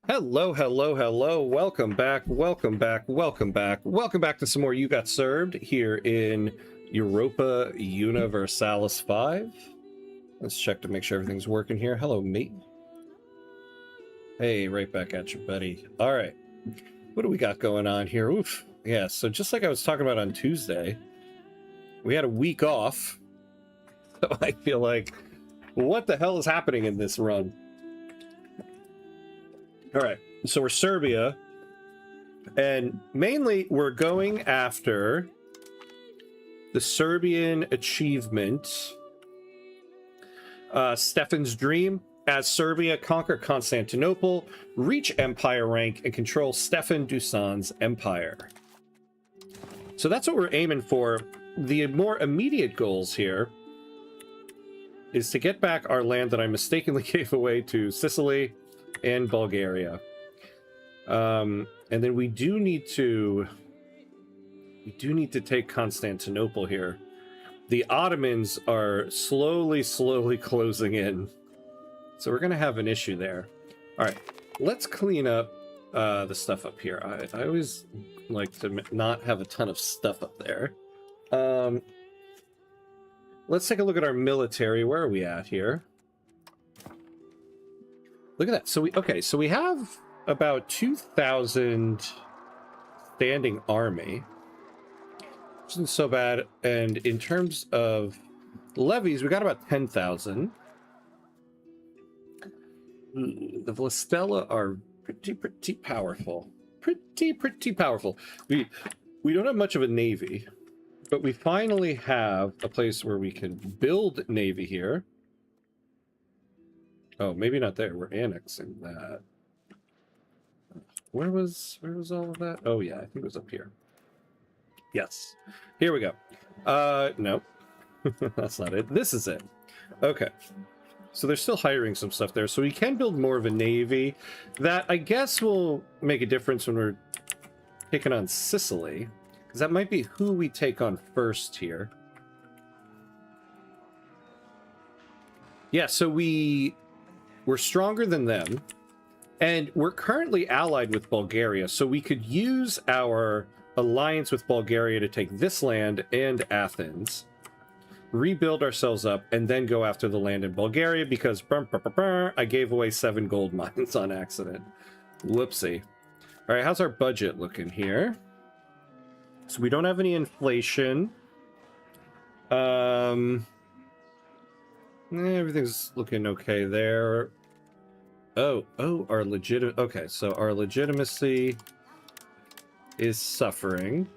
Hello, hello, hello. Welcome back, welcome back, welcome back. Welcome back to some more You Got Served here in Europa Universalis 5. Let's check to make sure everything's working here. Hello, mate. Hey, right back at you, buddy. All right. What do we got going on here? Oof. Yeah, so just like I was talking about on Tuesday, we had a week off. So I feel like, what the hell is happening in this run? All right, so we're Serbia, and mainly we're going after the Serbian achievement, Stefan's dream. As Serbia, conquer Constantinople, reach empire rank, and control Stefan Dusan's empire. So that's what we're aiming for. The more immediate goals here is to get back our land that I mistakenly gave away to Sicily and Bulgaria. And then we do need to take Constantinople here. The Ottomans are slowly closing in, so we're gonna have an issue there. All right, let's clean up the stuff up here. I always like to not have a ton of stuff up there. Let's take a look at our military. Where are we at here? Look at that. So we have about 2,000 standing army, which isn't so bad. And in terms of levies, we got about 10,000. The Vlastella are pretty powerful. Pretty powerful. We don't have much of a navy, but we finally have a place where we can build navy here. Oh, maybe not there. We're annexing that. Where was all of that? Oh yeah, I think it was up here. Yes. Here we go. No. That's not it. This is it. Okay. So they're still hiring some stuff there. So we can build more of a navy. That, I guess, will make a difference when we're taking on Sicily. Because that might be who we take on first here. Yeah, so we're stronger than them. And we're currently allied with Bulgaria. So we could use our alliance with Bulgaria to take this land and Athens, rebuild ourselves up, and then go after the land in Bulgaria because I gave away 7 gold mines on accident. Whoopsie. All right, how's our budget looking here? So we don't have any inflation. Everything's looking okay there. Oh, our legit. Okay, so our legitimacy is suffering.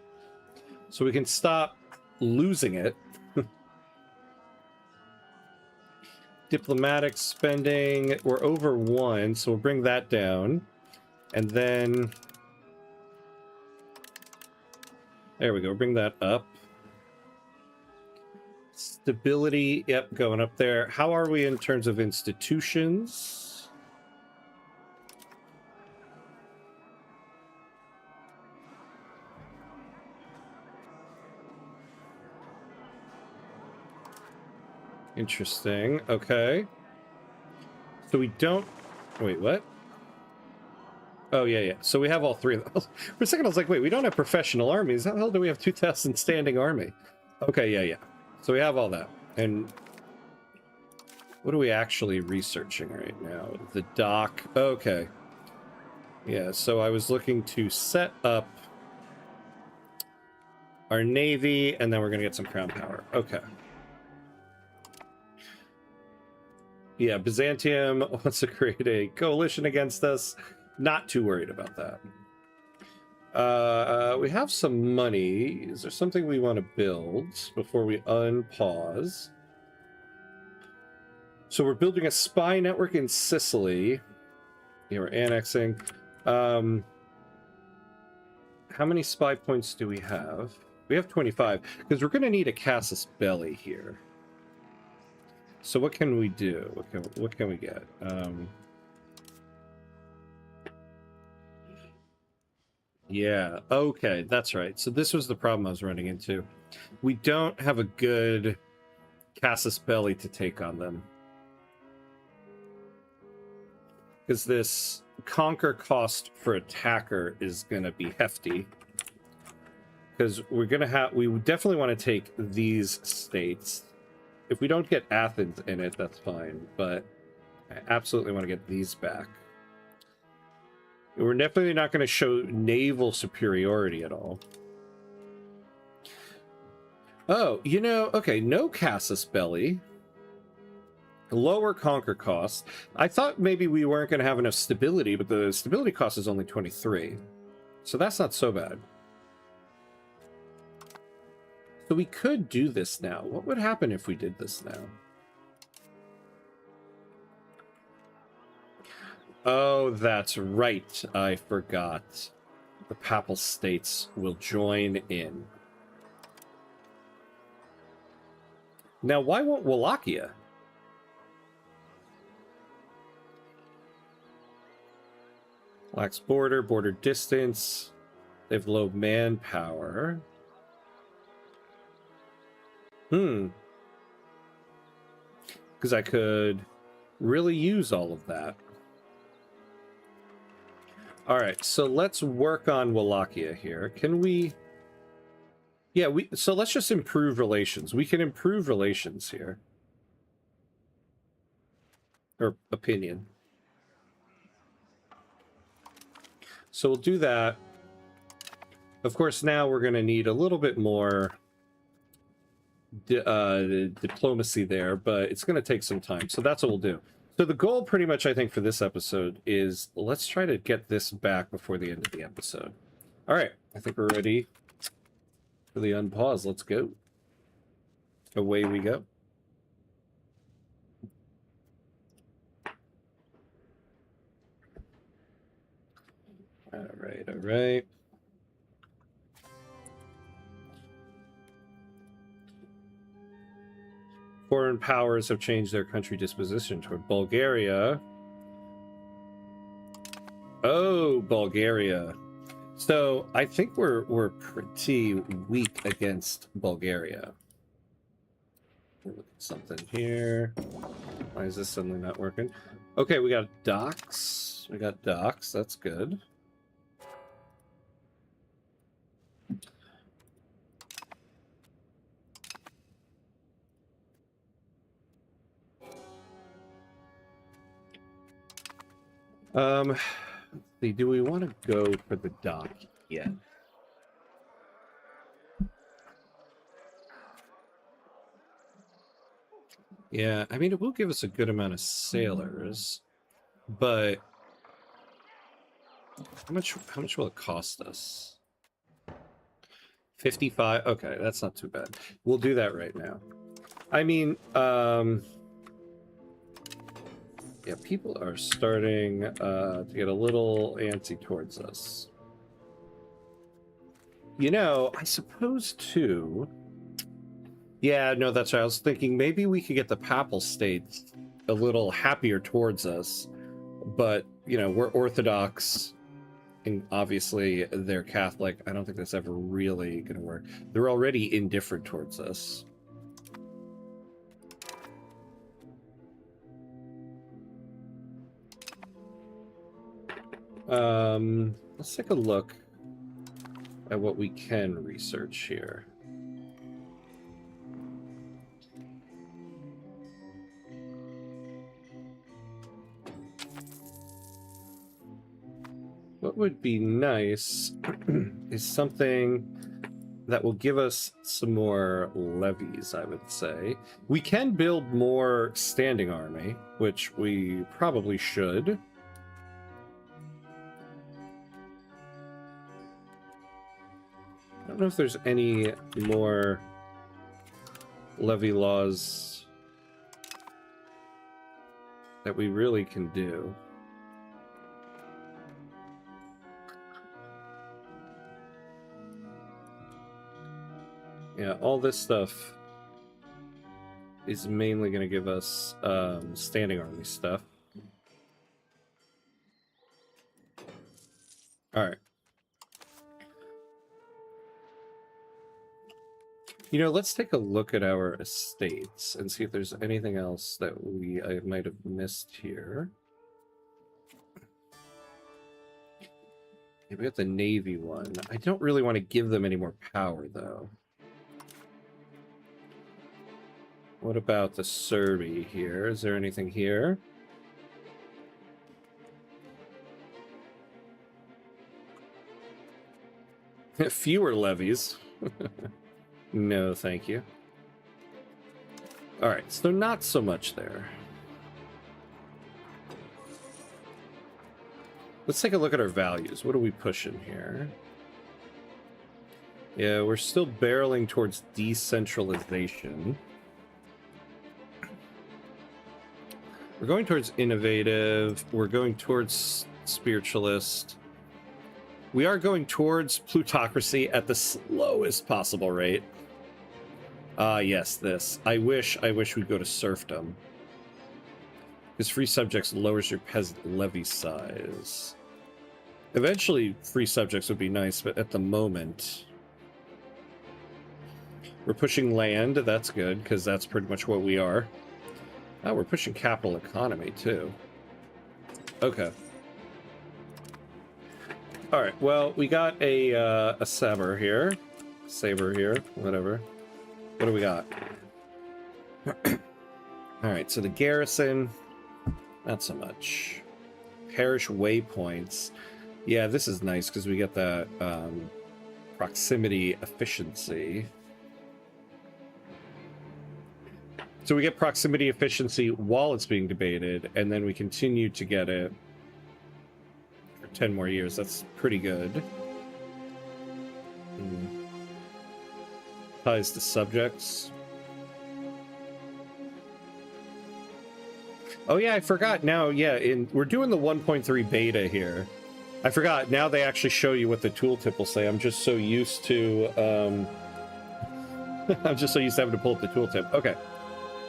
So we can stop losing it. Diplomatic spending, we're over 1, so we'll bring that down. And then there we go, bring that up. Stability, yep, going up there. How are we in terms of institutions? Interesting. Okay. So we don't... Wait, what? Oh, yeah. So we have all 3 of those. For a second, I was like, wait, we don't have professional armies. How the hell do we have 2,000 standing army? Okay, yeah. So we have all that. And what are we actually researching right now? The dock. Okay. Yeah, so I was looking to set up our navy, and then we're going to get some crown power. Okay. Yeah, Byzantium wants to create a coalition against us. Not too worried about that. We have some money. Is there something we want to build before we unpause? So we're building a spy network in Sicily. Yeah, we're annexing. How many spy points do we have? We have 25, because we're going to need a casus belli here. So what can we do? What can we get? Yeah, okay, that's right. So this was the problem I was running into. We don't have a good casus belli to take on them. Because this conquer cost for attacker is going to be hefty. Because we're going to have... We definitely want to take these states. If we don't get Athens in it, that's fine. But I absolutely want to get these back. We're definitely not going to show naval superiority at all. Oh, you know, okay, no Casus Belli. Lower conquer cost. I thought maybe we weren't going to have enough stability, but the stability cost is only 23. So that's not so bad. So we could do this now. What would happen if we did this now? Oh, that's right. I forgot. The Papal States will join in. Now, why won't Wallachia? Lacks border distance. They have low manpower. Because I could really use all of that. All right, so let's work on Wallachia here. Can we... Yeah, so let's just improve relations. We can improve relations here. Or opinion. So we'll do that. Of course, now we're going to need a little bit more diplomacy there, but it's going to take some time. So that's what we'll do. So the goal pretty much, I think, for this episode is let's try to get this back before the end of the episode. All right, I think we're ready for the unpause. Let's go. Away we go. All right, all right. Foreign powers have changed their country disposition toward Bulgaria. Oh, Bulgaria. So I think we're pretty weak against Bulgaria. Look at something here. Why is this suddenly not working? Okay, we got docks. We got docks. That's good. Let's see, do we want to go for the dock yet? Yeah, I mean, it will give us a good amount of sailors, but how much will it cost us? 55? Okay, that's not too bad. We'll do that right now. I mean, yeah, people are starting to get a little antsy towards us. You know, I suppose too... Yeah, no, that's right. I was thinking maybe we could get the Papal States a little happier towards us. But, you know, we're Orthodox, and obviously they're Catholic. I don't think that's ever really going to work. They're already indifferent towards us. Let's take a look at what we can research here. What would be nice is something that will give us some more levies, I would say. We can build more standing army, which we probably should. I don't know if there's any more levy laws that we really can do. Yeah, all this stuff is mainly going to give us standing army stuff. All right. You know, let's take a look at our estates and see if there's anything else that I might have missed here. Yeah, we got the Navy one. I don't really want to give them any more power, though. What about the Serbia here? Is there anything here? Fewer levies. No, thank you. All right, so not so much there. Let's take a look at our values. What are we pushing here? Yeah, we're still barreling towards decentralization. We're going towards innovative. We're going towards spiritualist. We are going towards plutocracy at the slowest possible rate. Ah, yes, this. I wish we'd go to serfdom. Because free subjects lowers your peasant levy size. Eventually, free subjects would be nice, but at the moment... We're pushing land, that's good, because that's pretty much what we are. Oh, we're pushing capital economy, too. Okay. Alright, well, we got a saber here. Saber here, whatever. What do we got? Alright, so the garrison, not so much. Parish waypoints. Yeah, this is nice, because we get that proximity efficiency. So we get proximity efficiency while it's being debated, and then we continue to get it for 10 more years. That's pretty good. Ties to subjects. Oh yeah, I forgot now. Yeah, we're doing the 1.3 beta here. I forgot. Now they actually show you what the tooltip will say. I'm just so used to... I'm just so used to having to pull up the tooltip. Okay.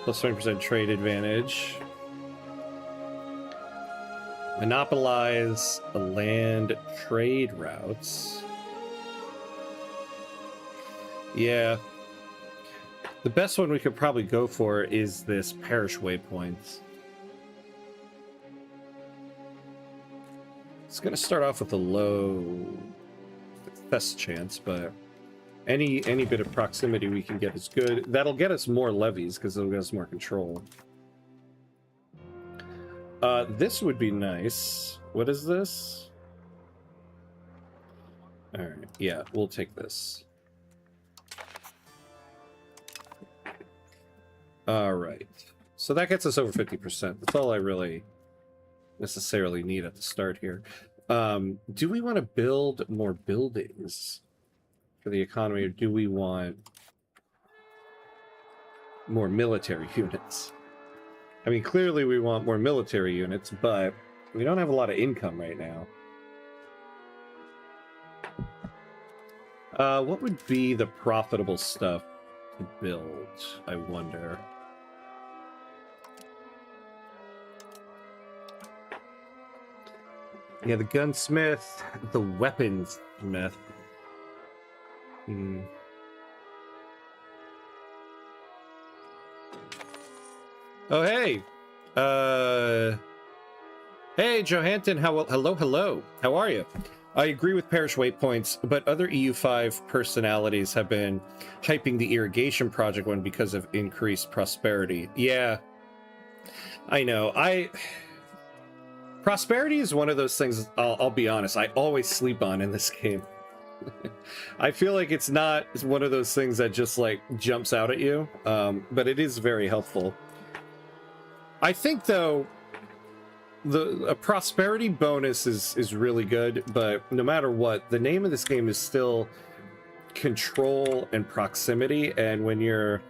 Plus 20% trade advantage. Monopolize the land trade routes. Yeah. The best one we could probably go for is this parish waypoints. It's going to start off with a low success chance, but any bit of proximity we can get is good. That'll get us more levies because it'll get us more control. This would be nice. What is this? All right, yeah, we'll take this. All right, so that gets us over 50%. That's all I really necessarily need at the start here. Do we want to build more buildings for the economy, or do we want more military units? I mean, clearly we want more military units, but we don't have a lot of income right now. What would be the profitable stuff to build, I wonder? Yeah, the gunsmith, the weaponsmith. Oh, hey. Hey, Johanton. Hello. How are you? I agree with parish waypoints, but other EU5 personalities have been hyping the irrigation project one because of increased prosperity. Yeah, I know. Prosperity is one of those things, I'll be honest, I always sleep on in this game. I feel like it's not one of those things that just like jumps out at you, but it is very helpful. I think though a prosperity bonus is really good, but no matter what, the name of this game is still control and proximity. And when you're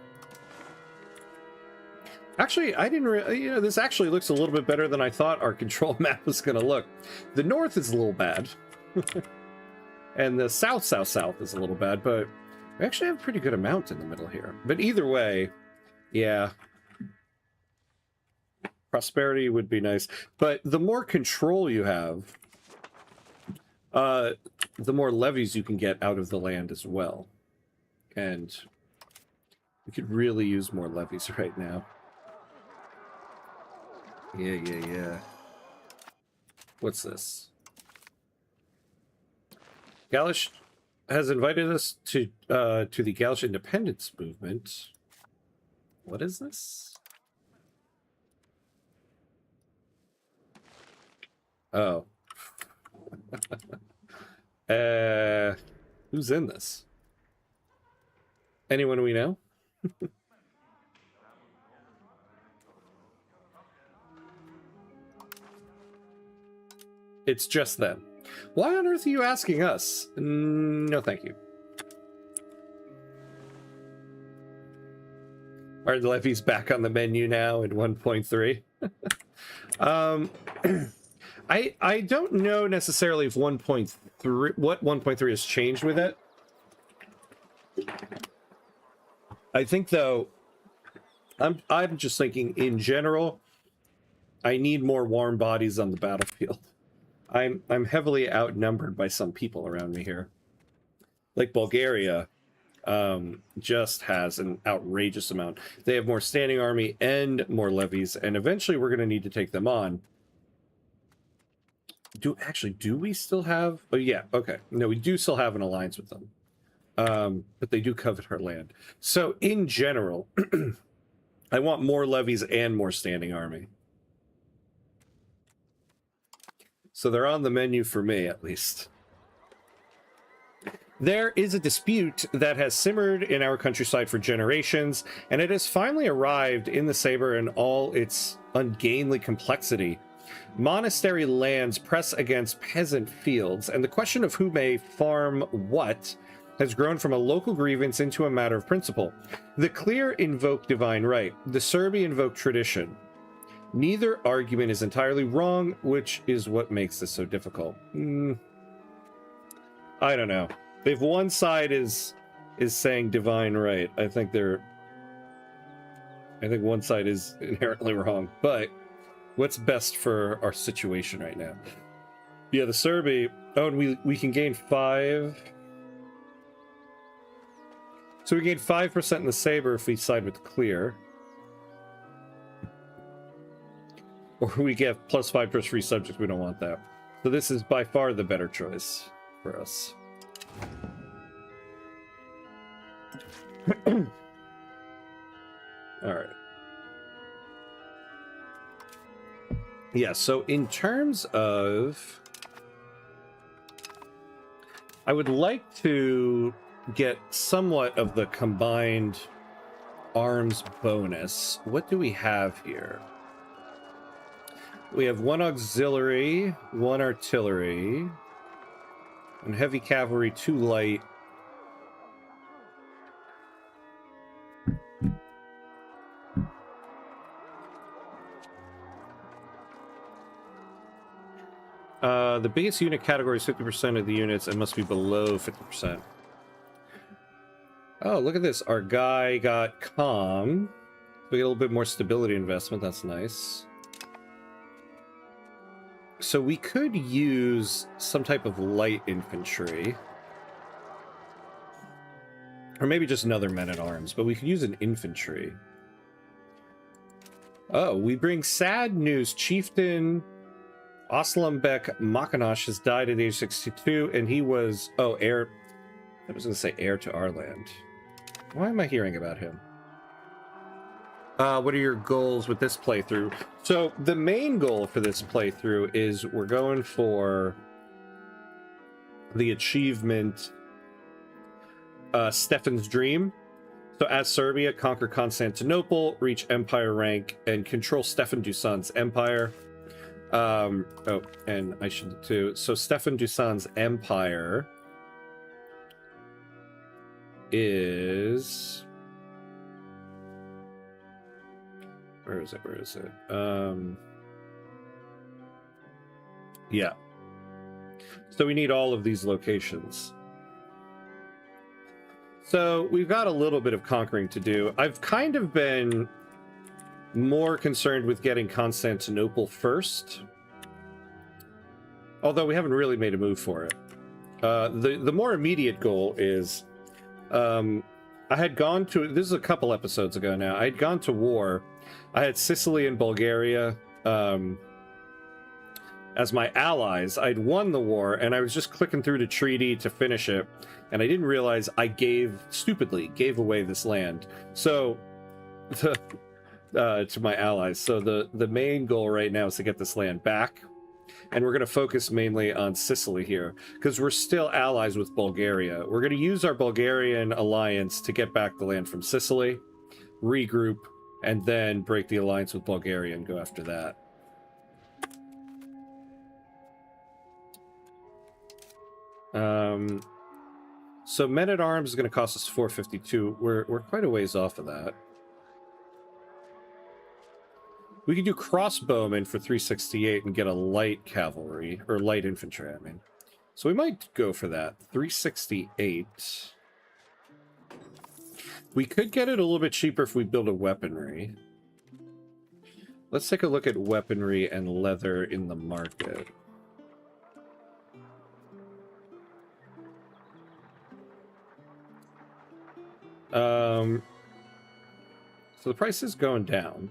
actually, I didn't you know, this actually looks a little bit better than I thought our control map was going to look. The north is a little bad. And the south is a little bad, but we actually have a pretty good amount in the middle here. But either way, yeah. Prosperity would be nice. But the more control you have, the more levies you can get out of the land as well. And we could really use more levies right now. Yeah. What's this? Galish has invited us to the Galish independence movement. What is this? Oh. Who's in this? Anyone we know? It's just them. Why on earth are you asking us? No, thank you. Are the levies back on the menu now in 1.3? I don't know necessarily if 1.3 what 1.3 has changed with it. I think though, I'm just thinking in general, I need more warm bodies on the battlefield. I'm heavily outnumbered by some people around me here. Like Bulgaria just has an outrageous amount. They have more standing army and more levies, and eventually we're going to need to take them on. Do we still have... Oh, yeah, okay. No, we do still have an alliance with them. But they do covet our land. So, in general, I want more levies and more standing army. So they're on the menu for me, at least. There is a dispute that has simmered in our countryside for generations, and it has finally arrived in the Saber in all its ungainly complexity. Monastery lands press against peasant fields, and the question of who may farm what has grown from a local grievance into a matter of principle. The clear invoke divine right, the Serbi invoke tradition. Neither argument is entirely wrong, which is what makes this so difficult. I don't know. If one side is saying divine right, I think one side is inherently wrong. But what's best for our situation right now? Yeah, the Serbi. Oh, and we can gain 5. So we gain 5% in the Saber if we side with clear. Or we get plus 5 plus free subjects. We don't want that. So this is by far the better choice for us. All right. Yeah, so in terms of... I would like to get somewhat of the combined arms bonus. What do we have here? We have 1 auxiliary, 1 artillery, 1 heavy cavalry, 2 light. The biggest unit category is 50% of the units and must be below 50%. Oh, look at this. Our guy got calm. We get a little bit more stability investment. That's nice. So we could use some type of light infantry. Or maybe just another men-at-arms, but we could use an infantry. Oh, we bring sad news. Chieftain Aslambek Makanash has died at age 62, and he was... Oh, heir... I was going to say heir to our land. Why am I hearing about him? What are your goals with this playthrough? So the main goal for this playthrough is we're going for the achievement Stefan's Dream. So as Serbia, conquer Constantinople, reach empire rank, and control Stefan Dusan's empire. Oh, and I should too. So Stefan Dusan's empire is... Where is it? Yeah. So we need all of these locations. So we've got a little bit of conquering to do. I've kind of been more concerned with getting Constantinople first. Although we haven't really made a move for it. The more immediate goal is... I had gone to... This is a couple episodes ago now. I had gone to war. I had Sicily and Bulgaria as my allies. I'd won the war, and I was just clicking through the treaty to finish it, and I didn't realize I stupidly gave away this land. So, to my allies. So the main goal right now is to get this land back, and we're going to focus mainly on Sicily here, because we're still allies with Bulgaria. We're going to use our Bulgarian alliance to get back the land from Sicily, regroup, and then break the alliance with Bulgaria and go after that. So men-at-arms is going to cost us 452. We're quite a ways off of that. We could do crossbowmen for 368 and get a light cavalry, or light infantry, I mean. So we might go for that. 368. We could get it a little bit cheaper if we build a weaponry. Let's take a look at weaponry and leather in the market. So the price is going down.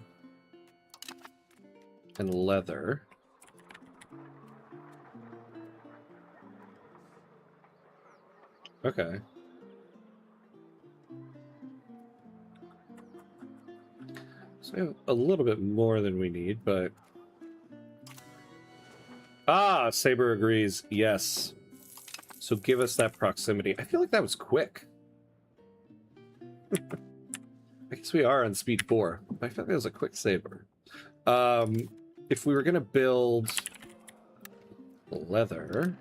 And leather. Okay. So we have a little bit more than we need, but... Ah, Saber agrees. Yes. So give us that proximity. I feel like that was quick. I guess we are on speed 4. But I feel like that was a quick Saber. If we were going to build leather...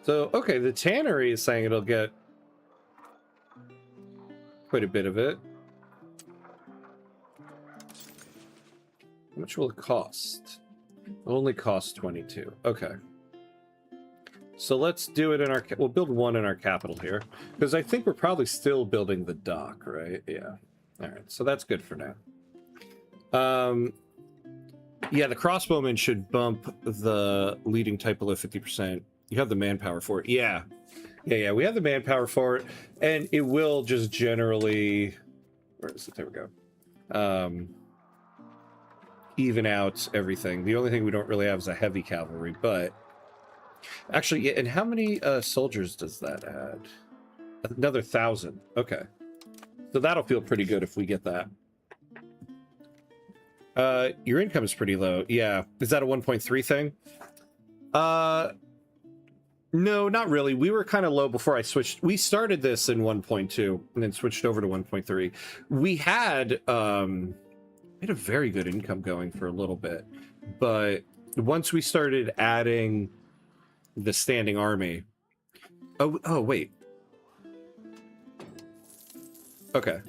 So, okay, the tannery is saying it'll get quite a bit of it. How much will it cost? It'll only cost 22. Okay. So let's do it in our... We'll build one in our capital here. Because I think we're probably still building the dock, right? Yeah. Alright, so that's good for now. Yeah, the crossbowmen should bump the leading type below 50%. You have the manpower for it. Yeah. Yeah, we have the manpower for it. And it will just generally... Where is it? There we go. Even out everything. The only thing we don't really have is a heavy cavalry, but... Actually, yeah, and how many soldiers does that add? Another 1,000. Okay. So that'll feel pretty good if we get that. Your income is pretty low. Yeah. Is that a 1.3 thing? No, not really. We were kind of low before I switched. We started this in 1.2 and then switched over to 1.3. We had a very good income going for a little bit, but once we started adding the standing army. Oh, wait. Okay.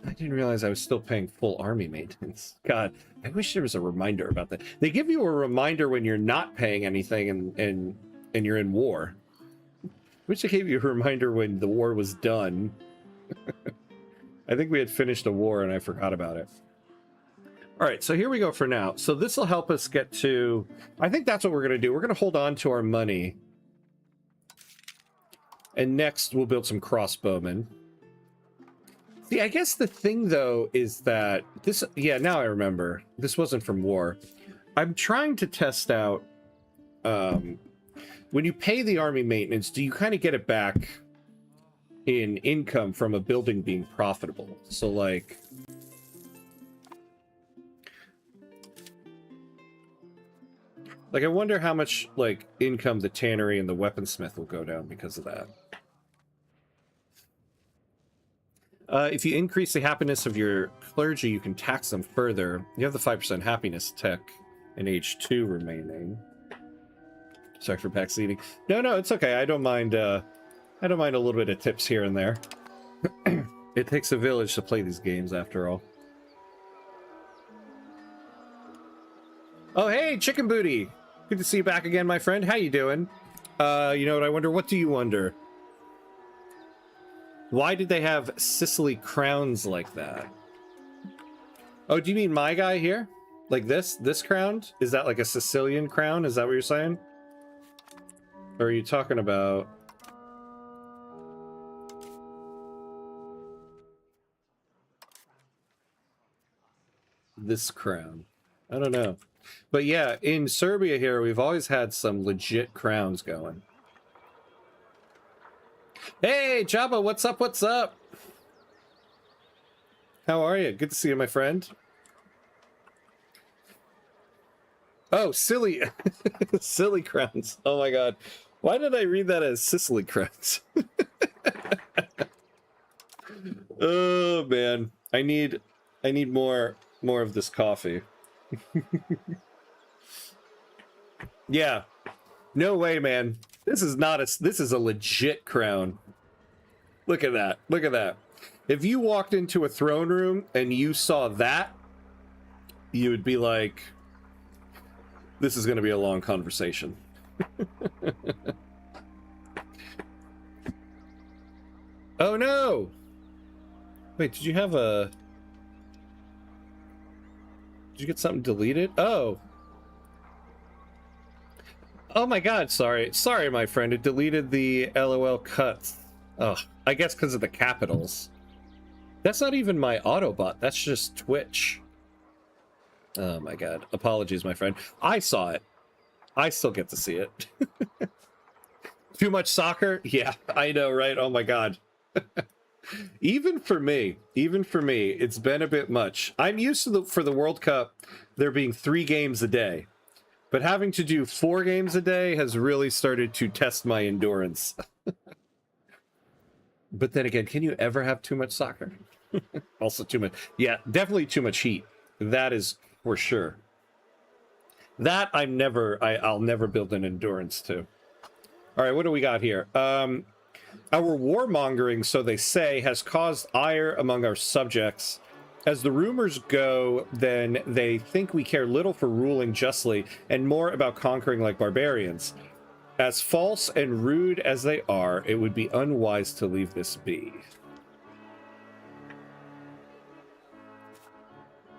I didn't realize I was still paying full army maintenance. God, I wish there was a reminder about that. They give you a reminder when you're not paying anything and you're in war. I wish they gave you a reminder when the war was done. I think we had finished a war and I forgot about it. All right, so here we go for now. So this will help us get to... I think that's what we're going to do. We're going to hold on to our money. And next, we'll build some crossbowmen. See, I guess the thing, though, is that this... Yeah, now I remember. This wasn't from war. I'm trying to test out... when you pay the army maintenance, do you kind of get it back in income from a building being profitable? So, like... I wonder how much, like, income the tannery and the weaponsmith will go down because of that. If you increase the happiness of your clergy, you can tax them further. You have the 5% happiness tech in age 2 remaining. Sorry for backseating. No, it's okay. I don't mind a little bit of tips here and there. It takes a village to play these games, after all. Oh, hey, Chicken Booty! Good to see you back again, my friend. How you doing? You know what I wonder? What do you wonder? Why did they have Sicily crowns like that? Oh, do you mean my guy here? Like this? This crown? Is that like a Sicilian crown? Is that what you're saying? Or are you talking about... this crown? I don't know. But yeah, in Serbia here, we've always had some legit crowns going. Hey, Jabba, what's up? What's up? How are you? Good to see you, my friend. Oh, silly, silly crowns. Oh my God. Why did I read that as Sicily crowns? Oh man, I need more of this coffee. Yeah, no way, man. This is a legit crown. Look at that. Look at that. If you walked into a throne room and you saw that, you would be like, this is going to be a long conversation. Oh no! Wait, did you get something deleted? Oh. Oh my God, sorry. Sorry, my friend. It deleted the LOL cuts. Oh, I guess because of the capitals. That's not even my Autobot. That's just Twitch. Oh my God. Apologies, my friend. I saw it. I still get to see it. Too much soccer? Yeah, I know, right? Oh my God. Even for me, it's been a bit much. I'm used to for the World Cup, there being 3 games a day. But having to do 4 games a day has really started to test my endurance. But then again, can you ever have too much soccer? Also too much. Yeah, definitely too much heat. That is for sure. That I'll never build an endurance to. All right, what do we got here? Our warmongering, so they say, has caused ire among our subjects. As the rumors go, then they think we care little for ruling justly and more about conquering like barbarians. As false and rude as they are, it would be unwise to leave this be.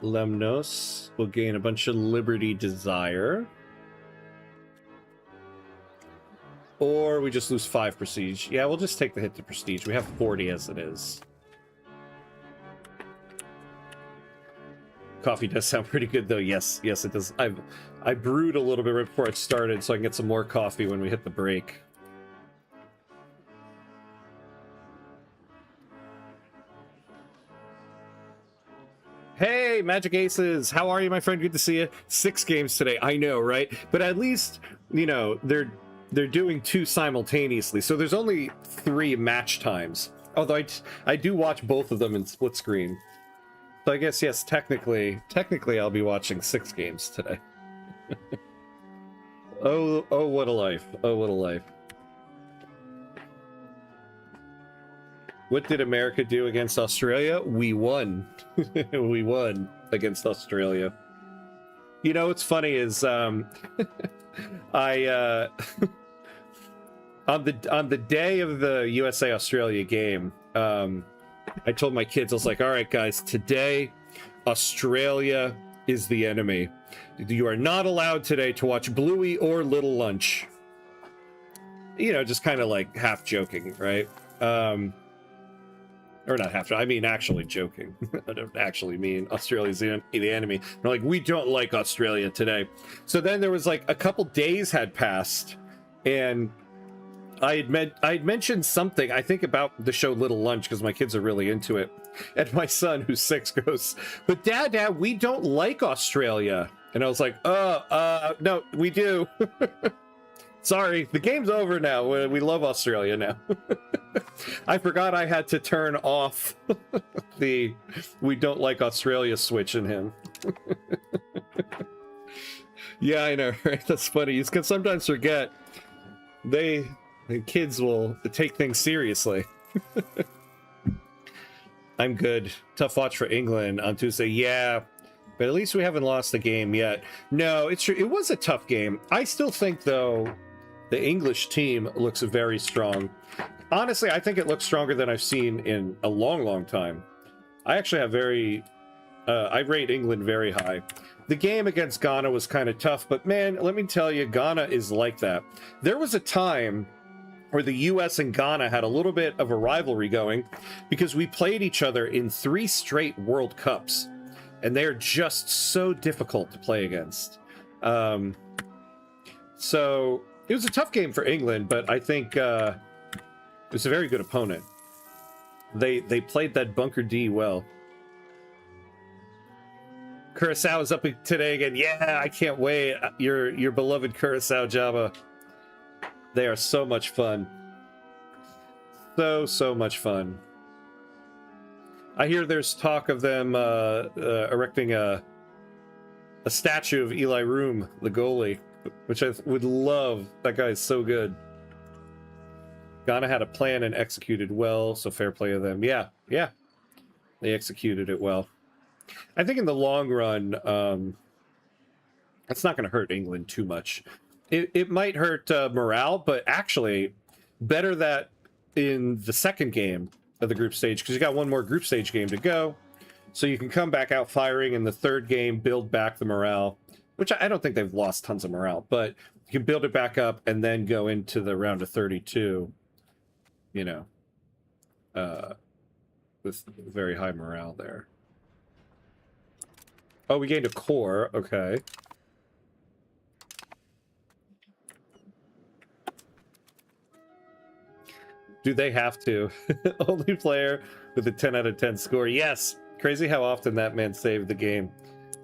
Lemnos will gain a bunch of liberty desire. Or we just lose 5 prestige. Yeah, we'll just take the hit to prestige. We have 40 as it is. Coffee does sound pretty good, though. Yes, it does. I brewed a little bit right before it started, so I can get some more coffee when we hit the break. Hey, Magic Aces! How are you, my friend? Good to see you. 6 games today. I know, right? But at least, you know, they're doing 2 simultaneously, so there's only 3 match times. Although I do watch both of them in split screen. So I guess, yes, technically I'll be watching 6 games today. Oh, what a life. Oh, what a life. What did America do against Australia? We won. We won against Australia. You know, what's funny is, on the day of the USA-Australia game, I told my kids, I was like, all right, guys, today, Australia is the enemy. You are not allowed today to watch Bluey or Little Lunch. You know, just kind of like half joking, right? Or not half, I mean actually joking. I don't actually mean Australia's the enemy. They're like, we don't like Australia today. So then there was like a couple days had passed, and I'd mentioned something, I think, about the show Little Lunch, because my kids are really into it. And my son, who's 6, goes, but Dad, we don't like Australia. And I was like, no, we do. Sorry, the game's over now. We love Australia now. I forgot I had to turn off the we don't like Australia switch in him. Yeah, I know, right? That's funny. You can sometimes forget the kids will take things seriously. I'm good. Tough watch for England on Tuesday. Yeah, but at least we haven't lost the game yet. No, it's true. It was a tough game. I still think, though, the English team looks very strong. Honestly, I think it looks stronger than I've seen in a long, long time. I actually have I rate England very high. The game against Ghana was kind of tough, but man, let me tell you, Ghana is like that. There was a time where the US and Ghana had a little bit of a rivalry going because we played each other in 3 straight World Cups. and they're just so difficult to play against. So it was a tough game for England, but I think it was a very good opponent. They played that Bunker D well. Curacao is up today again. Yeah, I can't wait. Your beloved Curacao Java. They are so much fun. So much fun. I hear there's talk of them erecting a statue of Eli Room, the goalie, which I would love. That guy is so good. Ghana had a plan and executed well, so fair play to them. Yeah. They executed it well. I think in the long run, it's not going to hurt England too much. It might hurt morale, but actually, better that in the second game of the group stage, because you got one more group stage game to go, so you can come back out firing in the third game, build back the morale, which I don't think they've lost tons of morale, but you can build it back up and then go into the round of 32, you know, with very high morale there. Oh, we gained a core. Okay. Do they have to? Only player with a 10 out of 10 score. Yes. Crazy how often that man saved the game.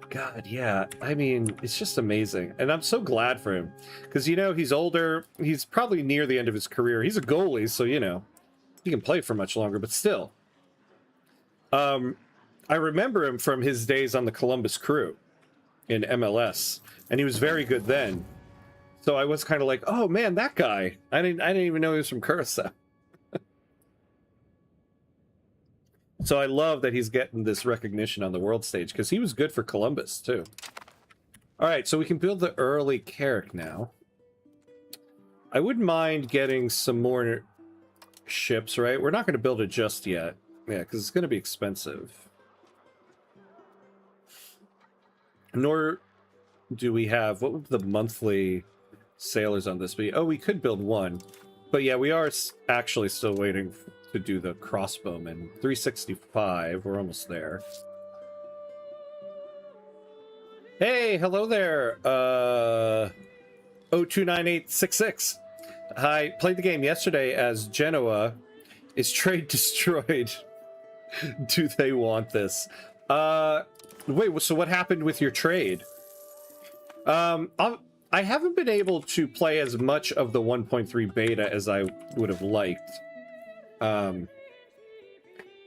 God, yeah. I mean, it's just amazing. And I'm so glad for him. Because, you know, he's older. He's probably near the end of his career. He's a goalie, so, you know, he can play for much longer, but still. I remember him from his days on the Columbus Crew in MLS, and he was very good then. So I was kind of like, oh man, that guy. I didn't even know he was from Curacao. So I love that he's getting this recognition on the world stage, because he was good for Columbus too. All right, so we can build the early Carrick now. I wouldn't mind getting some more ships, right? We're not going to build it just yet. Yeah, because it's going to be expensive. Nor do we have... What would the monthly sailors on this be? Oh, we could build one. But yeah, we are actually still waiting to do the crossbowmen. 365. We're almost there. Hey, hello there. 029866. I played the game yesterday as Genoa. Is trade destroyed? Do they want this? Wait, so what happened with your trade? I haven't been able to play as much of the 1.3 beta as I would have liked.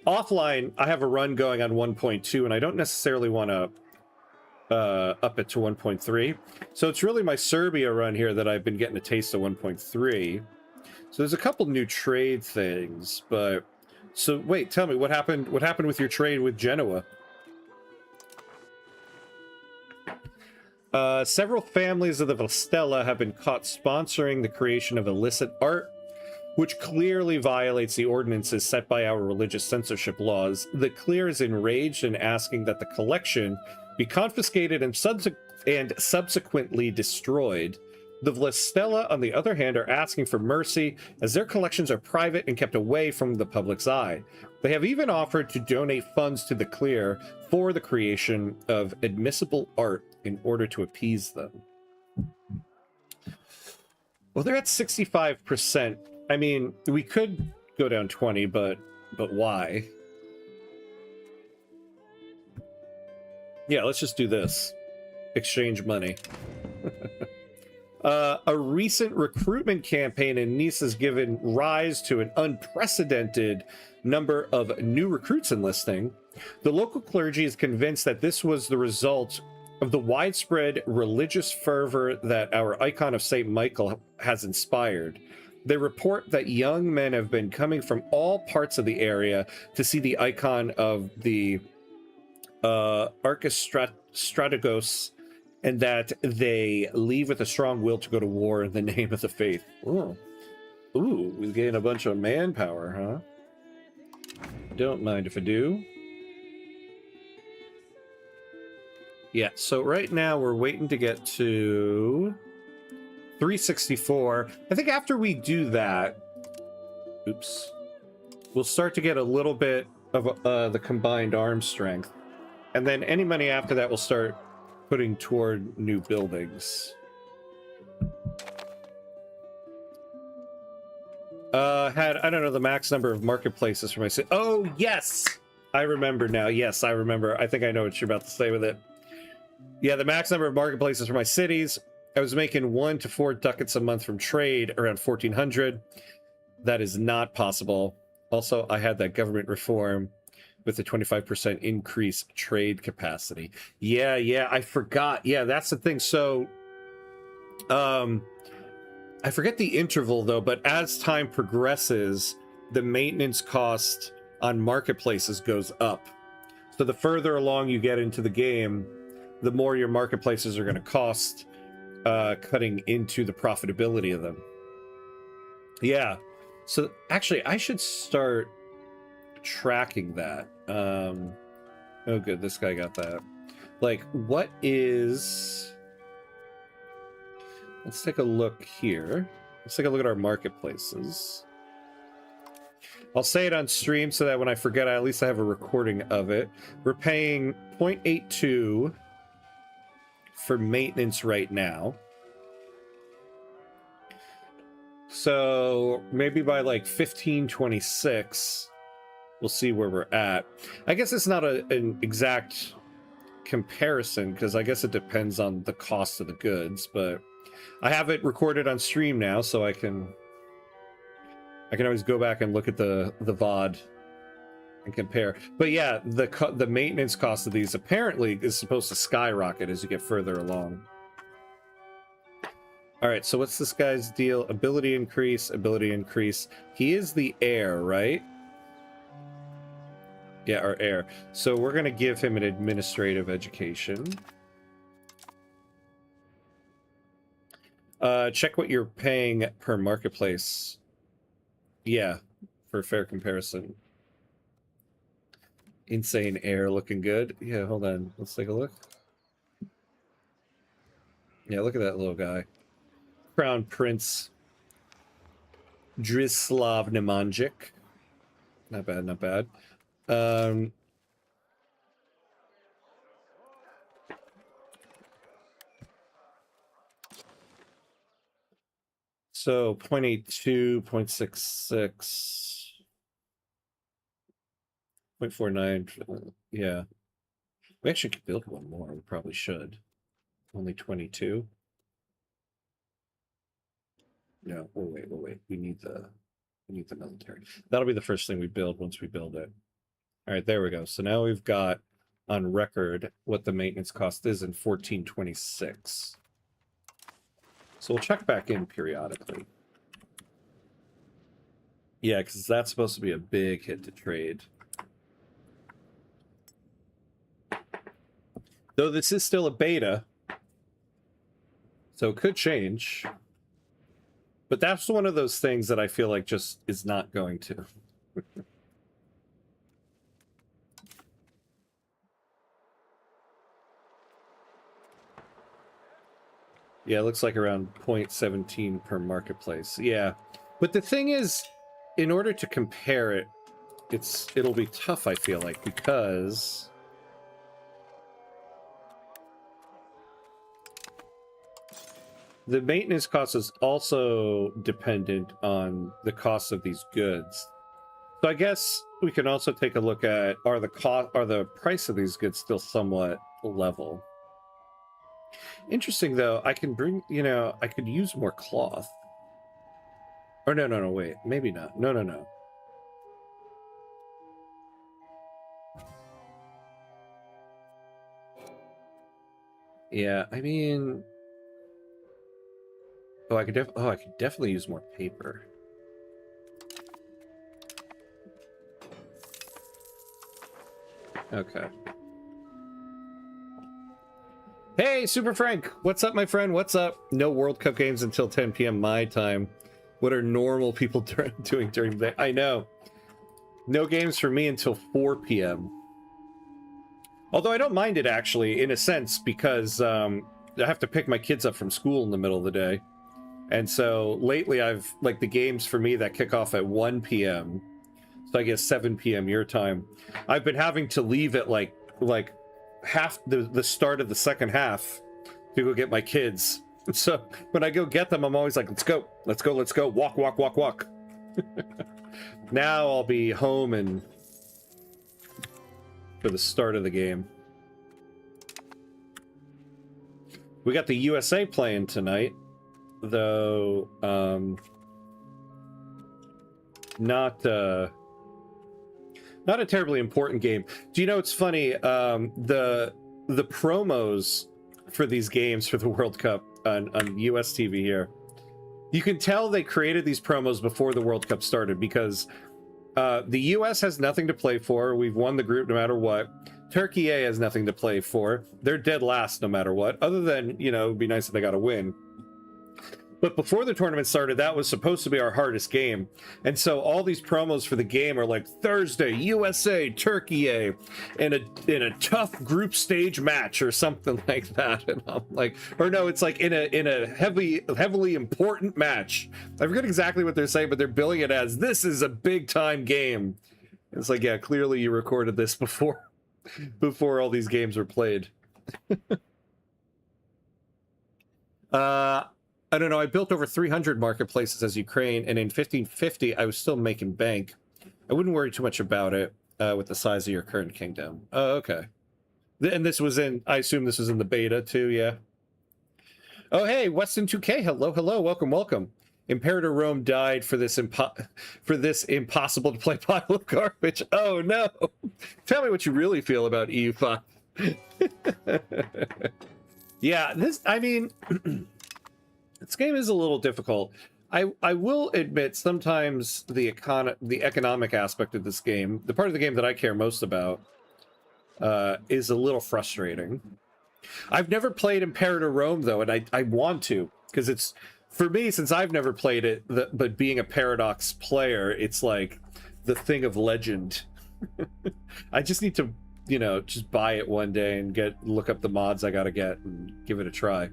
Offline, I have a run going on 1.2, and I don't necessarily want to up it to 1.3. So it's really my Serbia run here that I've been getting a taste of 1.3. So there's a couple new trade things, but... So, wait, tell me, what happened with your trade with Genoa? Several families of the Vestella have been caught sponsoring the creation of illicit art, which clearly violates the ordinances set by our religious censorship laws. The Clear is enraged and asking that the collection be confiscated and subsequently destroyed. The Vestella, on the other hand, are asking for mercy, as their collections are private and kept away from the public's eye. They have even offered to donate funds to the Clear for the creation of admissible art in order to appease them. Well, they're at 65%. I mean, we could go down 20, but why? Yeah, let's just do this. Exchange money. A recent recruitment campaign in Nice has given rise to an unprecedented number of new recruits enlisting. The local clergy is convinced that this was the result of the widespread religious fervor that our icon of St. Michael has inspired. They report that young men have been coming from all parts of the area to see the icon of the Archistrategos, and that they leave with a strong will to go to war in the name of the faith. Ooh, we gain a bunch of manpower, huh? Don't mind if I do. Yeah, so right now we're waiting to get to 364. I think after we do that, oops, we'll start to get a little bit of the combined arm strength. And then any money after that we'll start putting toward new buildings. Had, I don't know, the max number of marketplaces for my city. Oh, yes! I remember now. Yes, I remember. I think I know what you're about to say with it. Yeah, the max number of marketplaces for my cities. I was making 1 to 4 ducats a month from trade, around 1,400. That is not possible. Also, I had that government reform with the 25% increase trade capacity. Yeah, I forgot. Yeah, that's the thing. So, I forget the interval though, but as time progresses, the maintenance cost on marketplaces goes up. So the further along you get into the game, the more your marketplaces are going to cost, cutting into the profitability of them. Yeah. So actually, I should start tracking that. Oh, good. This guy got that. Like, what is... Let's take a look here. Let's take a look at our marketplaces. I'll say it on stream so that when I forget, at least I have a recording of it. We're paying 0.82 for maintenance right now. So maybe by like 1526, we'll see where we're at. I guess it's not an exact comparison because I guess it depends on the cost of the goods, but I have it recorded on stream now, so I can always go back and look at the VOD and compare. But yeah, the maintenance cost of these apparently is supposed to skyrocket as you get further along. All right, so what's this guy's deal? Ability increase, ability increase. He is the heir, right? Yeah, our heir. So we're going to give him an administrative education. Check what you're paying per marketplace. Yeah, for a fair comparison. Insane heir looking good. Yeah, hold on. Let's take a look. Yeah, look at that little guy. Crown Prince Drislav Nemanjic. Not bad, not bad. So 0.82, 0.66, 0.49. Yeah. We actually could build one more. We probably should. Only 22. No, we'll wait. We need the military. That'll be the first thing we build once we build it. All right, there we go. So now we've got on record what the maintenance cost is in 1426. So we'll check back in periodically. Yeah, because that's supposed to be a big hit to trade. Though this is still a beta, so it could change. But that's one of those things that I feel like just is not going to. Yeah, it looks like around 0.17 per marketplace. Yeah. But the thing is, in order to compare it, it'll be tough, I feel like, because the maintenance cost is also dependent on the cost of these goods. So I guess we can also take a look at, are the price of these goods still somewhat level? Interesting, though. I can bring, I could use more cloth. Or no, wait. Maybe not. No. Yeah, I mean... I could definitely use more paper. Okay. Hey, Super Frank! What's up, my friend? What's up? No World Cup games until 10 p.m. my time. What are normal people doing during the day? I know. No games for me until 4 p.m. Although I don't mind it, actually, in a sense, because I have to pick my kids up from school in the middle of the day. And so lately I've, like, the games for me that kick off at 1 p.m. So I guess 7 p.m. your time. I've been having to leave at like the start of the second half to go get my kids. So when I go get them, I'm always like, let's go, let's go, let's go, walk, walk, walk, walk. Now I'll be home and for the start of the game. We got the USA playing tonight, though. Not a terribly important game. Do you know, it's funny, the promos for these games for the World Cup on US TV here, you can tell they created these promos before the World Cup started, because the US has nothing to play for. We've won the group no matter what. Turkey A has nothing to play for. They're dead last no matter what, other than, you know, it'd be nice if they got a win. But before the tournament started, that was supposed to be our hardest game. And so all these promos for the game are like, Thursday, USA, Turkey A, in a tough group stage match or something like that. And I'm like, or no, it's like in a heavily important match. I forget exactly what they're saying, but they're billing it as, this is a big time game. It's like, yeah, clearly you recorded this before all these games were played. I don't know, I built over 300 marketplaces as Ukraine, and in 1550, I was still making bank. I wouldn't worry too much about it with the size of your current kingdom. Oh, okay. And this was in, I assume this was in the beta too, yeah? Oh, hey, Weston 2K, hello, hello, welcome, welcome. Imperator Rome died for this impossible to play pile of garbage. Oh, no. Tell me what you really feel about EU5. Yeah, I mean... This game is a little difficult. I will admit sometimes the economic aspect of this game, the part of the game that I care most about, is a little frustrating. I've never played Imperator Rome though, and I want to, because it's, for me, since I've never played it, but being a Paradox player, it's like the thing of legend. I just need to, you know, just buy it one day and look up the mods I gotta get and give it a try.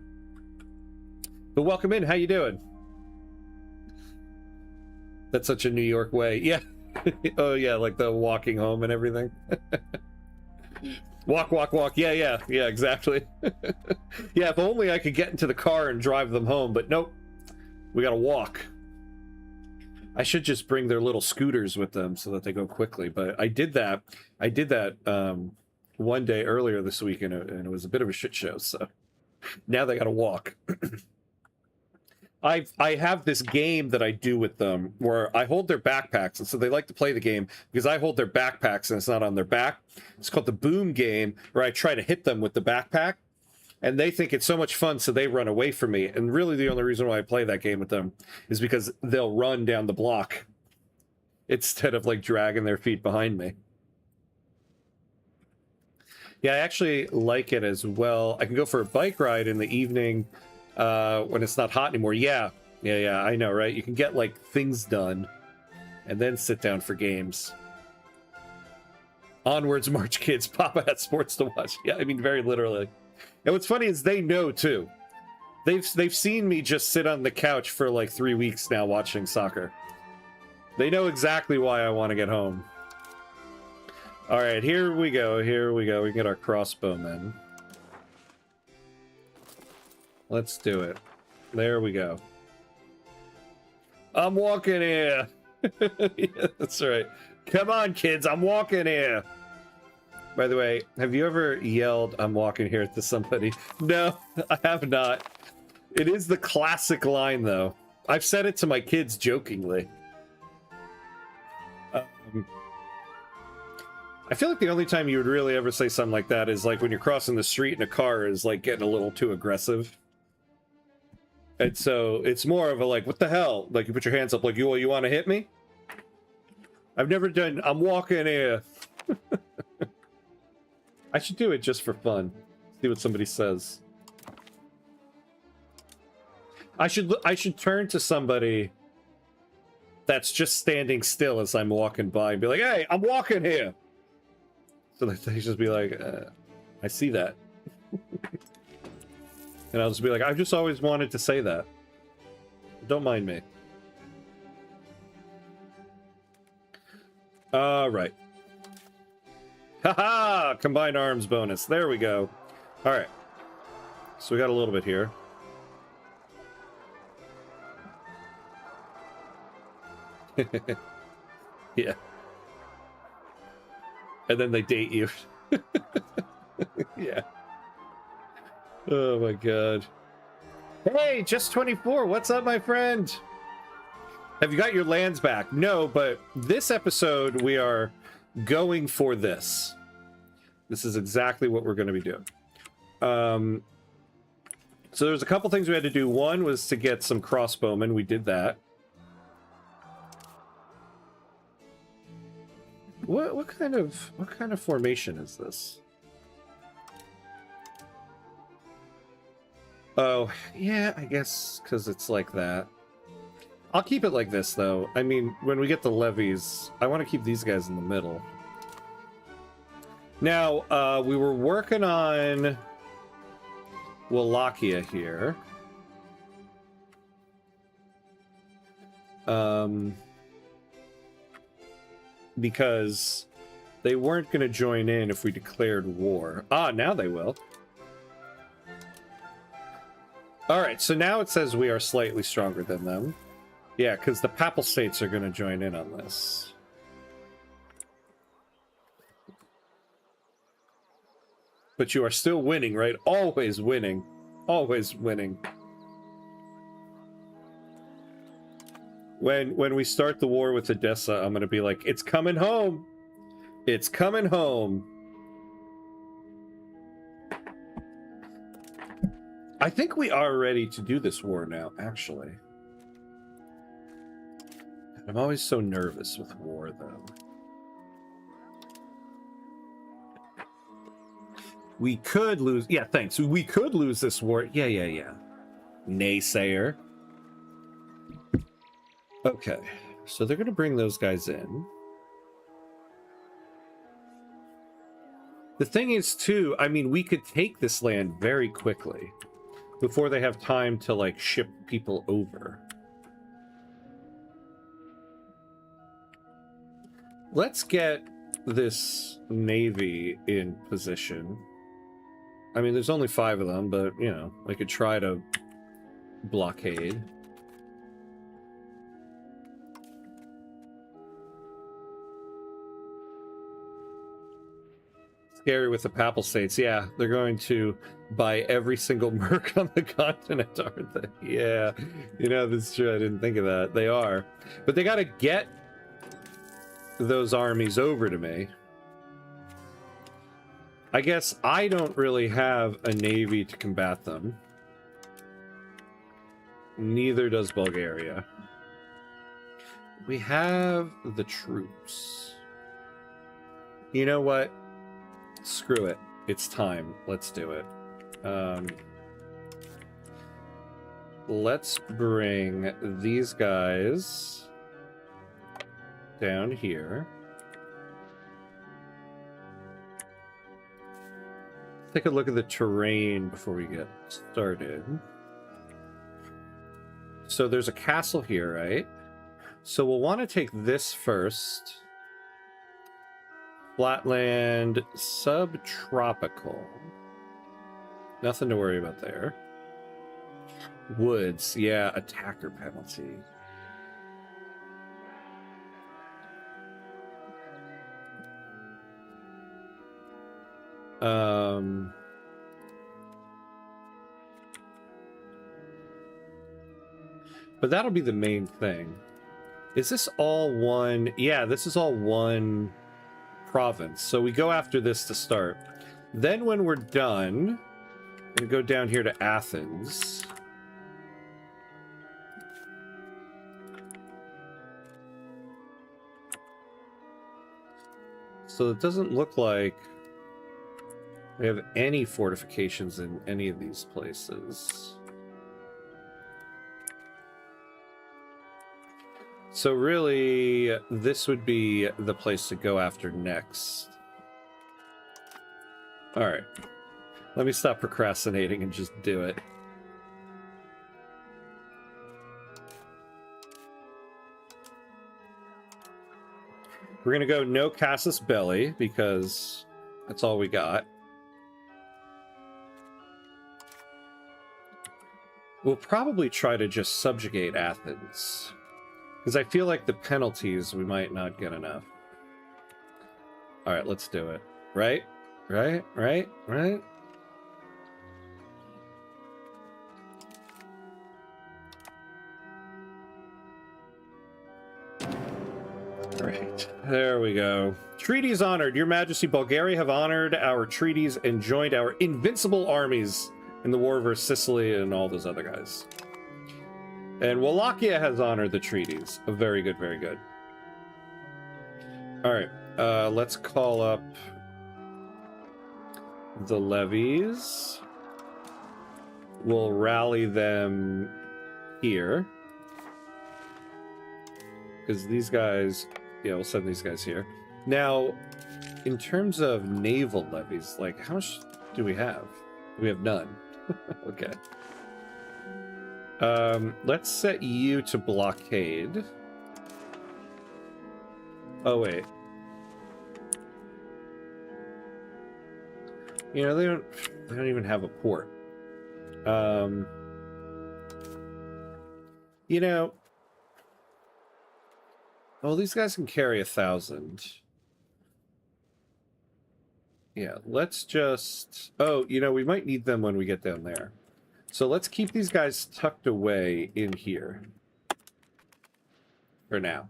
But welcome in, how you doing? That's such a New York way. Yeah. Oh yeah, like the walking home and everything. Walk, walk, walk. Yeah, yeah, yeah, exactly. Yeah, if only I could get into the car and drive them home, but nope. We gotta walk. I should just bring their little scooters with them so that they go quickly, but I did that one day earlier this week, and it was a bit of a shit show, so now they gotta walk. I have this game that I do with them where I hold their backpacks, and so they like to play the game because I hold their backpacks and it's not on their back. It's called the boom game, where I try to hit them with the backpack, and they think it's so much fun, so they run away from me. And really the only reason why I play that game with them is because they'll run down the block instead of like dragging their feet behind me. Yeah, I actually like it as well. I can go for a bike ride in the evening when it's not hot anymore. Yeah, I know, right? You can get like things done and then sit down for games. Onwards march, kids. Papa has sports to watch. Yeah, I mean, very literally. And what's funny is they know too. They've seen me just sit on the couch for like 3 weeks now watching soccer. They know exactly why I want to get home. All right, here we go. Here we go. We can get our crossbowmen. Let's do it. There we go. I'm walking here. Yeah, that's right. Come on, kids. I'm walking here. By the way, have you ever yelled, I'm walking here to somebody? No, I have not. It is the classic line, though. I've said it to my kids jokingly. I feel like the only time you would really ever say something like that is like when you're crossing the street and a car is like getting a little too aggressive. And so it's more of a like, what the hell? Like you put your hands up like, you want to hit me? I've never done, I'm walking here. I should do it just for fun. See what somebody says. I should turn to somebody that's just standing still as I'm walking by and be like, hey, I'm walking here. So they just be like, I see that. And I'll just be like, I've just always wanted to say that. Don't mind me. All right. Haha! Combined arms bonus. There we go. All right. So we got a little bit here. Yeah. And then they date you. Yeah. Oh my god. Hey, just 24. What's up, my friend? Have you got your lands back? No, but this episode we are going for this. This is exactly what we're going to be doing. So there's a couple things we had to do. One was to get some crossbowmen. We did that. What kind of formation is this? Oh, yeah, I guess because it's like that. I'll keep it like this, though. I mean, when we get the levies, I want to keep these guys in the middle. Now, we were working on Wallachia here. Because they weren't going to join in if we declared war. Ah, now they will. Alright, so now it says we are slightly stronger than them. Yeah, because the Papal States are going to join in on this. But you are still winning, right? Always winning. Always winning. When we start the war with Edessa, I'm going to be like, it's coming home. It's coming home. I think we are ready to do this war now, actually. I'm always so nervous with war, though. We could lose... Yeah, thanks. We could lose this war. Yeah. Naysayer. Okay. So they're going to bring those guys in. The thing is, too, I mean, we could take this land very quickly before they have time to, like, ship people over. Let's get this navy in position. I mean, there's only 5 of them, but, you know, I could try to blockade. Scary with the Papal States. Yeah, they're going to buy every single merc on the continent, aren't they? Yeah, you know, that's true. I didn't think of that. They are. But they got to get those armies over to me. I guess I don't really have a navy to combat them. Neither does Bulgaria. We have the troops. You know what? Screw it. It's time. Let's do it. Let's bring these guys down here. Take a look at the terrain before we get started. So there's a castle here, right? So we'll want to take this first. Flatland, subtropical. Nothing to worry about there. Woods, yeah, attacker penalty. But that'll be the main thing. Is this all one? Yeah, this is all one province. So we go after this to start. Then when we're done, we go down here to Athens. So it doesn't look like we have any fortifications in any of these places. So really, this would be the place to go after next. All right. Let me stop procrastinating and just do it. We're going to go no Casus Belli because That's all we got. We'll probably try to just subjugate Athens. Because I feel like the penalties, we might not get enough. Alright, let's do it. Right? Right? Right? Right? Right. There we go. Treaties honored. Your Majesty, Bulgaria have honored our treaties and joined our invincible armies in the war versus Sicily and all those other guys. And Wallachia has honored the treaties. Oh, very good, very good. All right. Let's call up the levies. We'll rally them here. Because these guys... Yeah, we'll send these guys here. Now, in terms of naval levies, like, how much do we have? We have none. Okay. Let's set you to blockade. Oh, wait. You know, they don't even have a port. You know... Oh, these guys can carry 1,000. Yeah, let's just... Oh, you know, we might need them when we get down there. So let's keep these guys tucked away in here. For now.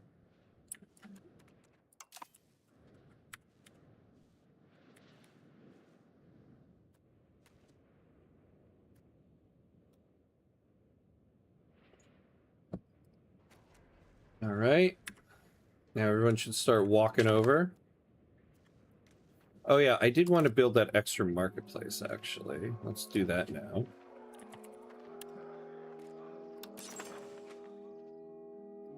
All right. Now everyone should start walking over. Oh yeah, I did want to build that extra marketplace, actually. Let's do that now.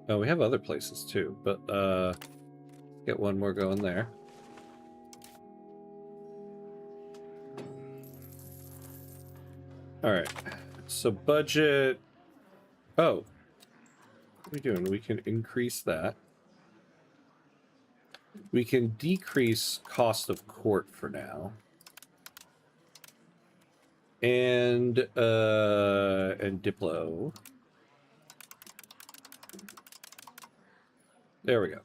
Oh, we have other places too, but get one more going there. All right, so budget. Oh, what are we doing? We can increase that. We can decrease cost of court for now. And Diplo. There we go.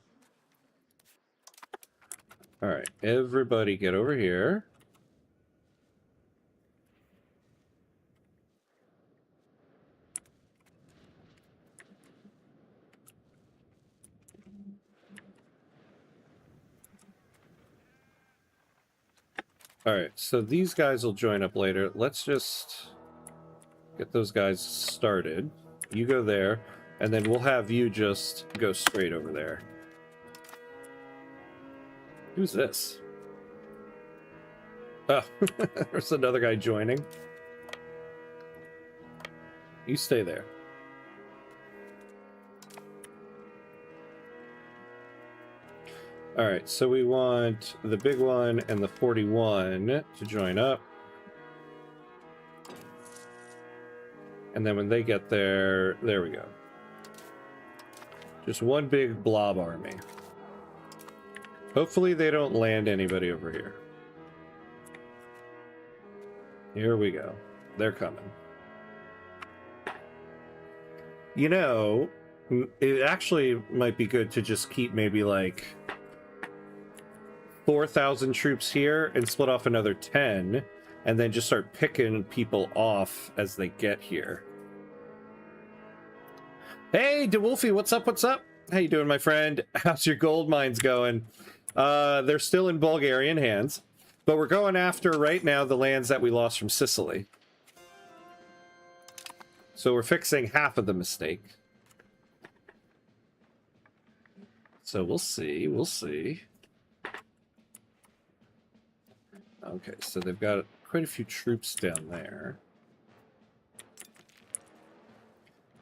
All right, everybody get over here. All right, so these guys will join up later. Let's just get those guys started. You go there, and then we'll have you just go straight over there. Who's this? Oh, there's another guy joining. You stay there. All right, so we want the big one and the 41 to join up. And then when they get there, there we go. Just one big blob army. Hopefully they don't land anybody over here. Here we go. They're coming. You know, it actually might be good to just keep maybe like 4,000 troops here and split off another 10 and then just start picking people off as they get here. Hey, DeWolfie, what's up? What's up? How you doing, my friend? How's your gold mines going? They're still in Bulgarian hands, but we're going after right now the lands that we lost from Sicily. So we're fixing half of the mistake. So we'll see. We'll see. Okay, so they've got quite a few troops down there.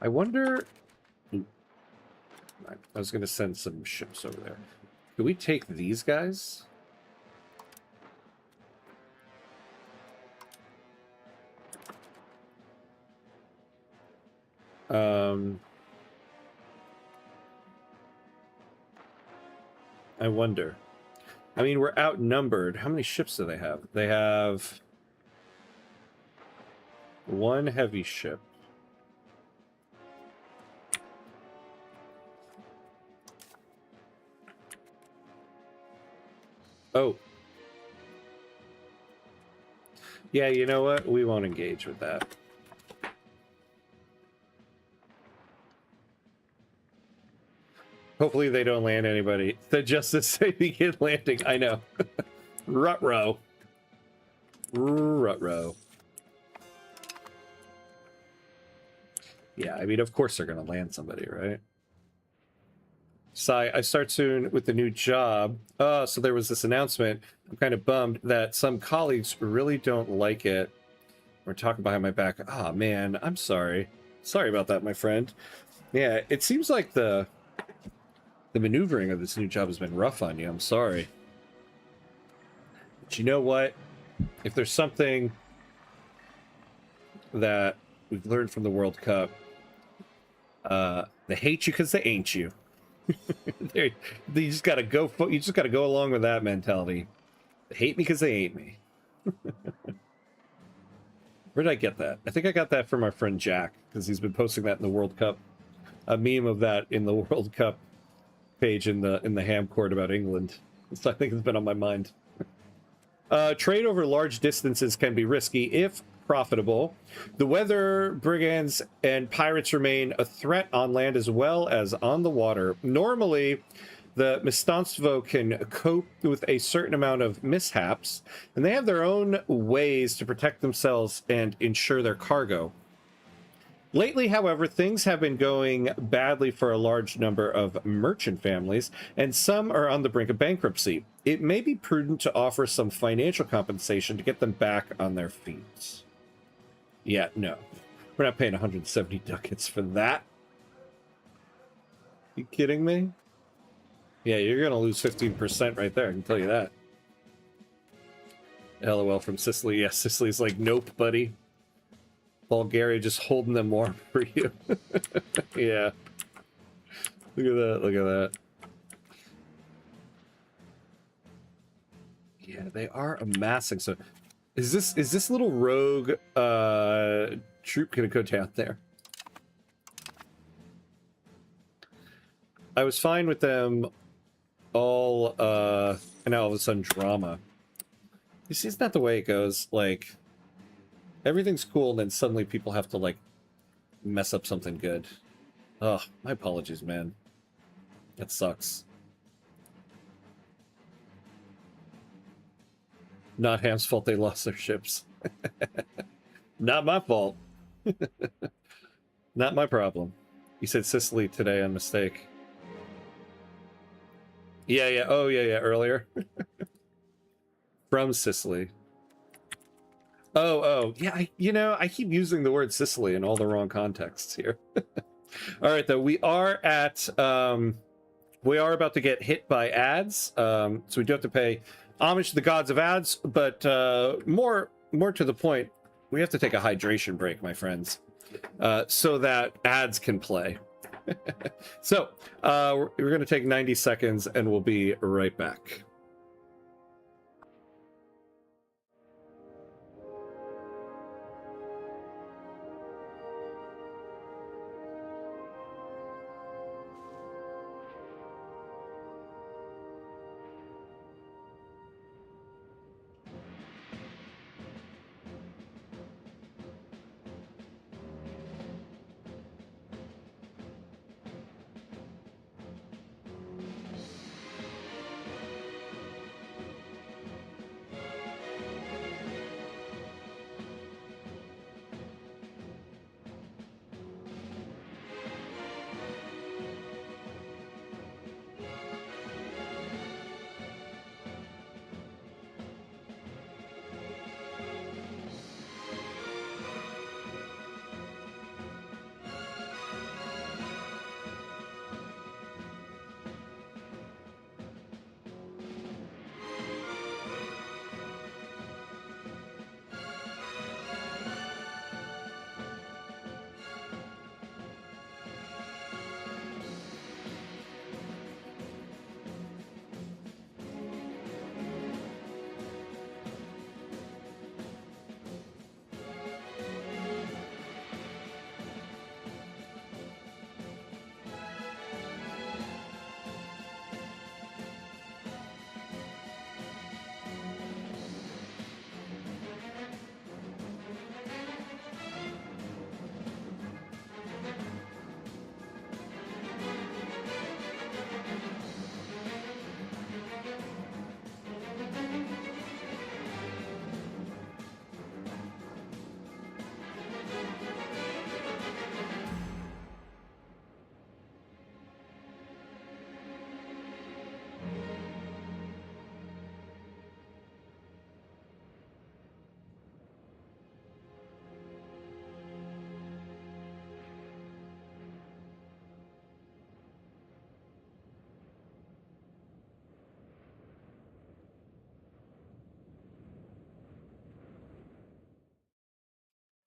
I wonder... I was going to send some ships over there. Can we take these guys? I wonder. I mean, we're outnumbered. How many ships do they have? They have one heavy ship. Oh. Yeah, you know what? We won't engage with that. Hopefully they don't land anybody. The Justice say begin landing. I know. Ruh-roh. Ruh-roh. Yeah, I mean, of course they're going to land somebody, right? Sigh, I start soon with the new job. So there was this announcement. I'm kind of bummed that some colleagues really don't like it. We're talking behind my back. Ah, man, I'm sorry. Sorry about that, my friend. Yeah, it seems like the maneuvering of this new job has been rough on you. I'm sorry. But you know what? If there's something that we've learned from the World Cup, they hate you because they ain't you. You just gotta go. You just gotta go along with that mentality. They hate me because they ain't me. Where did I get that? I think I got that from our friend Jack because he's been posting that in the World Cup. A meme of that in the World Cup page in the ham court about England. So I think it's been on my mind. Trade over large distances can be risky if profitable. The weather, brigands, and pirates remain a threat on land as well as on the water. Normally, the Mistanstvo can cope with a certain amount of mishaps, and they have their own ways to protect themselves and ensure their cargo. Lately, however, things have been going badly for a large number of merchant families, and some are on the brink of bankruptcy. It may be prudent to offer some financial compensation to get them back on their feet. Yeah, no. We're not paying 170 ducats for that. You kidding me? Yeah, you're going to lose 15% right there, I can tell you that. LOL from Sicily. Yeah, Sicily's like, nope, buddy. Bulgaria just holding them warm for you. Yeah. Look at that, look at that. Yeah, they are amassing. So is this little rogue troop gonna go down there? I was fine with them all and now all of a sudden drama. You see, it's not the way it goes. Like, everything's cool and then suddenly people have to like mess up something good. Oh, my apologies, man. That sucks. Not Ham's fault they lost their ships. Not my fault. Not my problem. You said Sicily today on mistake. Yeah, yeah. Oh, yeah, yeah. Earlier. From Sicily. Oh. Yeah, I keep using the word Sicily in all the wrong contexts here. All right, though. We are about to get hit by ads. So we do have to pay homage to the gods of ads, but more to the point, we have to take a hydration break, my friends, so that ads can play. So we're going to take 90 seconds and we'll be right back.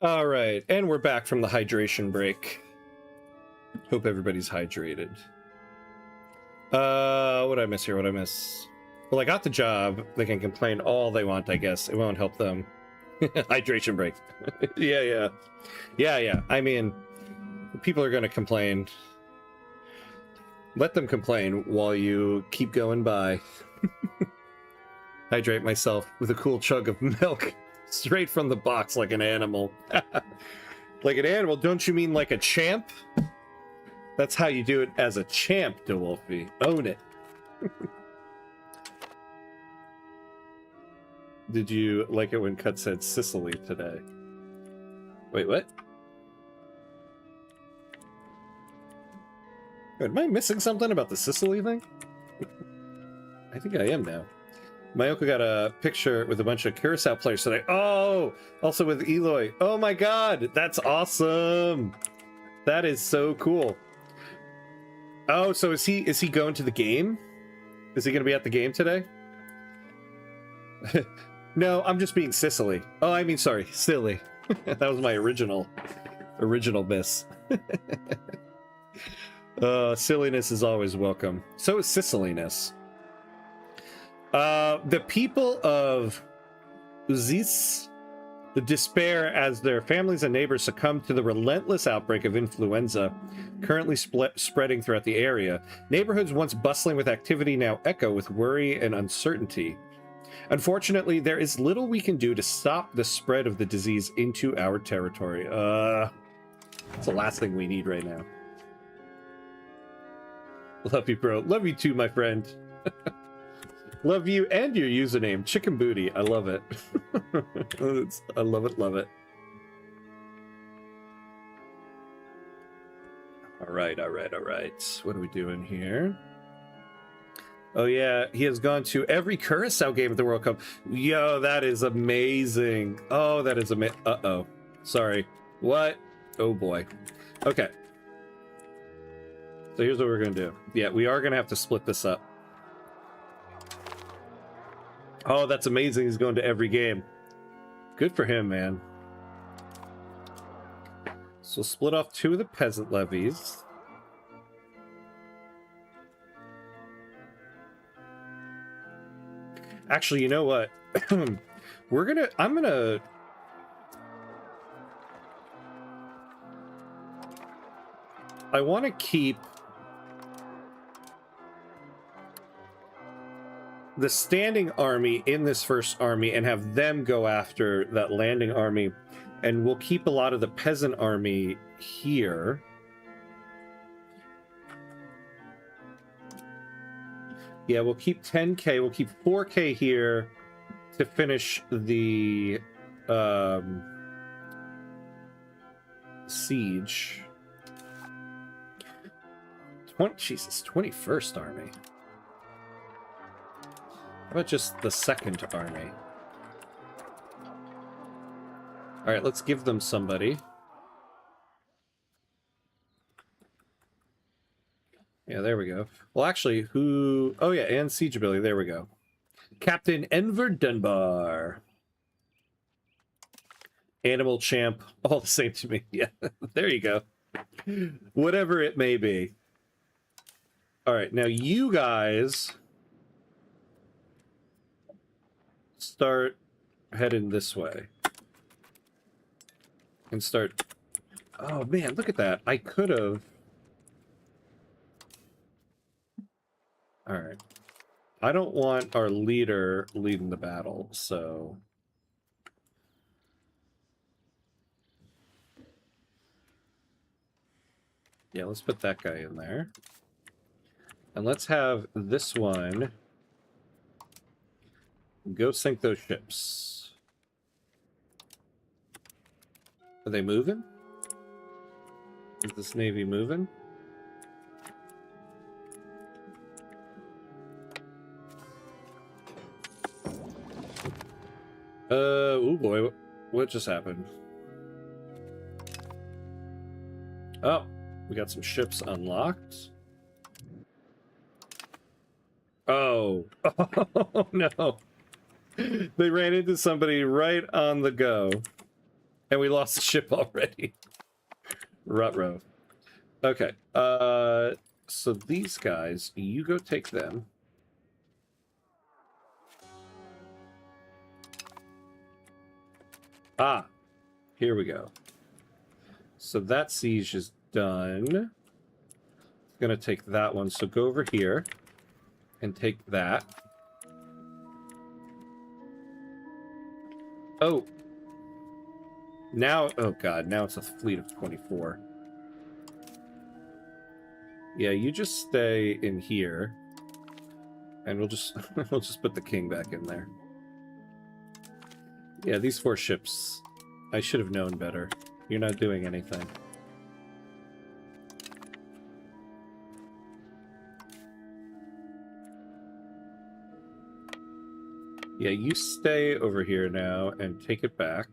All right, and we're back from the hydration break. Hope everybody's hydrated. What did I miss here? What did I miss? Well, I got the job. They can complain all they want, I guess. It won't help them. Hydration break. Yeah. I mean, people are going to complain. Let them complain while you keep going by. Hydrate myself with a cool chug of milk straight from the box like an animal. Like an animal? Don't you mean like a champ? That's how you do it as a champ, DeWolfie. Own it. Did you like it when Cut said Sicily today? Wait, what? Am I missing something about the Sicily thing? I think I am now. My uncle got a picture with a bunch of Curacao players today. Oh, also with Eloy. Oh my god, that's awesome. That is so cool. Oh, so is he going to the game? Is he going to be at the game today? No, I'm just being Sicily. Oh, I mean, sorry, silly. That was my original miss. Silliness is always welcome. So is Siciliness. The people of Uzis, the despair as their families and neighbors succumb to the relentless outbreak of influenza currently spreading throughout the area. Neighborhoods once bustling with activity now echo with worry and uncertainty. Unfortunately, there is little we can do to stop the spread of the disease into our territory. It's the last thing we need right now. Love you, bro. Love you too, my friend. Love you and your username, Chicken Booty. I love it. I love it, love it. All right. What are we doing here? Oh yeah, he has gone to every Curacao game at the World Cup. Yo, that is amazing. Oh, that is amazing. Uh-oh. Sorry. What? Oh boy. Okay. So here's what we're gonna do. Yeah, we are gonna have to split this up. Oh, that's amazing. He's going to every game. Good for him, man. So split off 2 of the peasant levies. Actually, you know what? I'm gonna I want to keep the standing army in this first army and have them go after that landing army, and we'll keep a lot of the peasant army here. Yeah, we'll keep 10k, we'll keep 4k here to finish the siege. Jesus, 21st army. How about just the 2nd army? All right, let's give them somebody. Yeah, there we go. Well, actually, who... Oh, yeah, and siege ability. There we go. Captain Enver Dunbar. Animal champ. All the same to me. Yeah, there you go. Whatever it may be. All right, now you guys start heading this way. And start... Oh, man, look at that. I could have... All right. I don't want our leader leading the battle, so... Yeah, let's put that guy in there. And let's have this one go sink those ships. Are they moving? Is this navy moving? Oh boy, what just happened? Oh, we got some ships unlocked. Oh, oh no. They ran into somebody right on the go. And we lost the ship already. Ruh-roh. Okay. So these guys, you go take them. Ah, here we go. So that siege is done. Gonna take that one. So go over here and take that. Oh. Now, oh god, now it's a fleet of 24. Yeah, you just stay in here. And we'll just we'll just put the king back in there. Yeah, these 4 ships, I should have known better. You're not doing anything. Yeah, you stay over here now and take it back.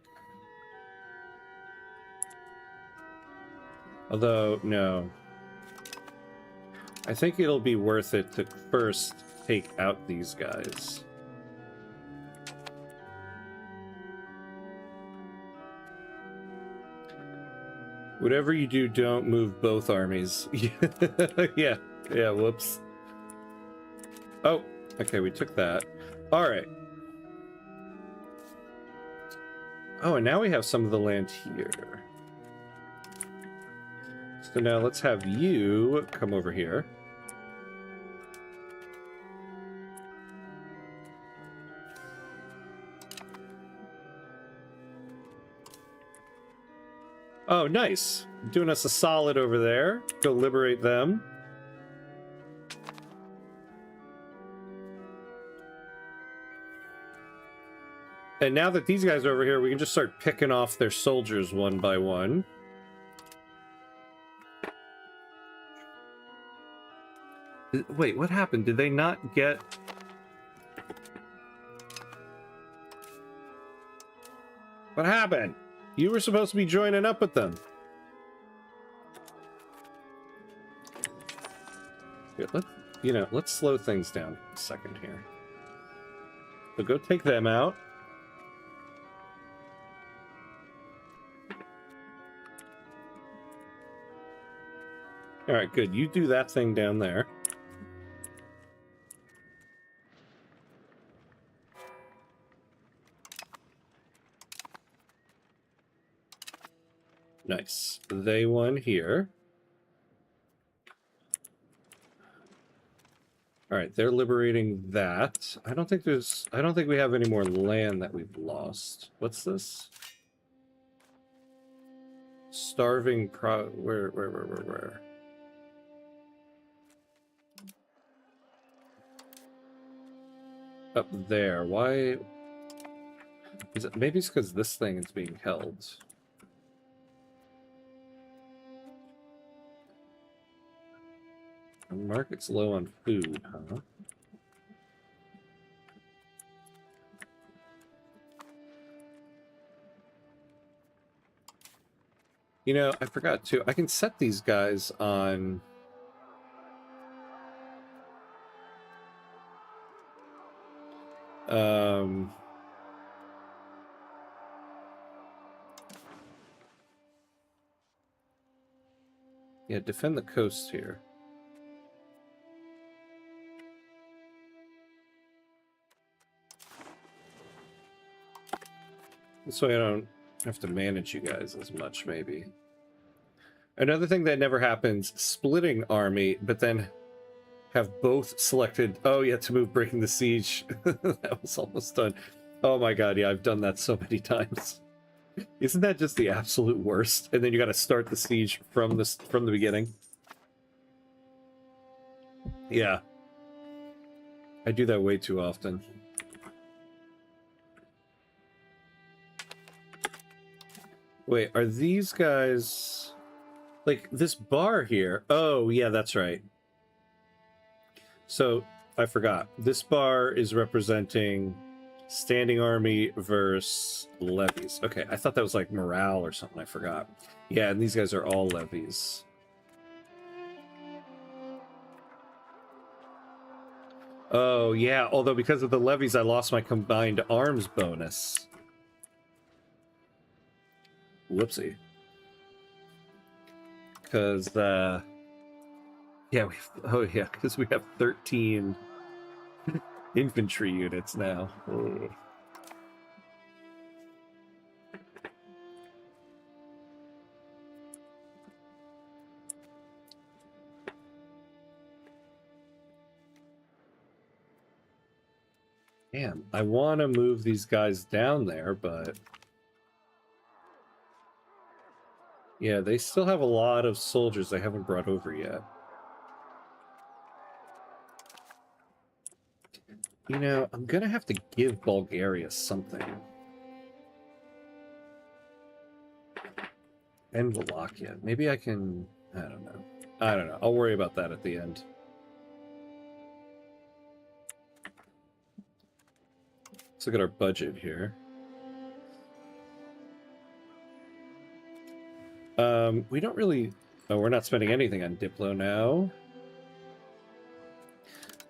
Although, no. I think it'll be worth it to first take out these guys. Whatever you do, don't move both armies. Yeah, whoops. Oh, okay, we took that. All right. Oh, and now we have some of the land here. So now let's have you come over here. Oh, nice. Doing us a solid over there. Go liberate them. And now that these guys are over here, we can just start picking off their soldiers one by one. Wait, what happened? Did they not get... What happened? You were supposed to be joining up with them. Here, let's slow things down a second here. So go take them out. All right, good. You do that thing down there. Nice. They won here. All right, they're liberating that. I don't think we have any more land that we've lost. What's this? Starving where? Up there. Why? Is it, maybe it's because this thing is being held. The market's low on food, huh? You know, I forgot to. I can set these guys on... Yeah, defend the coast here. This way I don't have to manage you guys as much, maybe. Another thing that never happens, splitting army, but then have both selected, oh yeah, to move breaking the siege. That was almost done. Oh my god, yeah, I've done that so many times. Isn't that just the absolute worst? And then you gotta start the siege from the beginning. Yeah. I do that way too often. Wait, are these guys... Like, this bar here... Oh, yeah, that's right. So, I forgot. This bar is representing standing army versus levies. Okay, I thought that was like morale or something. I forgot. Yeah, and these guys are all levies. Oh, yeah. Although because of the levies, I lost my combined arms bonus. Whoopsie. Because, yeah, because we have 13 infantry units now. Ugh. Damn, I want to move these guys down there, but... yeah, they still have a lot of soldiers they haven't brought over yet. You know, I'm gonna have to give Bulgaria something. And Wallachia. Maybe I can... I don't know. I don't know. I'll worry about that at the end. Let's look at our budget here. We don't really... oh, we're not spending anything on Diplo now.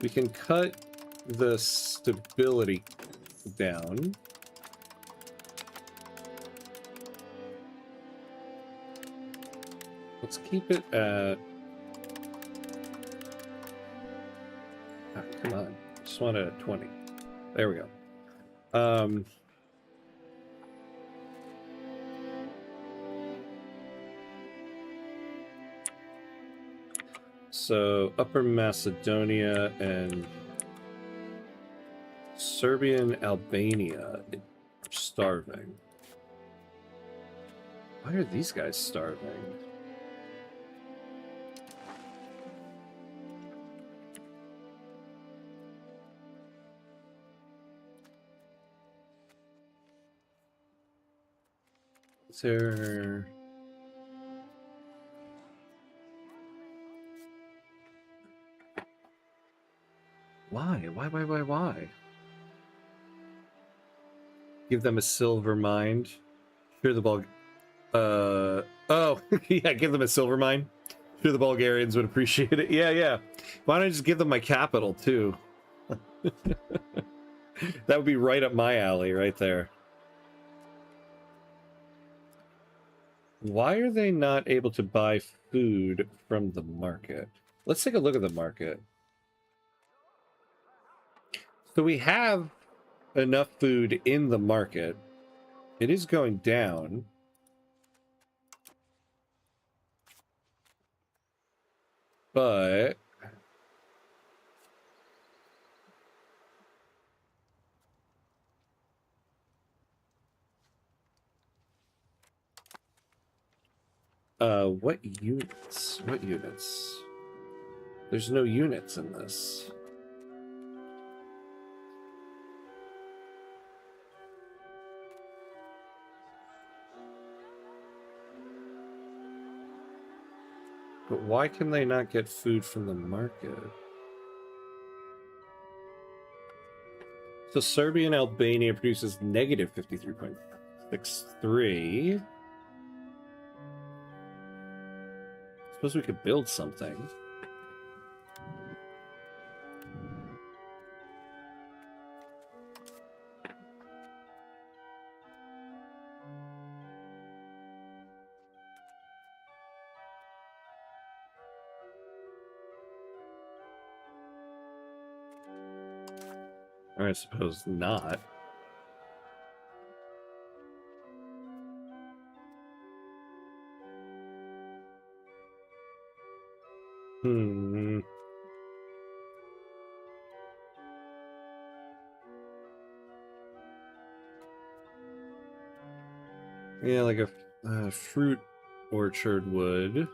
We can cut the stability down. Let's keep it at... oh, come on. Just want it at 20. There we go. So Upper Macedonia and Serbia and Albania are starving. Why are these guys starving? Is there... why? Why? Give them a silver mine. Sure, the oh, yeah, give them a silver mine. Sure, the Bulgarians would appreciate it. Yeah. Why don't I just give them my capital, too? That would be right up my alley, right there. Why are they not able to buy food from the market? Let's take a look at the market. So we have enough food in the market. It is going down. But... what units? What units? There's no units in this. But why can they not get food from the market? So Serbia and Albania produces negative 53.63. Suppose we could build something. Or I suppose not. Yeah, like a fruit orchard would.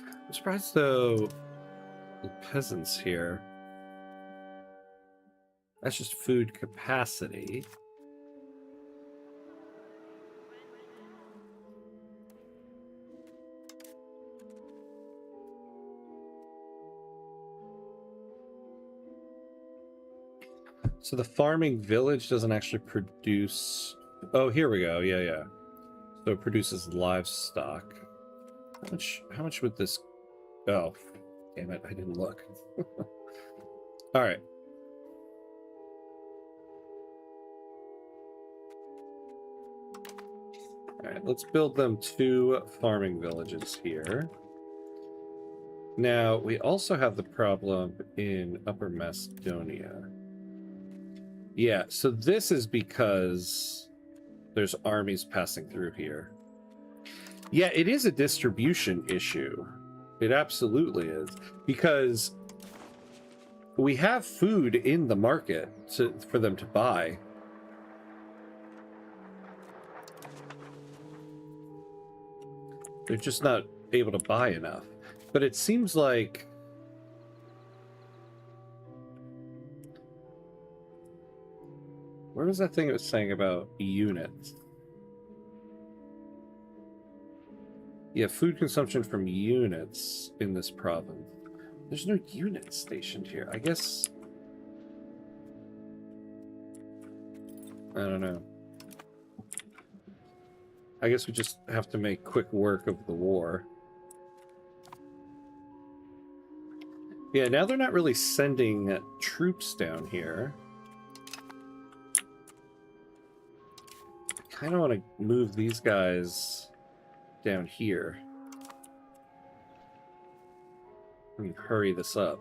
I'm surprised, though, the peasants here. That's just food capacity. So the farming village doesn't actually produce... oh, here we go. Yeah. So it produces livestock. How much would this... oh, damn it, I didn't look. All right. All right, let's build them 2 farming villages here. Now, we also have the problem in Upper Macedonia. Yeah, so this is because there's armies passing through here. Yeah, it is a distribution issue. It absolutely is. Because we have food in the market for them to buy. They're just not able to buy enough. But it seems like... Where was that thing it was saying about units? Yeah, food consumption from units in this province. There's no units stationed here. I guess... I don't know. I guess we just have to make quick work of the war. Yeah, now they're not really sending troops down here. I kind of want to move these guys down here. Let me hurry this up.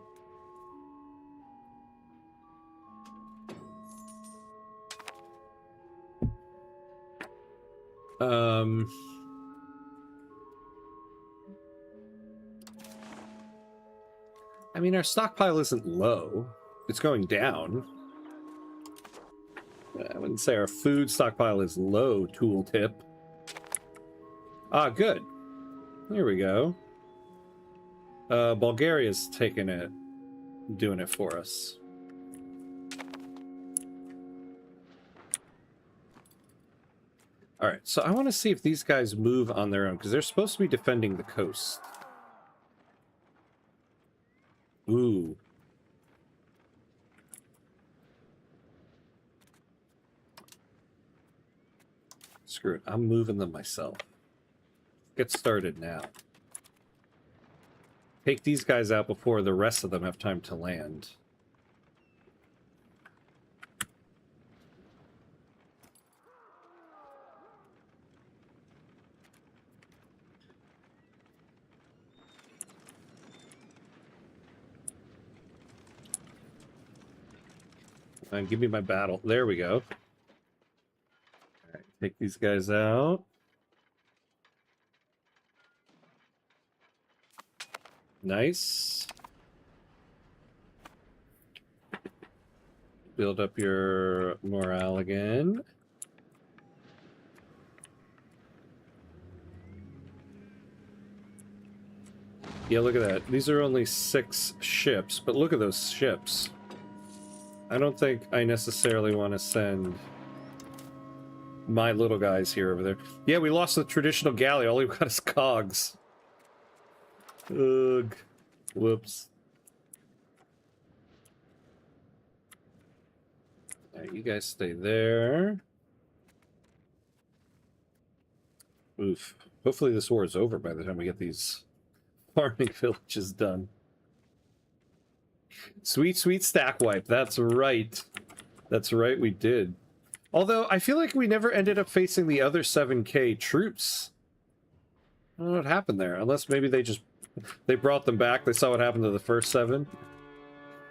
I mean, our stockpile isn't low. It's going down. I wouldn't say our food stockpile is low, tooltip. Ah, good. There we go. Bulgaria's taking it, doing it for us. All right, so I want to see if these guys move on their own, because they're supposed to be defending the coast. Ooh. Screw it, I'm moving them myself. Get started now. Take these guys out before the rest of them have time to land. And give me my battle. There we go. All right, take these guys out. Nice. Build up your morale again. Yeah, look at that. These are only 6 ships, but look at those ships. I don't think I necessarily want to send my little guys here over there. Yeah, we lost the traditional galley. All we've got is cogs. Ugh. Whoops. Alright, you guys stay there. Oof. Hopefully this war is over by the time we get these farming villages done. Sweet, sweet stack wipe. That's right. That's right, we did. Although, I feel like we never ended up facing the other 7K troops. I don't know what happened there. Unless maybe they brought them back. They saw what happened to the first 7.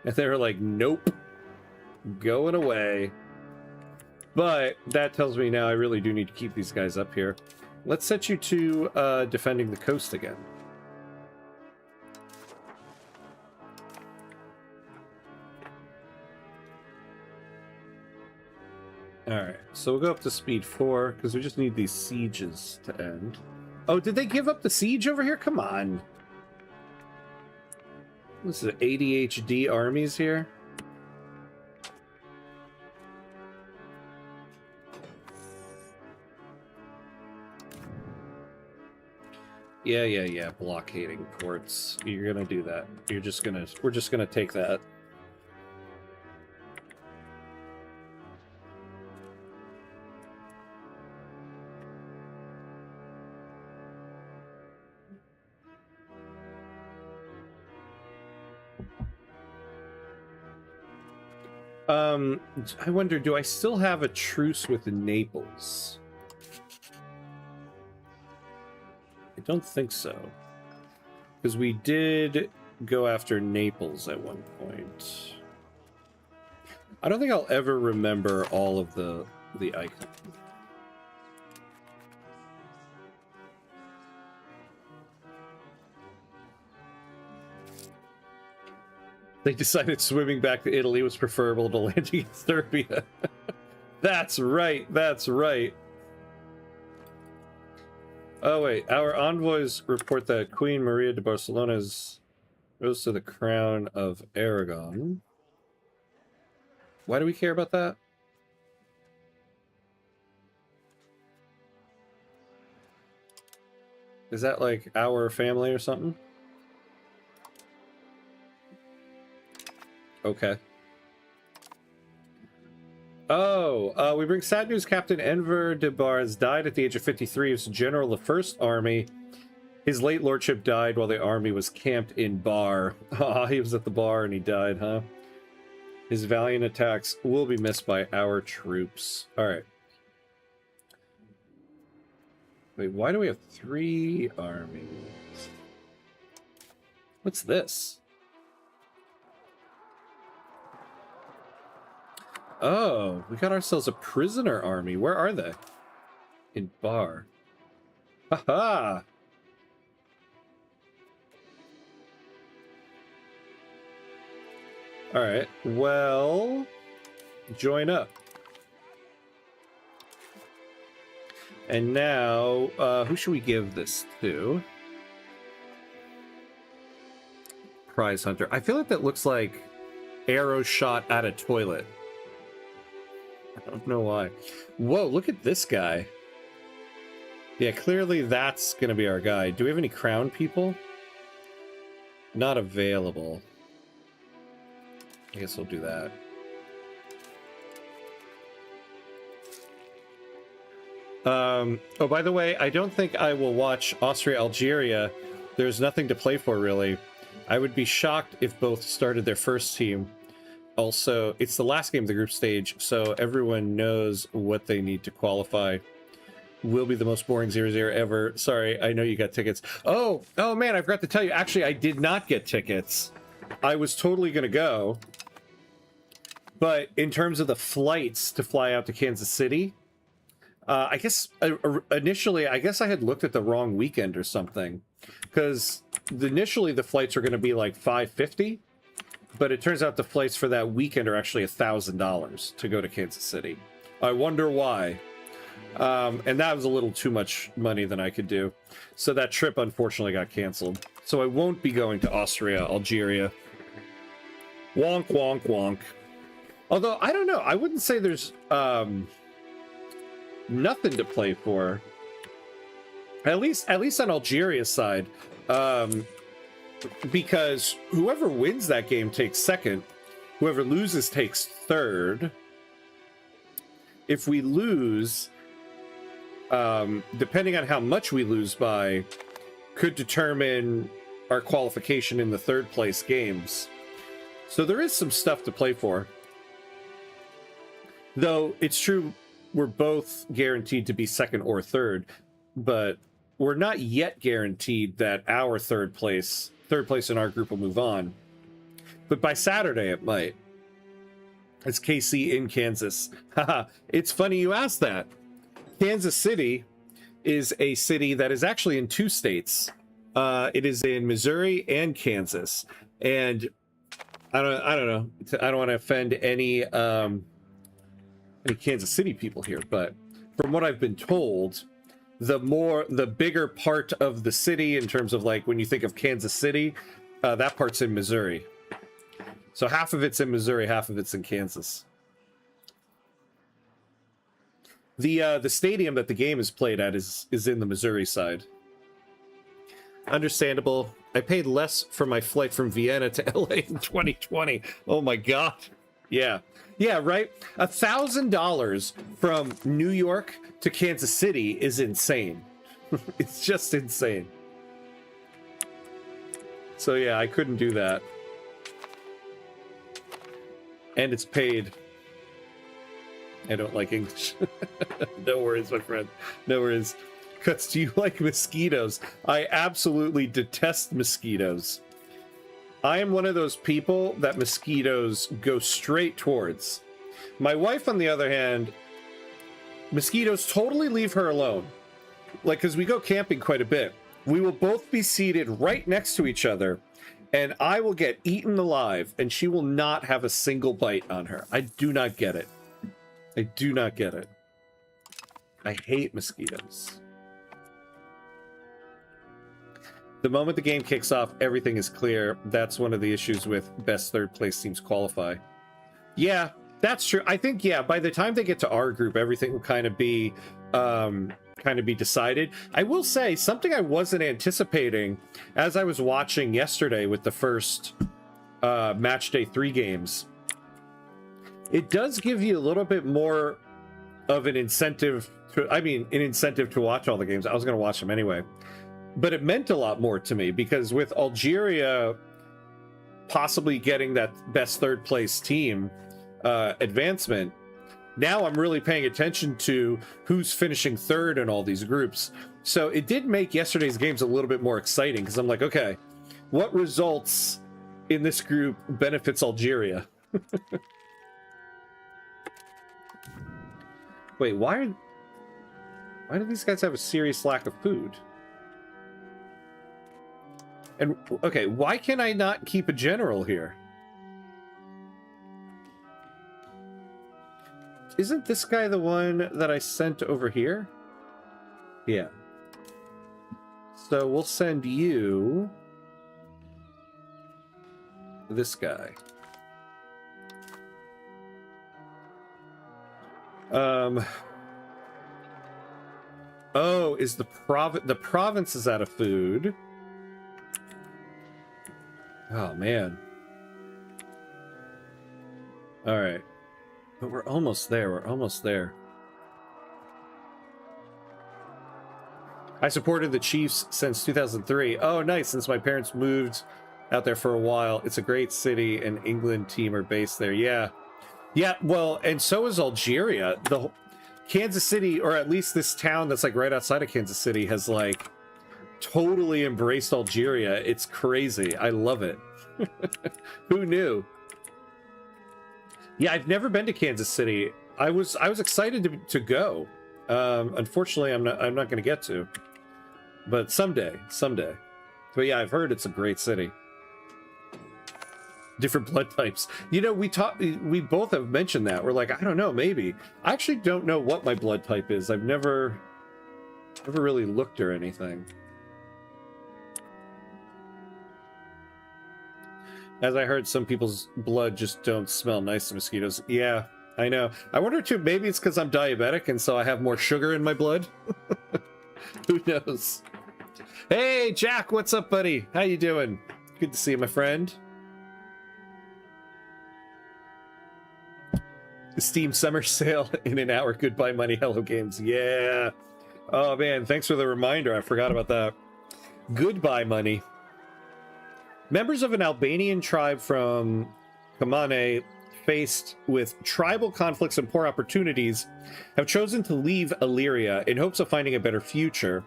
And they were like, nope. Going away. But that tells me now I really do need to keep these guys up here. Let's set you to defending the coast again. Alright, so we'll go up to speed 4, because we just need these sieges to end. Oh, did they give up the siege over here? Come on. This is ADHD armies here. Yeah, blockading ports. You're gonna do that. We're just gonna take that. I wonder, do I still have a truce with Naples? don't think so. Because we did go after Naples at one point. I don't think I'll ever remember all of the icons. They decided swimming back to Italy was preferable to landing in Serbia. That's right, that's right. Oh wait, our envoys report that Queen Maria de Barcelona rose to the crown of Aragon. Why do we care about that? Is that like our family or something? Okay. Oh, we bring sad news. Captain Enver de Bars died at the age of 53. He was general of the First Army. His late lordship died while the army was camped in Bar. Ah, he was at the bar and he died, huh? His valiant attacks will be missed by our troops. All right. Wait, why do we have 3 armies? What's this? Oh, we got ourselves a prisoner army. Where are they? In Bar. Haha! Alright, well, join up. And now, who should we give this to? Prize Hunter. I feel like that looks like arrow shot at a toilet. I don't know why. Whoa, look at this guy. Yeah, clearly that's going to be our guy. Do we have any crown people? Not available. I guess we'll do that. Oh, by the way, I don't think I will watch Austria-Algeria. There's nothing to play for, really. I would be shocked if both started their first team. Also, it's the last game of the group stage, so everyone knows what they need to qualify. Will be the most boring 0-0 ever. Sorry, I know you got tickets. Oh man, I forgot to tell you. Actually, I did not get tickets. I was totally going to go. But in terms of the flights to fly out to Kansas City, I guess initially, I guess I had looked at the wrong weekend or something. Because initially the flights are going to be like $550. But it turns out the flights for that weekend are actually $1,000 to go to Kansas City. I wonder why. And that was a little too much money than I could do. So that trip unfortunately got canceled. So I won't be going to Austria, Algeria. Wonk, wonk, wonk. Although, I don't know. I wouldn't say there's nothing to play for. At least on Algeria's side. Because whoever wins that game takes second. Whoever loses takes third. If we lose, depending on how much we lose by, could determine our qualification in the third place games. So there is some stuff to play for. Though it's true we're both guaranteed to be second or third, but we're not yet guaranteed that our third place in our group will move on. But by Saturday it might. It's KC in Kansas. Haha, it's funny you asked that. Kansas City is a city that is actually in 2 states. It is in Missouri and Kansas. And I don't know. I don't want to offend any Kansas City people here, but from what I've been told, the bigger part of the city in terms of like when you think of Kansas City, that part's in Missouri. So half of it's in Missouri, half of it's in Kansas. The stadium that the game is played at is in the Missouri side. Understandable. I paid less for my flight from Vienna to LA in 2020. Oh my god. Yeah. Yeah, right? $1,000 from New York to Kansas City is insane. It's just insane. So yeah, I couldn't do that. And it's paid. I don't like English. No worries, my friend. No worries. Cuts, do you like mosquitoes? I absolutely detest mosquitoes. I am one of those people that mosquitoes go straight towards. My wife, on the other hand, mosquitoes totally leave her alone. Like, because we go camping quite a bit. We will both be seated right next to each other, and I will get eaten alive, and she will not have a single bite on her. I do not get it. I do not get it. I hate mosquitoes. The moment the game kicks off, everything is clear. That's one of the issues with best third place teams qualify. Yeah, that's true. I think, yeah, by the time they get to our group, everything will kind of be decided. I will say something I wasn't anticipating as I was watching yesterday with the first match day 3 games. It does give you a little bit more of an incentive to, an incentive to watch all the games. I was going to watch them anyway. But it meant a lot more to me because with Algeria possibly getting that best third place team advancement, now I'm really paying attention to who's finishing third in all these groups. So it did make yesterday's games a little bit more exciting because I'm like, okay, what results in this group benefits Algeria? Wait, why do these guys have a serious lack of food? And, okay, why can I not keep a general here? Isn't this guy the one that I sent over here? Yeah. So we'll send you this guy. Oh, is the province is out of food. Oh, man. All right. But we're almost there. We're almost there. I supported the Chiefs since 2003. Oh, nice. Since my parents moved out there for a while. It's a great city, and England team are based there. Yeah. Yeah, well, and so is Algeria. The Kansas City, or at least this town that's like right outside of Kansas City, has like totally embraced Algeria. It's crazy. I love it. Who knew? Yeah, I've never been to Kansas City. I was excited to go. Unfortunately, I'm not going to get to. But someday. But yeah, I've heard it's a great city. Different blood types. You know, we both have mentioned that. We're like, I don't know, maybe. I actually don't know what my blood type is. I've never really looked or anything. As I heard, some people's blood just don't smell nice to mosquitoes. Yeah, I know. I wonder too, maybe it's because I'm diabetic and so I have more sugar in my blood. Who knows? Hey, Jack, what's up, buddy? How you doing? Good to see you, my friend. Steam summer sale in an hour. Goodbye, money. Hello, games. Yeah. Oh, man, thanks for the reminder. I forgot about that. Goodbye, money. Members of an Albanian tribe from Kamane, faced with tribal conflicts and poor opportunities, have chosen to leave Illyria in hopes of finding a better future.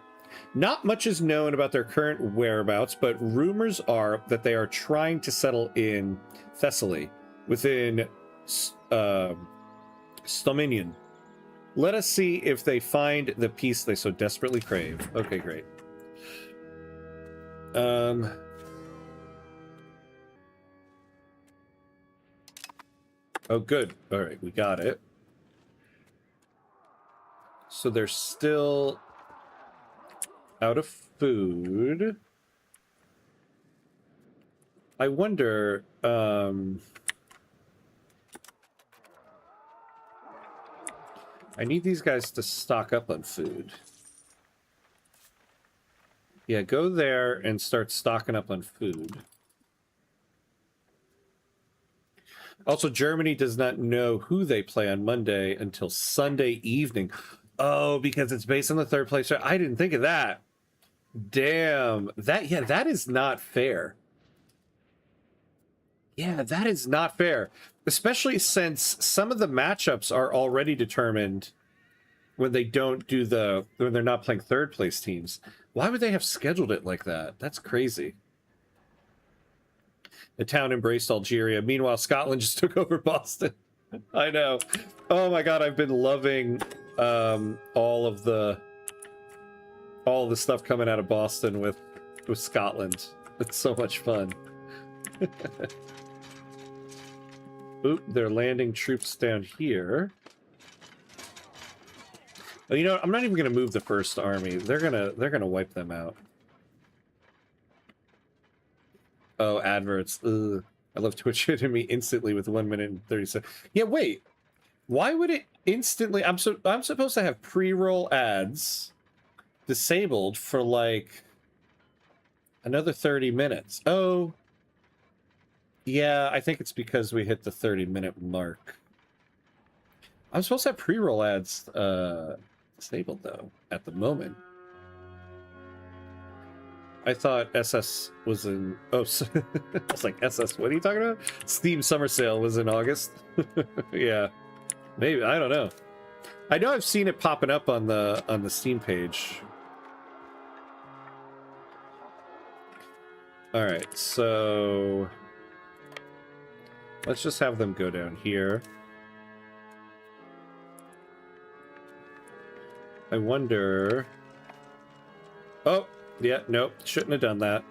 Not much is known about their current whereabouts, but rumors are that they are trying to settle in Thessaly, within Stominian. Let us see if they find the peace they so desperately crave. Okay, great. Oh, good. All right, we got it. So they're still out of food. I wonder, I need these guys to stock up on food. Yeah, go there and start stocking up on food. Also, Germany does not know who they play on Monday until Sunday evening. Oh, because it's based on the third place. I didn't think of that. Damn. That is not fair. Yeah, that is not fair. Especially since some of the matchups are already determined when they don't do when they're not playing third place teams. Why would they have scheduled it like that? That's crazy. The town embraced Algeria. Meanwhile, Scotland just took over Boston. I know. Oh my god, I've been loving all of the stuff coming out of Boston with Scotland. It's so much fun. Oop, they're landing troops down here. Oh, you know what? I'm not even gonna move the first army. They're gonna wipe them out. Oh, adverts. Ugh. I love Twitch hitting me instantly with 1 minute and 30 seconds. Yeah, wait. Why would it instantly? I'm supposed to have pre-roll ads disabled for like another 30 minutes. Oh, yeah. I think it's because we hit the 30-minute mark. I'm supposed to have pre-roll ads disabled though at the moment. I thought SS was in... Oh, I was like, SS, what are you talking about? Steam Summer Sale was in August. Yeah. Maybe, I don't know. I know I've seen it popping up on the Steam page. Alright, so... let's just have them go down here. I wonder... Oh! Yeah, nope, shouldn't have done that.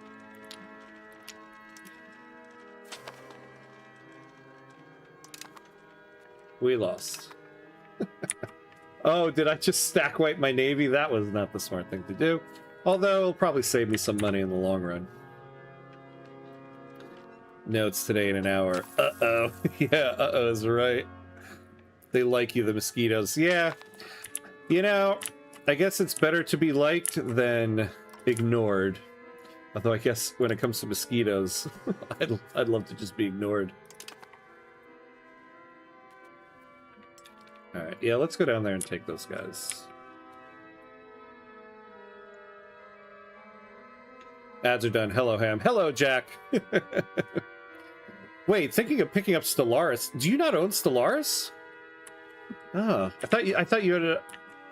We lost. Oh, did I just stack wipe my navy? That was not the smart thing to do. Although, it'll probably save me some money in the long run. Notes today in an hour. Uh-oh. Yeah, uh-oh is right. They like you, the mosquitoes. Yeah. You know, I guess it's better to be liked than... ignored. Although I guess when it comes to mosquitoes, I'd love to just be ignored. Alright, yeah, let's go down there and take those guys. Ads are done. Hello, Ham. Hello, Jack. Wait, thinking of picking up Stellaris. Do you not own Stellaris? Oh, I thought you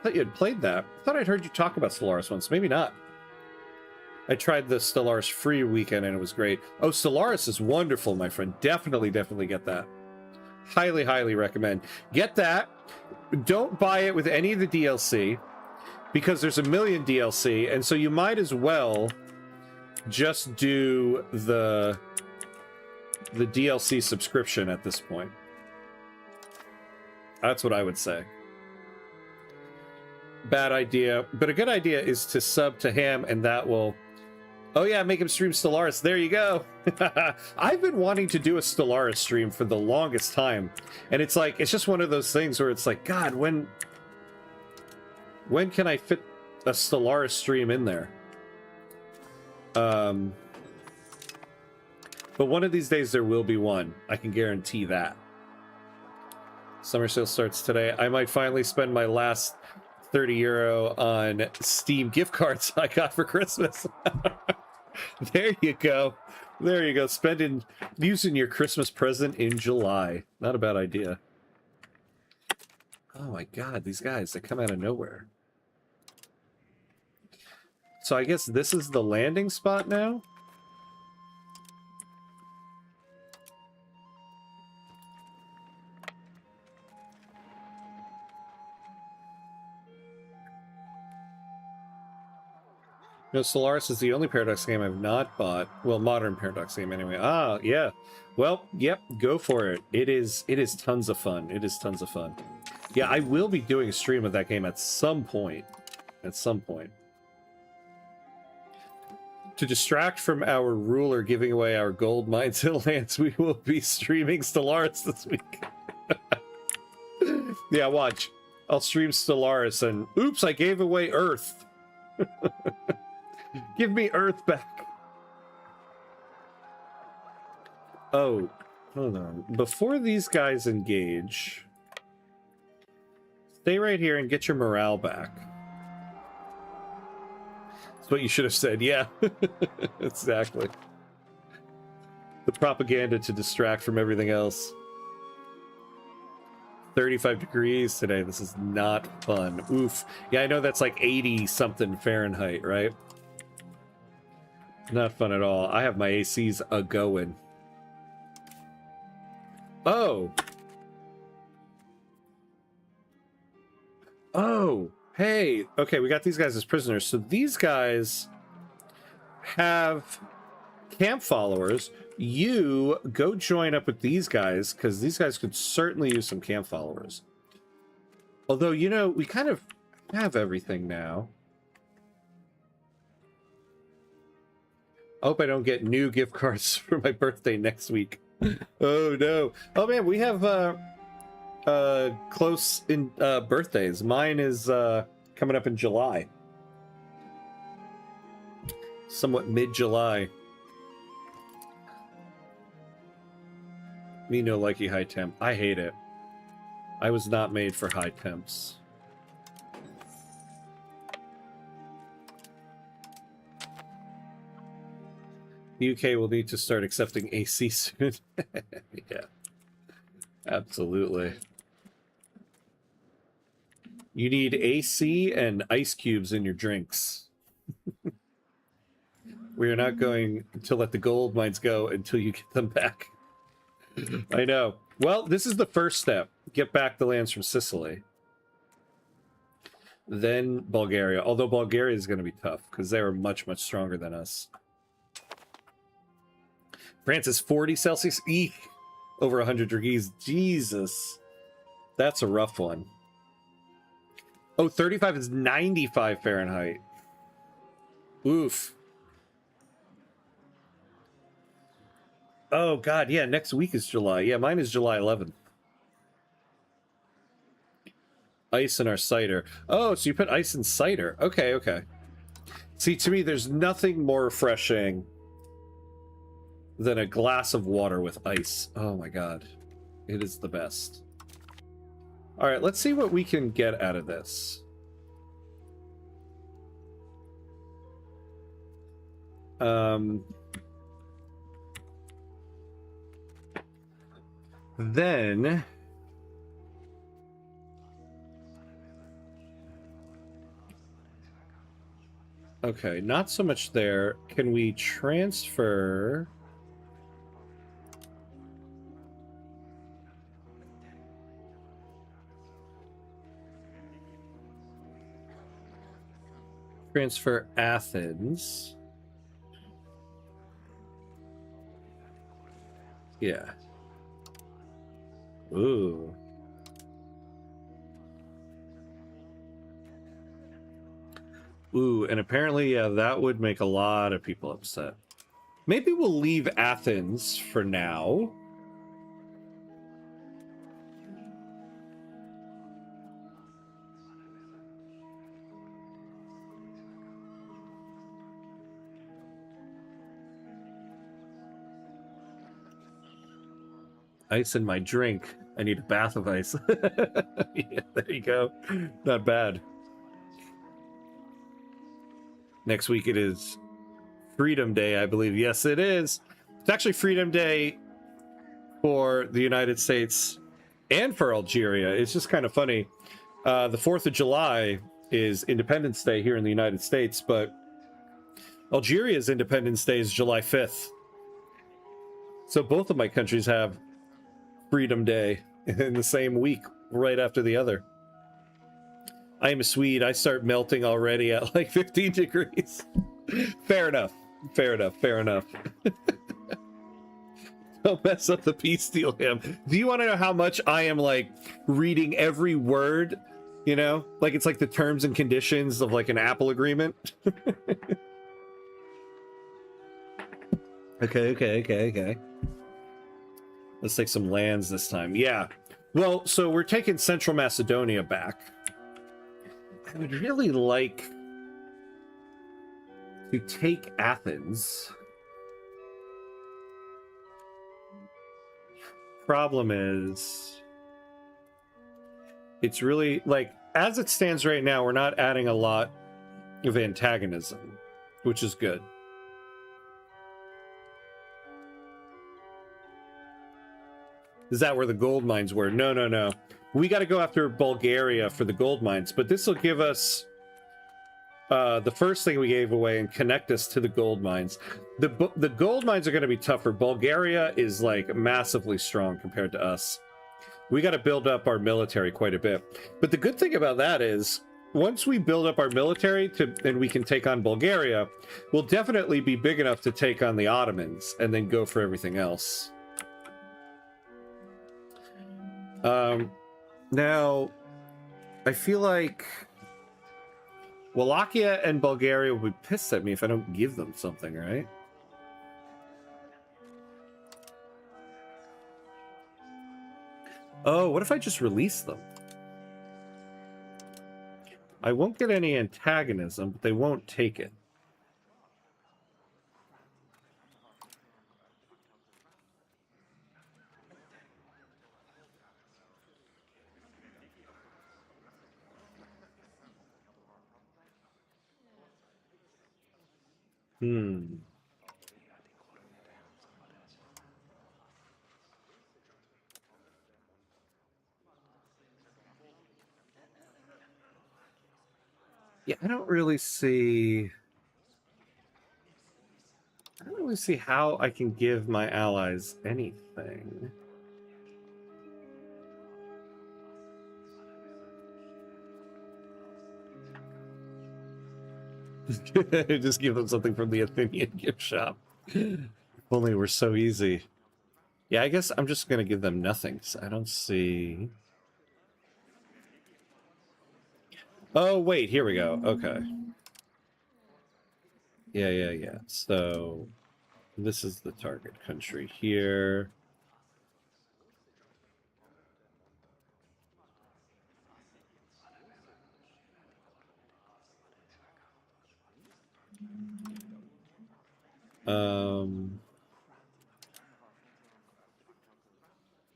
had played that. I thought I'd heard you talk about Stellaris once. Maybe not. I tried the Stellaris free weekend and it was great. Oh, Stellaris is wonderful, my friend. Definitely get that. Highly, highly recommend. Get that. Don't buy it with any of the DLC because there's a million DLC, and so you might as well just do the DLC subscription at this point. That's what I would say. Bad idea, but a good idea is to sub to Ham, and that will... Oh yeah, make him stream Stellaris. There you go. I've been wanting to do a Stellaris stream for the longest time. And it's like, it's just one of those things where it's like, God, when can I fit a Stellaris stream in there? But one of these days there will be one. I can guarantee that. Summer sale starts today. I might finally spend my last 30 euro on Steam gift cards I got for Christmas. There you go. There you go. Using your Christmas present in July. Not a bad idea. Oh my god, these guys, they come out of nowhere. So I guess this is the landing spot now? No, Stellaris is the only Paradox game I've not bought. Well, modern Paradox game anyway. Ah, yeah. Well, yep, go for it. It is tons of fun. It is tons of fun. Yeah, I will be doing a stream of that game at some point. At some point. To distract from our ruler giving away our gold mines and lands, we will be streaming Stellaris this week. Yeah, watch. I'll stream Stellaris and... Oops, I gave away Earth. Give me Earth back. Oh, hold on. Before these guys engage, stay right here and get your morale back. That's what you should have said. Yeah, exactly. The propaganda to distract from everything else. 35 degrees today. This is not fun. Oof. Yeah, I know that's like 80 something Fahrenheit, right? Not fun at all. I have my ACs a-going. Oh. Oh. Hey. Okay, we got these guys as prisoners. So these guys have camp followers. You go join up with these guys, because these guys could certainly use some camp followers. Although, you know, we kind of have everything now. I hope I don't get new gift cards for my birthday next week. Oh, no. Oh, man, we have close in birthdays. Mine is coming up in July. Somewhat mid-July. Me no likey high temp. I hate it. I was not made for high temps. The UK will need to start accepting AC soon. Yeah. Absolutely. You need AC and ice cubes in your drinks. We are not going to let the gold mines go until you get them back. I know. Well, this is the first step. Get back the lands from Sicily. Then Bulgaria. Although Bulgaria is going to be tough because they are much, much stronger than us. France is 40 Celsius. Eek. Over 100 degrees. Jesus. That's a rough one. Oh, 35 is 95 Fahrenheit. Oof. Oh, God, yeah, next week is July. Yeah, mine is July 11th. Ice in our cider. Oh, so you put ice in cider. Okay, okay. See, to me, there's nothing more refreshing than a glass of water with ice. Oh, my God. It is the best. All right, let's see what we can get out of this. Then okay, not so much there. Can we transfer Athens? Yeah. Ooh. Ooh, and apparently, yeah, that would make a lot of people upset. Maybe we'll leave Athens for now. Ice in my drink. I need a bath of ice. Yeah, there you go. Not bad. Next week it is Freedom Day, I believe. Yes, it is. It's actually Freedom Day for the United States and for Algeria. It's just kind of funny. The 4th of July is Independence Day here in the United States, but Algeria's Independence Day is July 5th. So both of my countries have Freedom Day in the same week, right after the other. I am a Swede. I start melting already at like 15 degrees. Fair enough. Fair enough. Fair enough. Don't mess up the peace deal, him. Do you want to know how much I am like reading every word? You know, like it's like the terms and conditions of like an Apple agreement. Okay. Let's take some lands this time. Yeah. Well, so we're taking Central Macedonia back. I would really like to take Athens. Problem is, it's really, like, as it stands right now, we're not adding a lot of antagonism, which is good. Is that where the gold mines were? No, no, no. We got to go after Bulgaria for the gold mines, but this will give us the first thing we gave away and connect us to the gold mines. The gold mines are going to be tougher. Bulgaria is like massively strong compared to us. We got to build up our military quite a bit. But the good thing about that is once we build up our military and we can take on Bulgaria, we'll definitely be big enough to take on the Ottomans and then go for everything else. Now, I feel like Wallachia and Bulgaria will be pissed at me if I don't give them something, right? Oh, what if I just release them? I won't get any antagonism, but they won't take it. Yeah, I don't really see how I can give my allies anything. Just give them something from the Athenian gift shop. If only it were so easy. Yeah, I guess I'm just gonna give them nothing. I don't see. Oh wait, here we go. Okay. Yeah. So this is the target country here.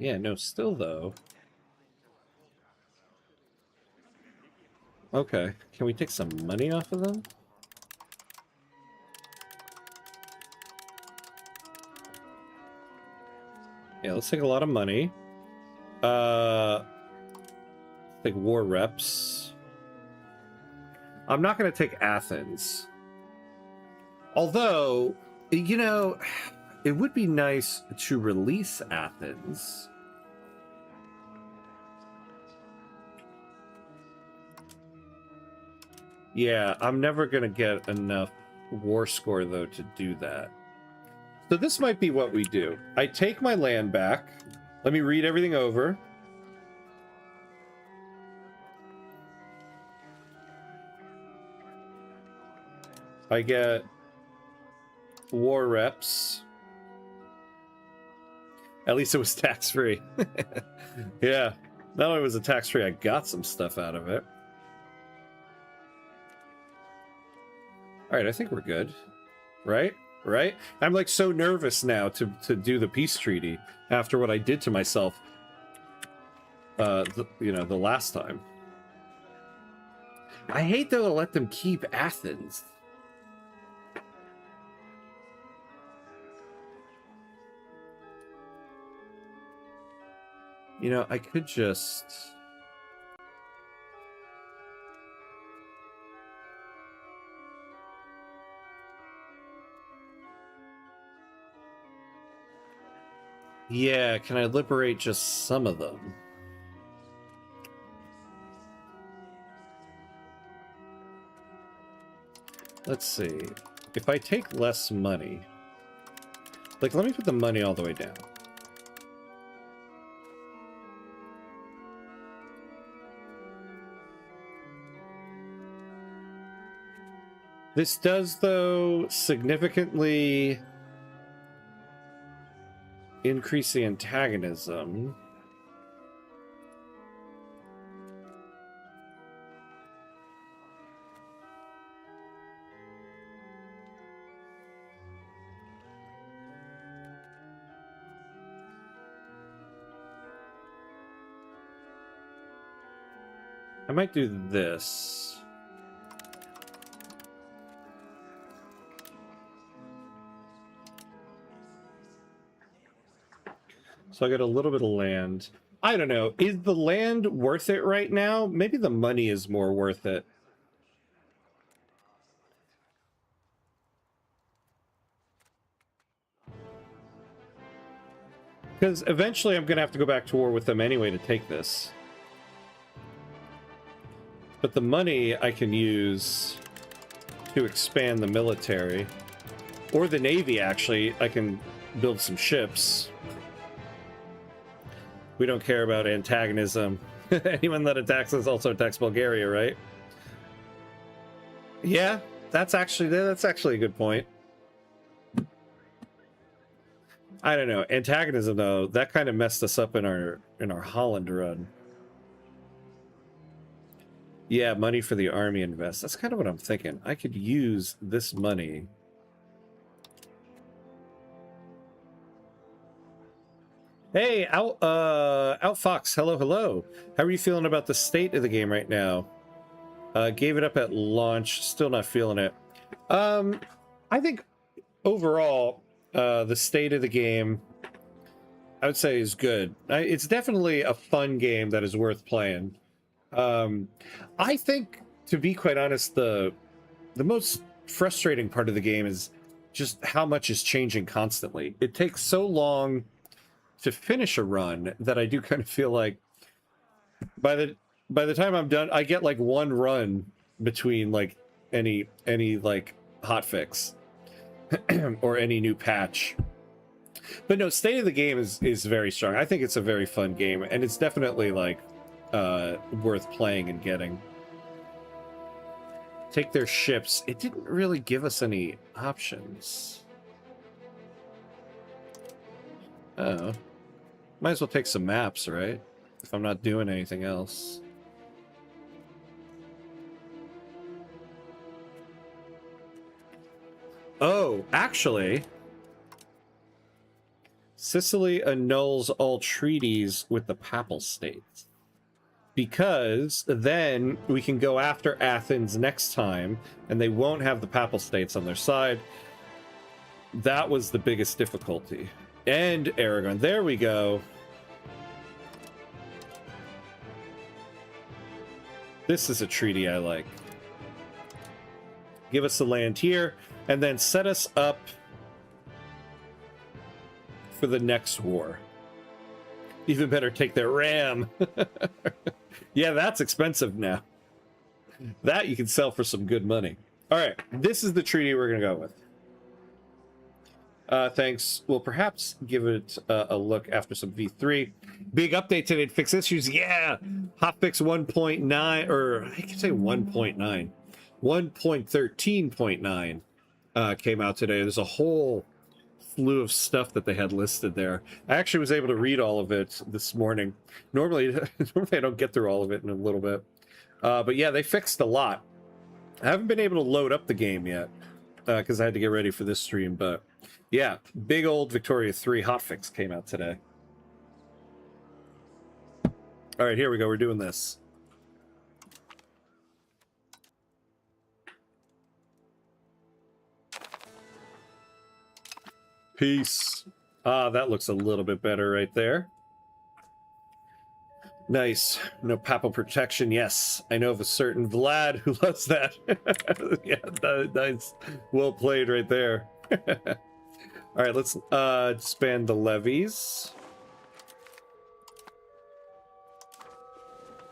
Yeah, no, still though. Okay, can we take some money off of them? Yeah, let's take a lot of money. Take war reps. I'm not going to take Athens. Although, you know, it would be nice to release Athens. Yeah, I'm never going to get enough war score, though, to do that. So this might be what we do. I take my land back. Let me read everything over. I get war reps. At least it was tax-free. Yeah. Not only was it tax-free, I got some stuff out of it. Alright, I think we're good. Right? Right? I'm like so nervous now to do the peace treaty after what I did to myself the last time. I hate though to let them keep Athens. You know, I could just... Yeah, can I liberate just some of them? Let's see. If I take less money... Like, let me put the money all the way down. This does, though, significantly increase the antagonism. I might do this. So I got a little bit of land. I don't know. Is the land worth it right now? Maybe the money is more worth it. Because eventually I'm going to have to go back to war with them anyway to take this. But the money I can use to expand the military. Or the navy, actually. I can build some ships. We don't care about antagonism. Anyone that attacks us also attacks Bulgaria, right? Yeah, that's actually a good point. I don't know. Antagonism, though, that kind of messed us up in our Holland run. Yeah, money for the army invest. That's kind of what I'm thinking. I could use this money. Hey, Outfox, hello. How are you feeling about the state of the game right now? Gave it up at launch, still not feeling it. I think overall, the state of the game, I would say, is good. It's definitely a fun game that is worth playing. I think, to be quite honest, the most frustrating part of the game is just how much is changing constantly. It takes so long to finish a run that I do kind of feel like by the time I'm done, I get like one run between like any like hotfix or any new patch. But no, state of the game is very strong. I think it's a very fun game, and it's definitely like worth playing and getting. Take their ships. It didn't really give us any options. Oh. Might as well take some maps, right? If I'm not doing anything else. Oh, actually, Sicily annuls all treaties with the Papal States. Because then we can go after Athens next time, and they won't have the Papal States on their side. That was the biggest difficulty. And Aragon. There we go. This is a treaty I like. Give us the land here, and then set us up for the next war. Even better, take their ram. Yeah, that's expensive now. That you can sell for some good money. All right, this is the treaty we're going to go with. Thanks. We'll perhaps give it a look after some V3. Big update today to fix issues. Yeah! Hotfix 1.9, or I can say 1.9. 1.13.9 came out today. There's a whole slew of stuff that they had listed there. I actually was able to read all of it this morning. Normally I don't get through all of it in a little bit. But yeah, they fixed a lot. I haven't been able to load up the game yet because I had to get ready for this stream, but yeah, big old Victoria 3 hotfix came out today. All right, here we go. We're doing this. Peace. Ah, that looks a little bit better right there. Nice. No papal protection. Yes, I know of a certain Vlad who loves that. Yeah, nice. Well played right there. All right, let's expand the levies.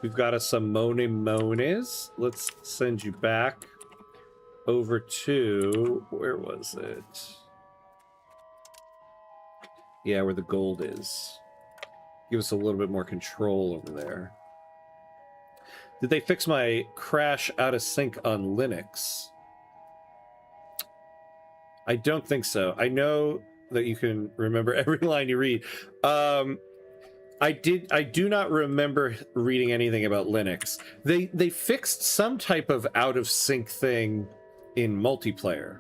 We've got us some mones. Let's send you back over to, where was it? Yeah, where the gold is. Give us a little bit more control over there. Did they fix my crash out of sync on Linux? I don't think so. I know that you can remember every line you read. I do not remember reading anything about Linux. They fixed some type of out of sync thing in multiplayer.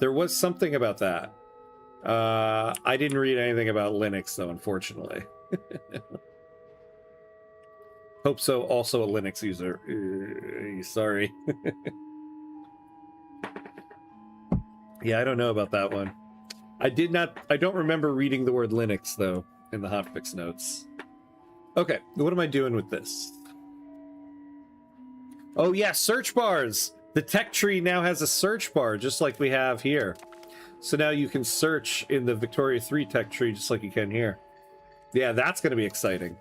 There was something about that. I didn't read anything about Linux though, unfortunately. Hope so. Also a Linux user. Sorry. Yeah, I don't know about that one. I don't remember reading the word Linux though. in the hotfix notes. Okay, what am I doing with this? Oh yeah, search bars! The tech tree now has a search bar, just like we have here. So now you can search in the Victoria 3 tech tree, just like you can here. Yeah, that's going to be exciting.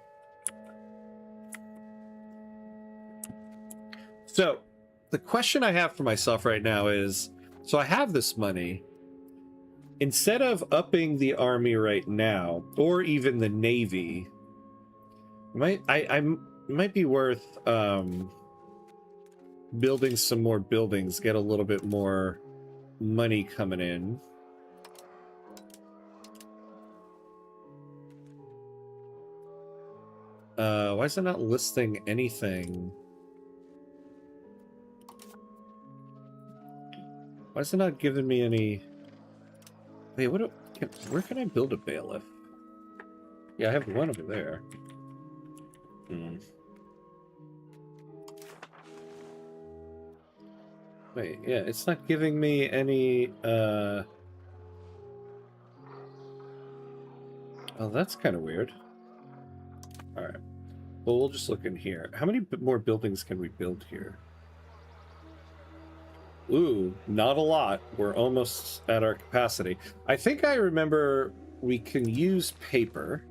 So, the question I have for myself right now is, so I have this money. Instead of upping the army right now, or even the navy, it might be worth building some more buildings, get a little bit more money coming in. Why is it not listing anything? Why is it not giving me any... Wait, where can I build a bailiff? Yeah, I have one over there. Wait, yeah, it's not giving me any, Oh, that's kind of weird. Alright. Well, we'll just look in here. How many more buildings can we build here? Ooh, not a lot. We're almost at our capacity. I think I remember we can use paper.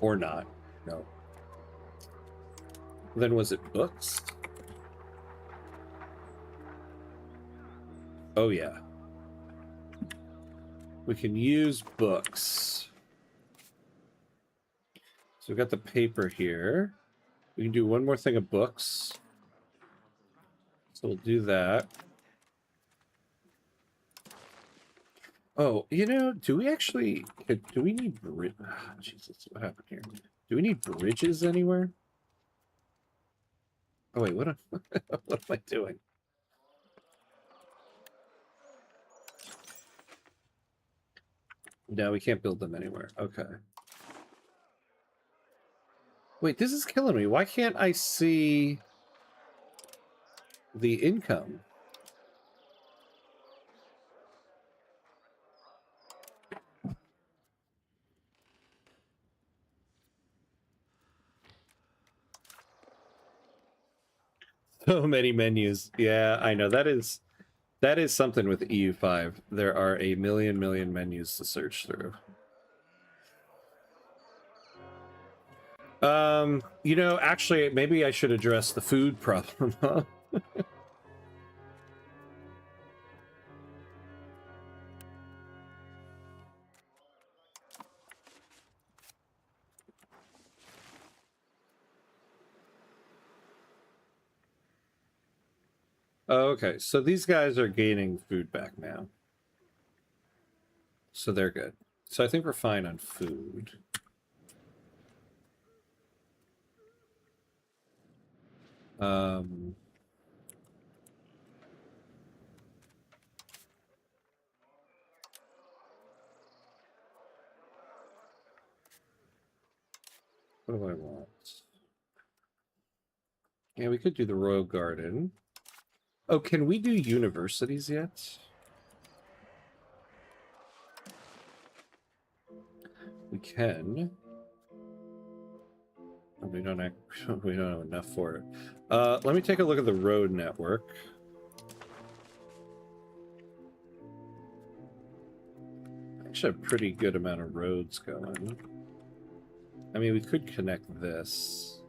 Or not. No. Then was it books? Oh, yeah. We can use books. So we've got the paper here. We can do one more thing of books. So we'll do that. Oh, you know, do we actually... Do we need... Jesus, what happened here? Do we need bridges anywhere? Oh, wait, what am I doing? No, we can't build them anywhere. Okay. Wait, this is killing me. Why can't I see the income? So many menus. Yeah, I know. That is something with EU5. There are a million menus to search through. You know, actually, maybe I should address the food problem, huh? Okay, so these guys are gaining food back now. So they're good. So I think we're fine on food. What do I want? Yeah, we could do the Royal Garden. Oh, can we do universities yet? We can. We don't have enough for it. Let me take a look at the road network. Actually, a pretty good amount of roads going. I mean, we could connect this.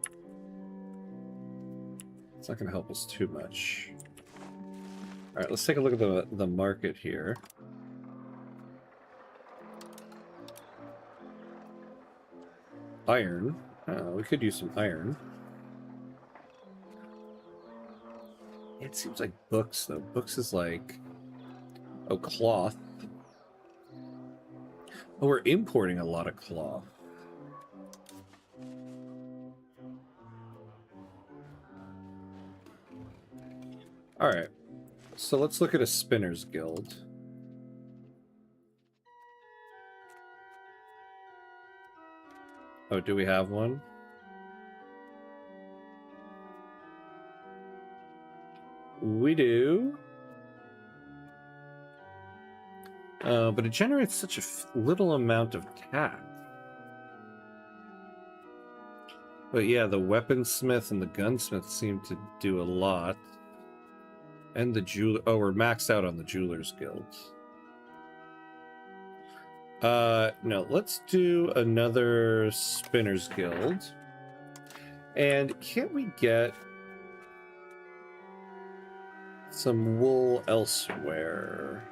It's not going to help us too much. All right, let's take a look at the market here. Iron. We could use some iron. It seems like books, though. Books is like... Oh, cloth. Oh, we're importing a lot of cloth. Alright. So let's look at a spinner's guild. Oh, do we have one? We do. But it generates such a little amount of tax. But yeah, the weaponsmith and the gunsmith seem to do a lot. And the jeweler... Oh, we're maxed out on the Jewelers Guild. No, let's do another Spinners Guild. And can't we get some wool elsewhere?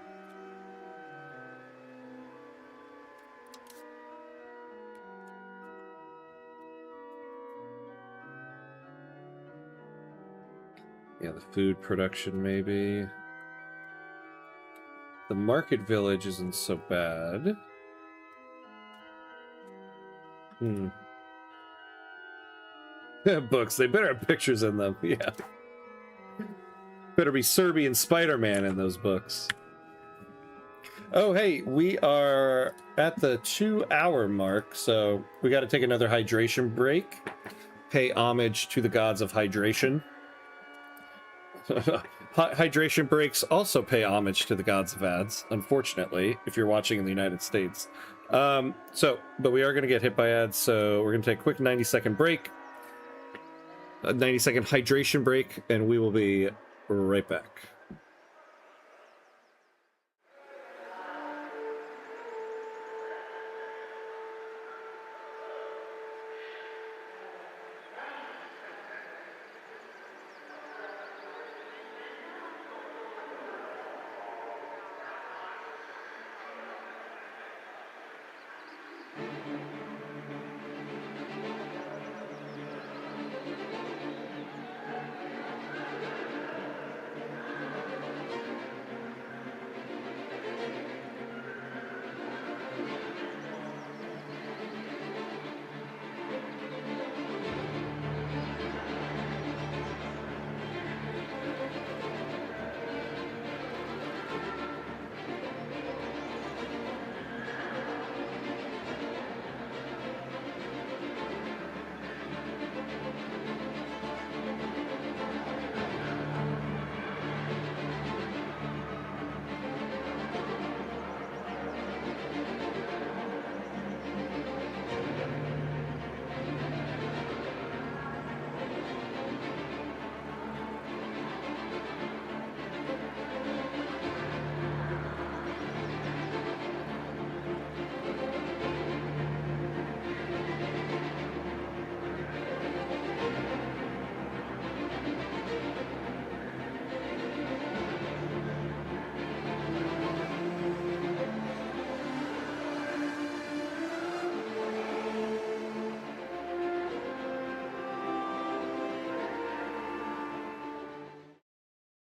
Yeah, the food production, maybe. The market village isn't so bad. Books, they better have pictures in them, yeah. Better be Serbian Spider-Man in those books. Oh, hey, we are at the 2-hour mark, so we got to take another hydration break. Pay homage to the gods of hydration. Hydration breaks also pay homage to the gods of ads, unfortunately, if you're watching in the United States. But we are going to get hit by ads, so we're going to take a quick 90-second break. A 90-second hydration break, and we will be right back.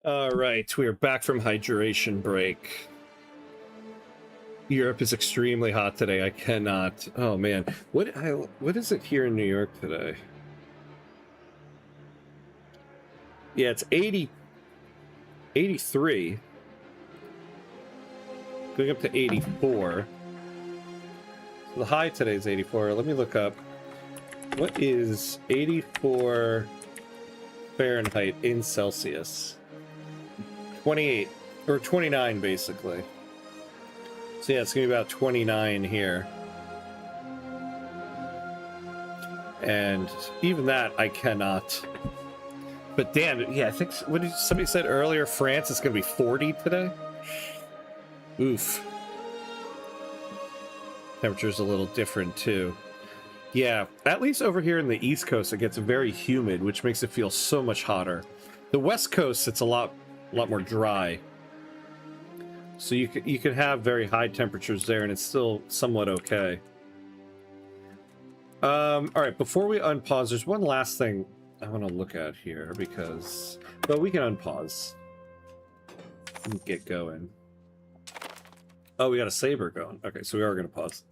All right, we are back from hydration break. Europe is extremely hot today. I cannot. Oh man, what is it here in New York today? Yeah, it's 83. Going up to 84. So the high today is 84. Let me look up. What is 84 Fahrenheit in Celsius? 28 or 29 basically. So yeah, it's gonna be about 29 here. And even that I cannot. But damn, yeah, I think what did somebody said earlier, France is gonna be 40 today? Oof. Temperature's a little different too. Yeah, at least over here in the East Coast it gets very humid, which makes it feel so much hotter. The West Coast, it's a lot more dry. So you can have very high temperatures there and it's still somewhat okay. All right, before we unpause, there's one last thing I want to look at here because, well, we can unpause and get going. Oh, we got a saber going. Okay, so we are going to pause.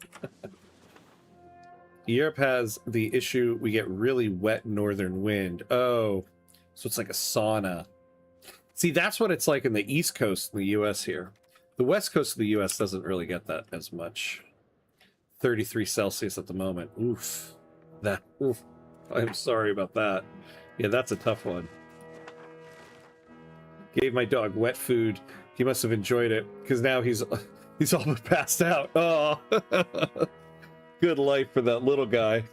Europe has the issue we get really wet northern wind. Oh, so it's like a sauna. See, that's what it's like in the East Coast in the U.S. here. The West Coast of the U.S. doesn't really get that as much. 33 Celsius at the moment. Oof. Oof. I'm sorry about that. Yeah, that's a tough one. Gave my dog wet food. He must have enjoyed it, because now he's He's all but passed out. Oh, good life for that little guy.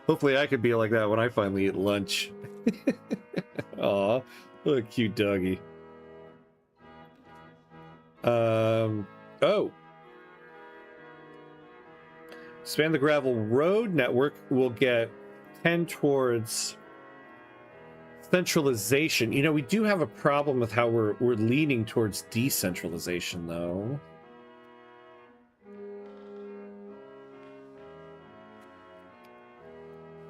Hopefully I could be like that when I finally eat lunch. Aw, what a cute doggy. Oh. Expand the gravel road network will get 10 towards centralization. You know, we do have a problem with how we're leaning towards decentralization, though.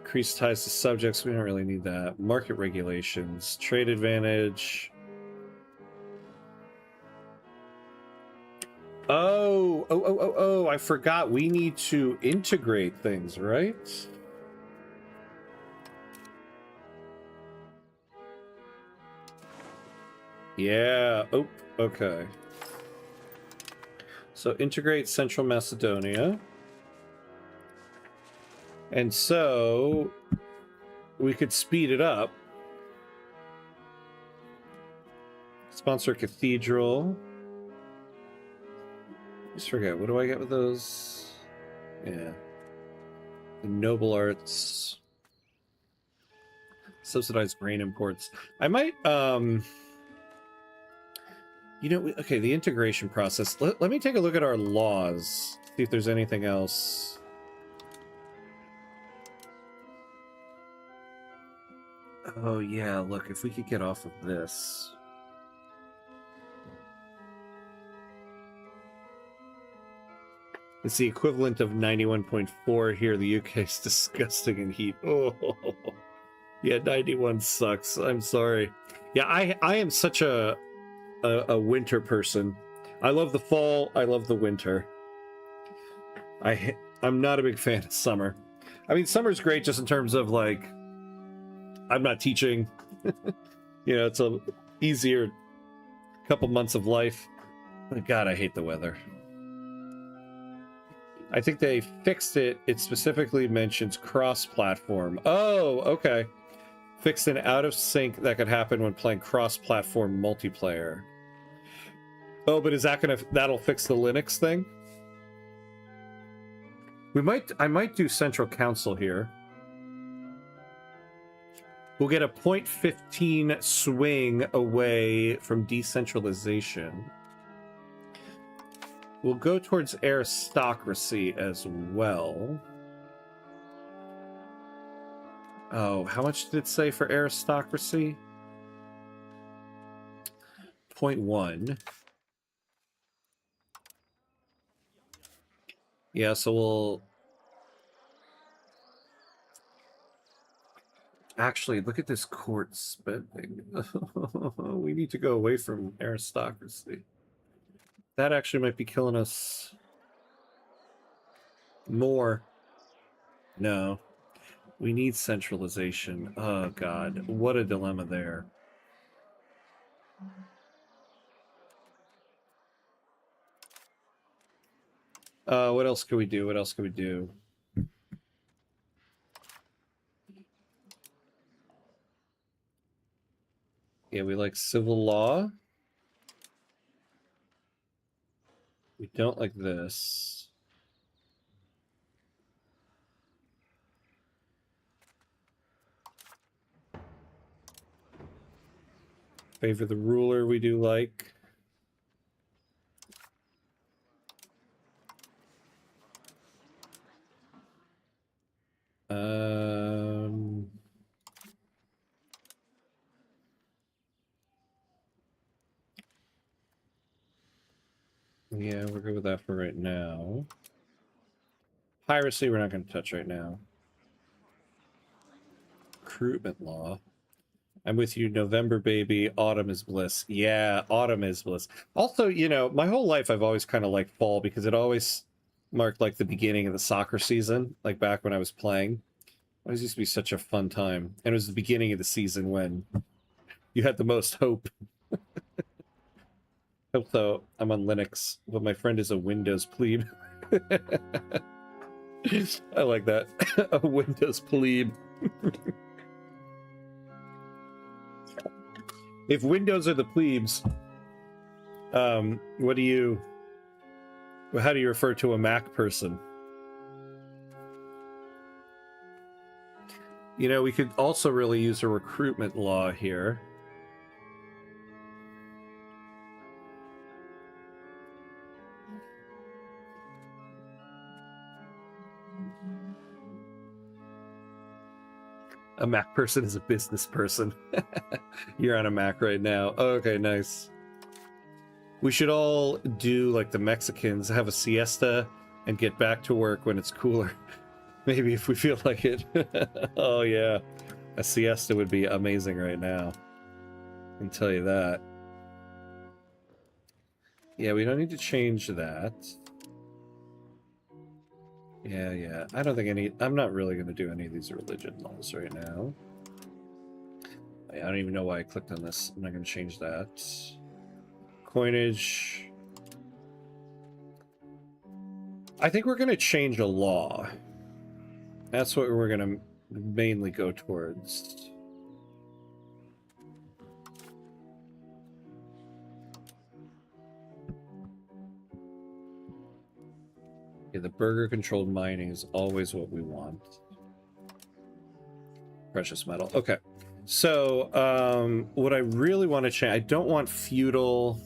Increase ties to subjects. We don't really need that. Market regulations. Trade advantage. Oh, I forgot. We need to integrate things, right? Yeah. Oh, okay. So integrate Central Macedonia. And so we could speed it up. Sponsor cathedral. Just forget, what do I get with those? Yeah. The noble arts. Subsidized grain imports. I might, you know, okay, the integration process. Let me take a look at our laws. See if there's anything else. Oh, yeah, look, if we could get off of this. It's the equivalent of 91.4 here. The UK is disgusting in heat. Oh, yeah, 91 sucks. I'm sorry. Yeah, I am such a winter person. I love the fall. I love the winter. I'm not a big fan of summer. I mean, summer's great just in terms of, like, I'm not teaching. You know, it's a easier couple months of life. But God, I hate the weather. I think they fixed it. It specifically mentions cross-platform. Oh, okay. Fixed an out-of-sync that could happen when playing cross-platform multiplayer. Oh, but is that that'll fix the Linux thing? I might do Central Council here. We'll get a 0.15 swing away from decentralization. We'll go towards aristocracy as well. Oh, how much did it say for aristocracy? 0.1. Yeah, so we'll... Actually, look at this court spending. We need to go away from aristocracy. That actually might be killing us more. No. We need centralization. Oh, God. What a dilemma there. What else can we do? What else can we do? Yeah, we like civil law. We don't like this. Favor the ruler we do like. Yeah, we're good with that for right now. Piracy, we're not going to touch right now. Recruitment law. I'm with you, November, baby. Autumn is bliss. Yeah, autumn is bliss. Also, you know, my whole life I've always kind of liked fall because it always marked like the beginning of the soccer season, like back when I was playing. It always used to be such a fun time. And it was the beginning of the season when you had the most hope. Also, I'm on Linux, but my friend is a Windows plebe. I like that. A Windows plebe. If Windows are the plebes, What do you... How do you refer to a Mac person? You know, we could also really use a recruitment law here. A Mac person is a business person. You're on a Mac right now. Okay, nice. We should all do like the Mexicans, have a siesta and get back to work when it's cooler. Maybe if we feel like it. Oh yeah, a siesta would be amazing right now. I can tell you that. Yeah, we don't need to change that. Yeah. I don't think any... I'm not really going to do any of these religion laws right now. I don't even know why I clicked on this. I'm not going to change that. Coinage. I think we're going to change a law. That's what we're going to mainly go towards. Yeah, the burger-controlled mining is always what we want. Precious metal. Okay. So, what I really want to change... I don't want feudal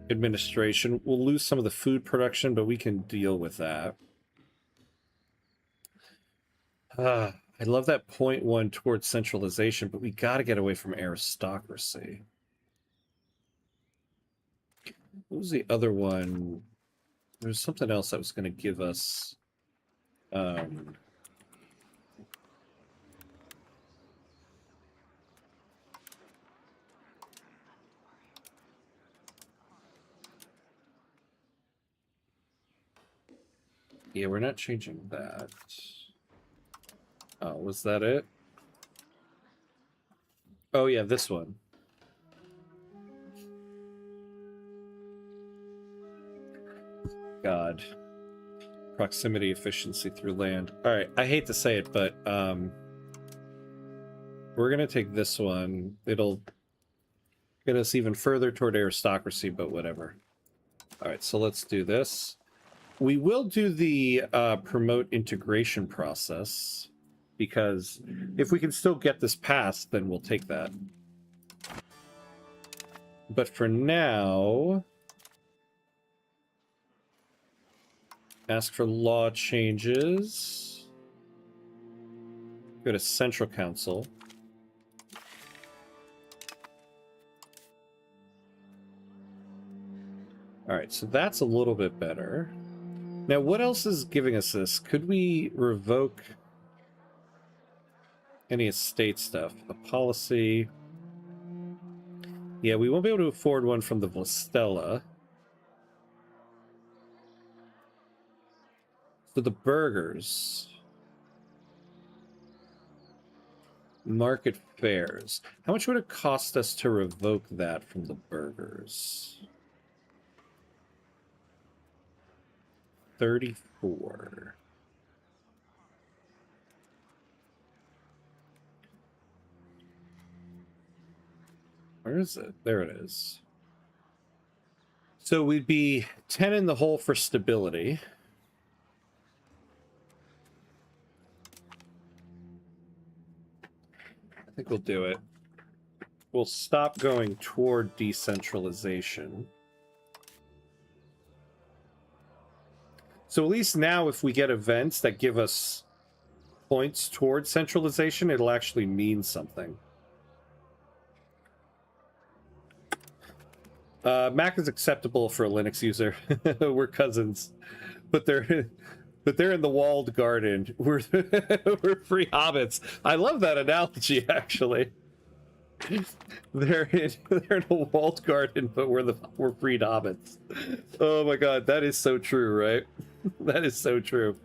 administration. We'll lose some of the food production, but we can deal with that. I love that 0.1 towards centralization, but we got to get away from aristocracy. What was the other one? There's something else that was going to give us... Yeah, we're not changing that. Oh, was that it? Oh, yeah, this one. God. Proximity efficiency through land. Alright, I hate to say it, but we're gonna take this one. It'll get us even further toward aristocracy, but whatever. Alright, so let's do this. We will do the promote integration process, because if we can still get this passed, then we'll take that. But for now... Ask for law changes. Go to Central Council. Alright, so that's a little bit better. Now, what else is giving us this? Could we revoke any estate stuff? A policy. Yeah, we won't be able to afford one from the Vlastella. So the burgers. Market fairs. How much would it cost us to revoke that from the burgers? 34. Where is it? There it is. So we'd be 10 in the hole for stability. I think we'll do it. We'll stop going toward decentralization. So at least now, if we get events that give us points toward centralization, it'll actually mean something. Mac is acceptable for a Linux user. We're cousins, but they're in the walled garden. We're free hobbits. I love that analogy, actually. They're in a walled garden, but we're freed hobbits. Oh my god, that is so true, right? That is so true.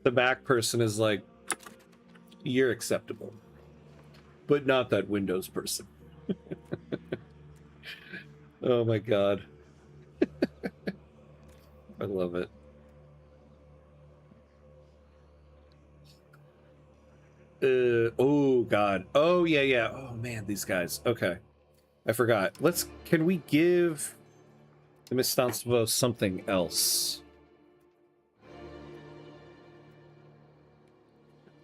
The Mac person is like, you're acceptable, but not that Windows person. Oh my god. I love it. Oh god. Oh yeah, yeah. Oh man, these guys. Okay. I forgot. Can we give the Miss Constantinople something else?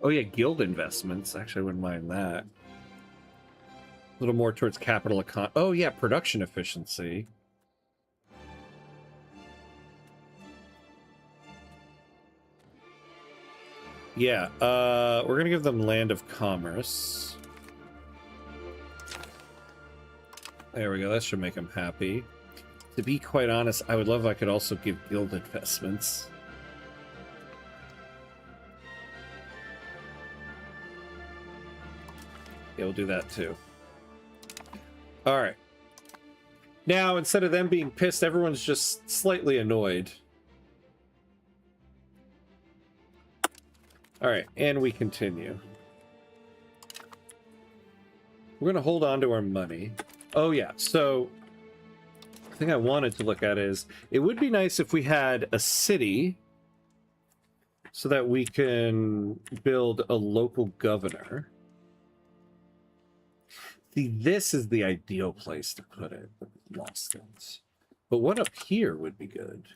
Oh yeah, guild investments. Actually, I wouldn't mind that. A little more towards capital econ. Oh yeah, production efficiency. Yeah, we're gonna give them Land of Commerce. There we go, that should make them happy. To be quite honest, I would love if I could also give guild investments. Yeah, we'll do that too. Alright. Now, instead of them being pissed, everyone's just slightly annoyed. Alright, and we continue. We're going to hold on to our money. Oh yeah, so the thing I wanted to look at is, it would be nice if we had a city so that we can build a local governor. See, this is the ideal place to put it, but we lost it. But what up here would be good?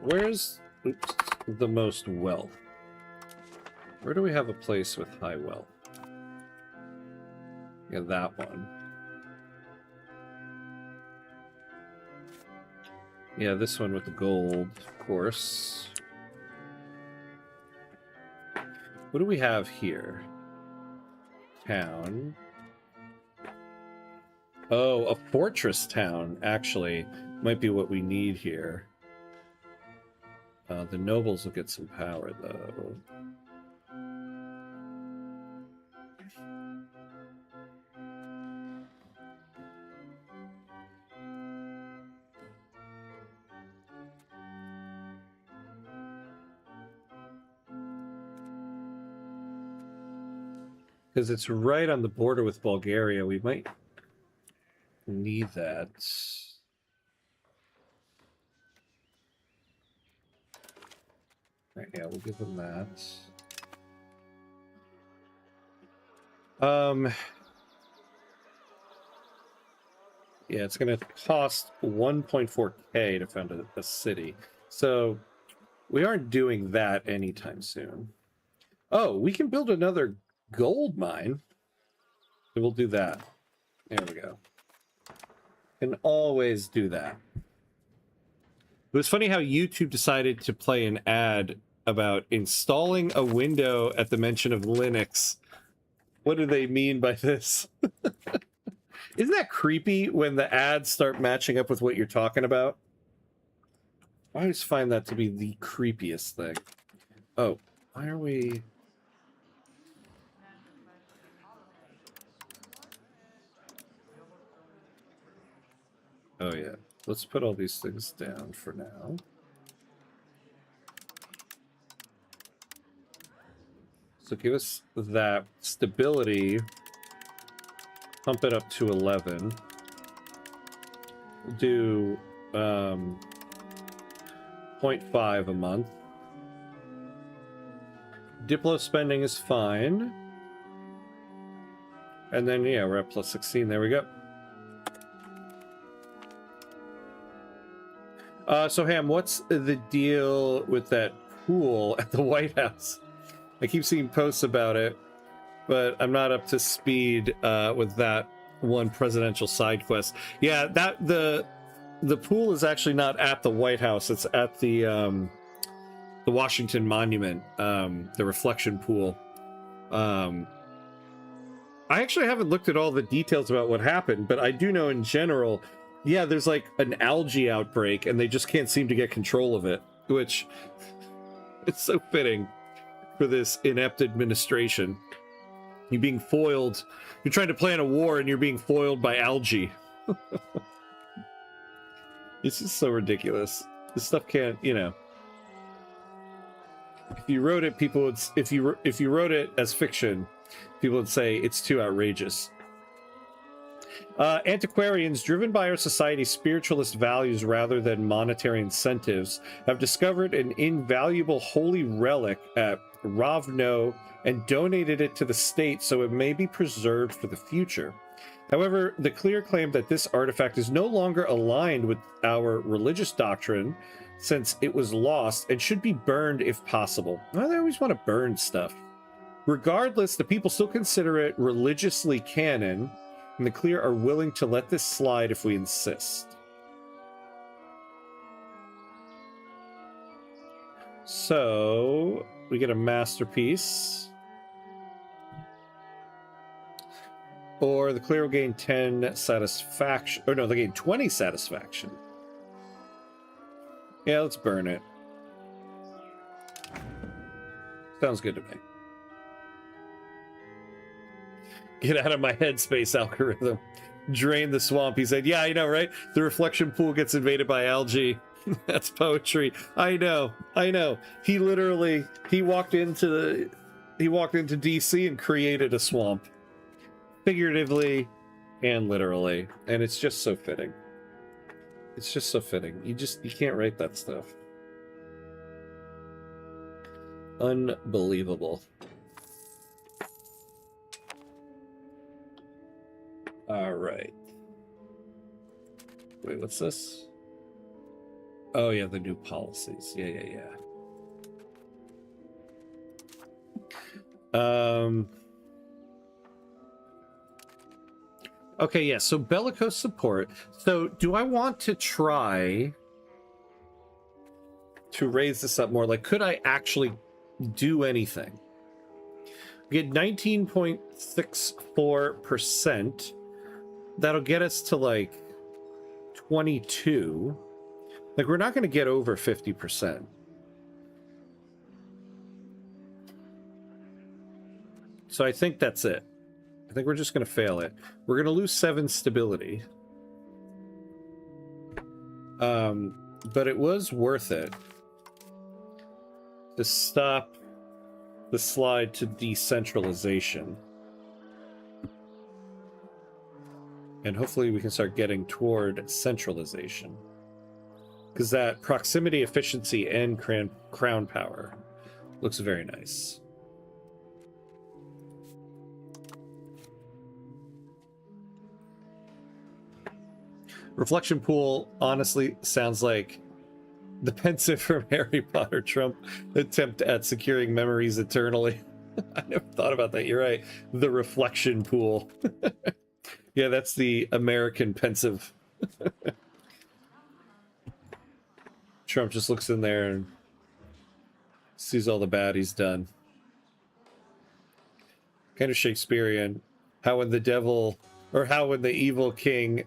Where's the most wealth? Where do we have a place with high wealth? Yeah, that one. Yeah, this one with the gold, of course. What do we have here? Town. Oh, a fortress town, actually, might be what we need here. The nobles will get some power, though. Because it's right on the border with Bulgaria, we might need that. Right, yeah, we'll give them that. Yeah, it's going to cost 1.4k to found a city. So we aren't doing that anytime soon. Oh, we can build another gold mine. So we'll do that. There we go. Can always do that. It was funny how YouTube decided to play an ad about installing a window at the mention of Linux. What do they mean by this? Isn't that creepy when the ads start matching up with what you're talking about? I always find that to be the creepiest thing. Oh, why are we... Oh yeah, let's put all these things down for now. So give us that stability. Pump it up to 11. We'll do 0.5 a month. Diplo spending is fine. And then, yeah, we're at plus 16. There we go. So, Ham, what's the deal with that pool at the White House? I keep seeing posts about it, but I'm not up to speed with that one presidential side quest. Yeah, that the pool is actually not at the White House. It's at the Washington Monument, the reflection pool. I actually haven't looked at all the details about what happened, but I do know in general, yeah, there's like an algae outbreak and they just can't seem to get control of it, which it's so fitting for this inept administration. You're being foiled. You're trying to plan a war and you're being foiled by algae. It's just so ridiculous. This stuff can't, you know. If you wrote it, people would. If you wrote it as fiction, people would say it's too outrageous. Antiquarians, driven by our society's spiritualist values rather than monetary incentives, have discovered an invaluable holy relic at Ravno and donated it to the state so it may be preserved for the future. However, the clear claim that this artifact is no longer aligned with our religious doctrine since it was lost and should be burned if possible. Well, they always want to burn stuff. Regardless, the people still consider it religiously canon, and the clear are willing to let this slide if we insist. So, we get a masterpiece. Or the clear will gain 10 satisfaction. Or no, they gain 20 satisfaction. Yeah, let's burn it. Sounds good to me. Get out of my headspace, algorithm. Drain the swamp. He said, yeah, I know, right? The reflection pool gets invaded by algae. That's poetry. I know. He literally, he walked into DC and created a swamp. Figuratively and literally. And it's just so fitting. It's just so fitting. You can't write that stuff. Unbelievable. All right. Wait, what's this? Oh, yeah, the new policies. Yeah. Okay, yeah, so bellicose support. So do I want to try to raise this up more? Like, could I actually do anything? We get 19.64%. That'll get us to like 22. Like, we're not going to get over 50%. So I think that's it. I think we're just going to fail it. We're going to lose 7 stability. But it was worth it to stop the slide to decentralization. And hopefully we can start getting toward centralization. Because that proximity, efficiency, and crown power looks very nice. Reflection pool honestly sounds like the pensive from Harry Potter Trump attempt at securing memories eternally. I never thought about that. You're right. The reflection pool. Yeah, that's the American pensive. Trump just looks in there and sees all the bad he's done. Kind of Shakespearean. How when the devil, or how when the evil king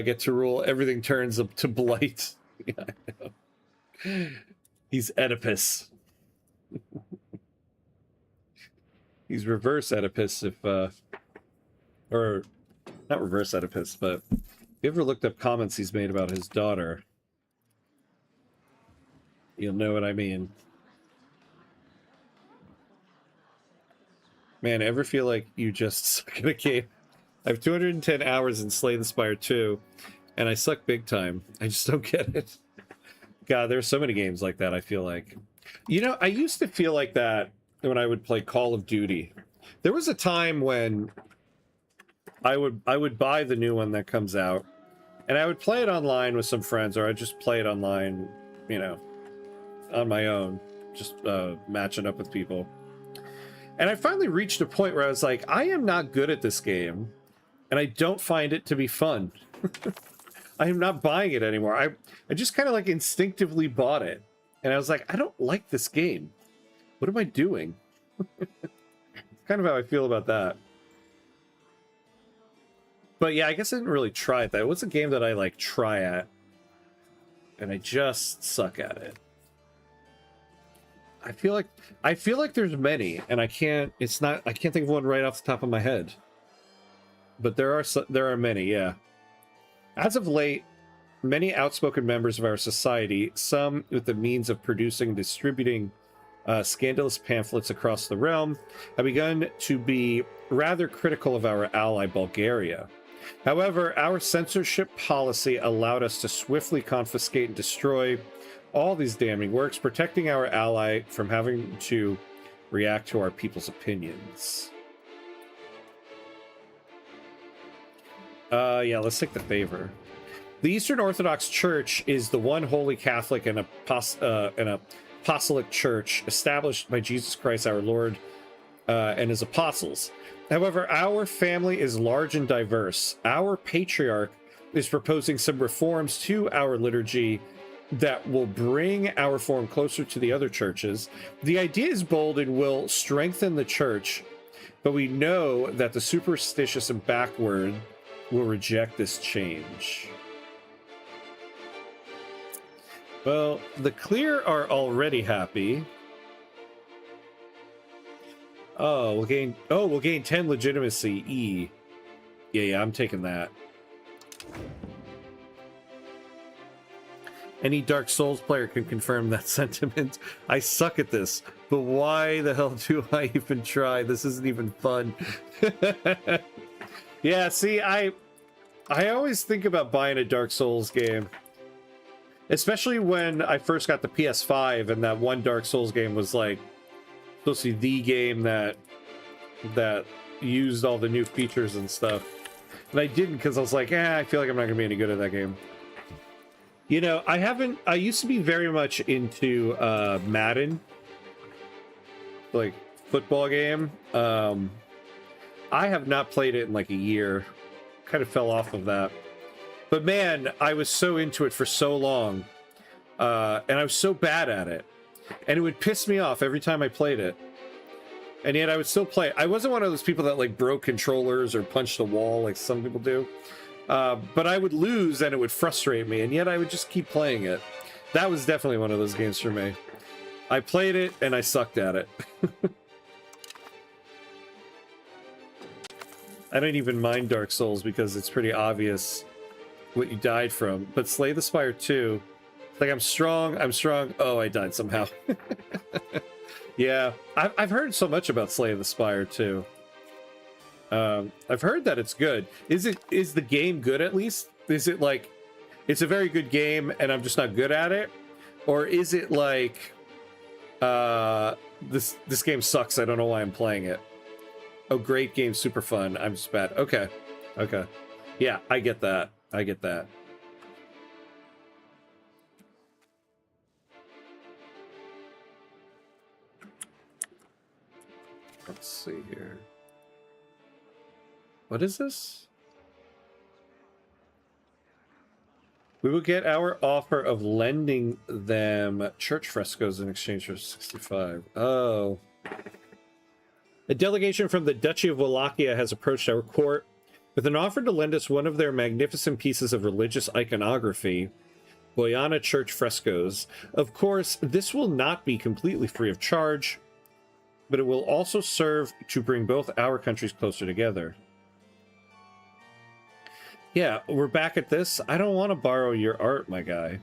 get to rule, everything turns up to blight. Yeah, I know. He's Oedipus. He's reverse Oedipus if, or not reverse Oedipus, but if you ever looked up comments he's made about his daughter, you'll know what I mean. Man, ever feel like you just suck at a game? I have 210 hours in Slay the Spire 2, and I suck big time. I just don't get it. God, there's so many games like that, I feel like. You know, I used to feel like that when I would play Call of Duty. There was a time when I would buy the new one that comes out, and I would play it online with some friends, or I'd just play it online, you know, on my own, just matching up with people. And I finally reached a point where I was like, I am not good at this game, and I don't find it to be fun. I am not buying it anymore. I just kind of like instinctively bought it. And I was like, I don't like this game. What am I doing? Kind of how I feel about that. But yeah, I guess I didn't really try it. That was a game that I like try at, and I just suck at it. I feel like there's many, and I can't think of one right off the top of my head. But there are many, yeah. As of late, many outspoken members of our society, some with the means of producing and distributing scandalous pamphlets across the realm, have begun to be rather critical of our ally Bulgaria. However, our censorship policy allowed us to swiftly confiscate and destroy all these damning works, protecting our ally from having to react to our people's opinions. Yeah, let's take the favor. The Eastern Orthodox Church is the one holy Catholic and apostolic church established by Jesus Christ our Lord and his apostles. However, our family is large and diverse. Our patriarch is proposing some reforms to our liturgy that will bring our form closer to the other churches. The idea is bold and will strengthen the church, but we know that the superstitious and backward will reject this change. Well, the clear are already happy. Oh, we'll gain 10 legitimacy. E. Yeah, I'm taking that. Any Dark Souls player can confirm that sentiment. I suck at this, but why the hell do I even try? This isn't even fun. Yeah, see, I always think about buying a Dark Souls game. Especially when I first got the PS5 and that one Dark Souls game was like supposed to be the game that used all the new features and stuff. And I didn't because I was like, I feel like I'm not gonna be any good at that game. You know, I used to be very much into Madden, like football game. I have not played it in like a year. Kind of fell off of that. But man, I was so into it for so long. And I was so bad at it. And it would piss me off every time I played it. And yet I would still play it. I wasn't one of those people that like broke controllers or punched a wall like some people do. But I would lose and it would frustrate me. And yet I would just keep playing it. That was definitely one of those games for me. I played it and I sucked at it. I don't even mind Dark Souls because it's pretty obvious what you died from. But Slay the Spire 2, like I'm strong. Oh, I died somehow. Yeah, I've heard so much about Slay the Spire 2. I've heard that it's good. Is the game good at least? Is it like it's a very good game and I'm just not good at it? Or is it like this game sucks, I don't know why I'm playing it? Oh, great game, super fun. I'm just bad. Okay. Yeah, I get that. Let's see here. What is this? We will get our offer of lending them church frescoes in exchange for 65. Oh. A delegation from the Duchy of Wallachia has approached our court with an offer to lend us one of their magnificent pieces of religious iconography, Bojana church frescoes. Of course, this will not be completely free of charge, but it will also serve to bring both our countries closer together. Yeah, we're back at this. I don't want to borrow your art, my guy.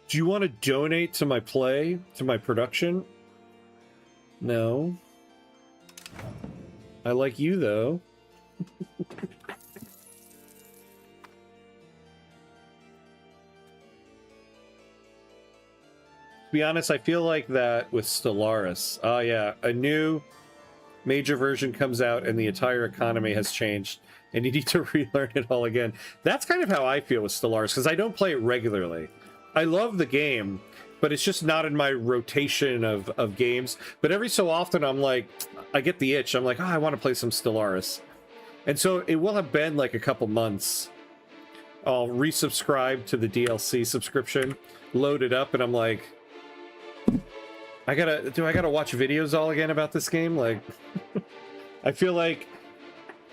Do you want to donate to my play, to my production? No. I like you, though. To be honest, I feel like that with Stellaris. Oh, yeah. A new major version comes out and the entire economy has changed. And you need to relearn it all again. That's kind of how I feel with Stellaris, because I don't play it regularly. I love the game, but it's just not in my rotation of games. But every so often, I'm like, I get the itch. I'm like, oh, I want to play some Stellaris. And so it will have been like a couple months. I'll resubscribe to the DLC subscription, load it up, and I'm like, do I gotta watch videos all again about this game? Like, I feel like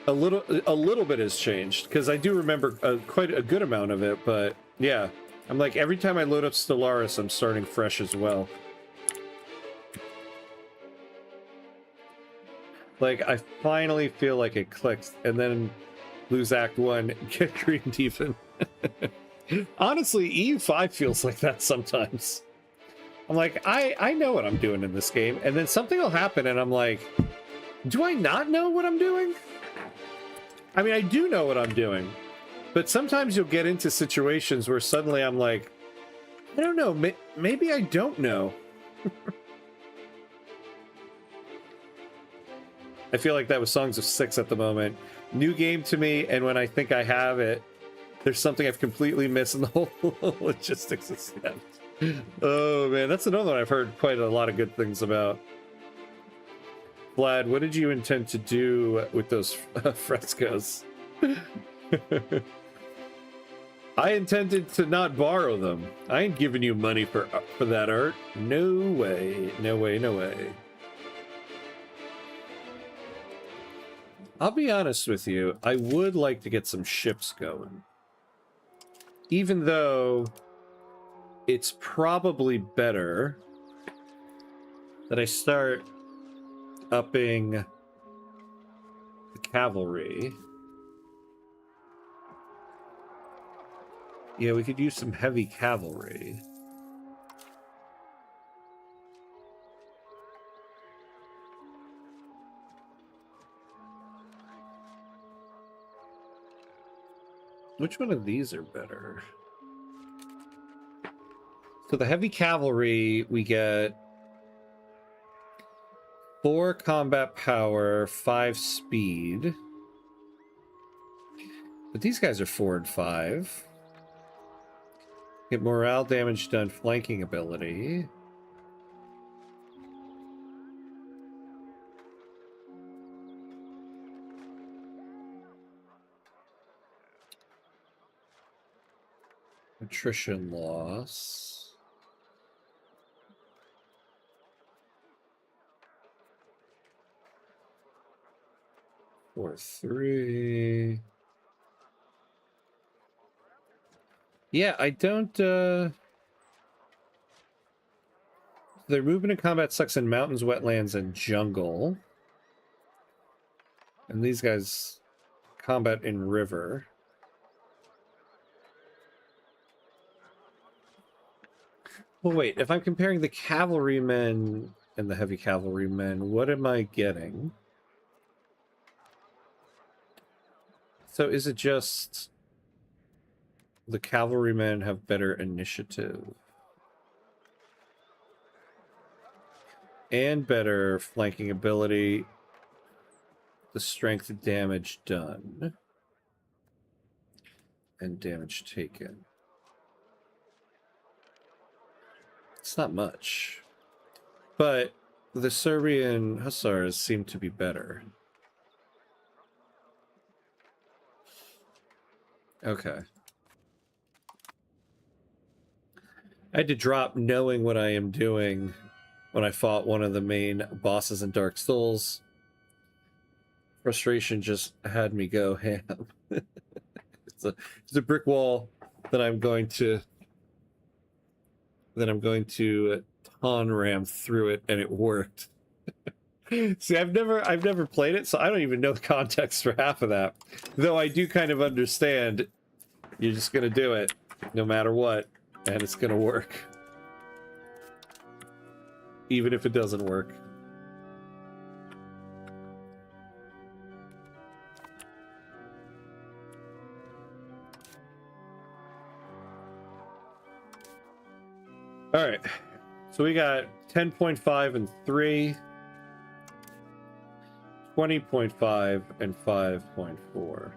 a little bit has changed, because I do remember quite a good amount of it, but yeah. I'm like, every time I load up Stellaris, I'm starting fresh as well. Like, I finally feel like it clicks, and then lose Act 1, get Green Demon. Honestly, EU5 feels like that sometimes. I'm like, I know what I'm doing in this game, and then something will happen, and I'm like, do I not know what I'm doing? I mean, I do know what I'm doing, but sometimes you'll get into situations where suddenly I'm like, I don't know, maybe I don't know. I feel like that was Songs of Six at the moment. New game to me, and when I think I have it, there's something I've completely missed in the whole logistics of steps. Oh man, that's another one I've heard quite a lot of good things about. Vlad, what did you intend to do with those frescoes? I intended to not borrow them. I ain't giving you money for that art. No way, no way, no way. I'll be honest with you, I would like to get some ships going. Even though it's probably better that I start upping the cavalry. Yeah, we could use some heavy cavalry. Which one of these are better? So the heavy cavalry, we get 4 combat power, 5 speed. But these guys are 4 and 5. Get morale damage done, flanking ability. Attrition loss. Or 3. Yeah, I don't, their movement and combat sucks in mountains, wetlands, and jungle. And these guys combat in river. Well, wait, if I'm comparing the cavalrymen and the heavy cavalrymen, what am I getting? So is it just the cavalrymen have better initiative and better flanking ability, the strength damage done, and damage taken? It's not much, but the Serbian hussars seem to be better. Okay. I had to drop knowing what I am doing when I fought one of the main bosses in Dark Souls. Frustration just had me go ham. It's a brick wall that I'm going to ton ram through it, and it worked. See, I've never played it, so I don't even know the context for half of that. Though I do kind of understand you're just gonna do it no matter what, and it's gonna work. Even if it doesn't work. Alright. So we got 10.5 and 3. 20.5 and 5.4.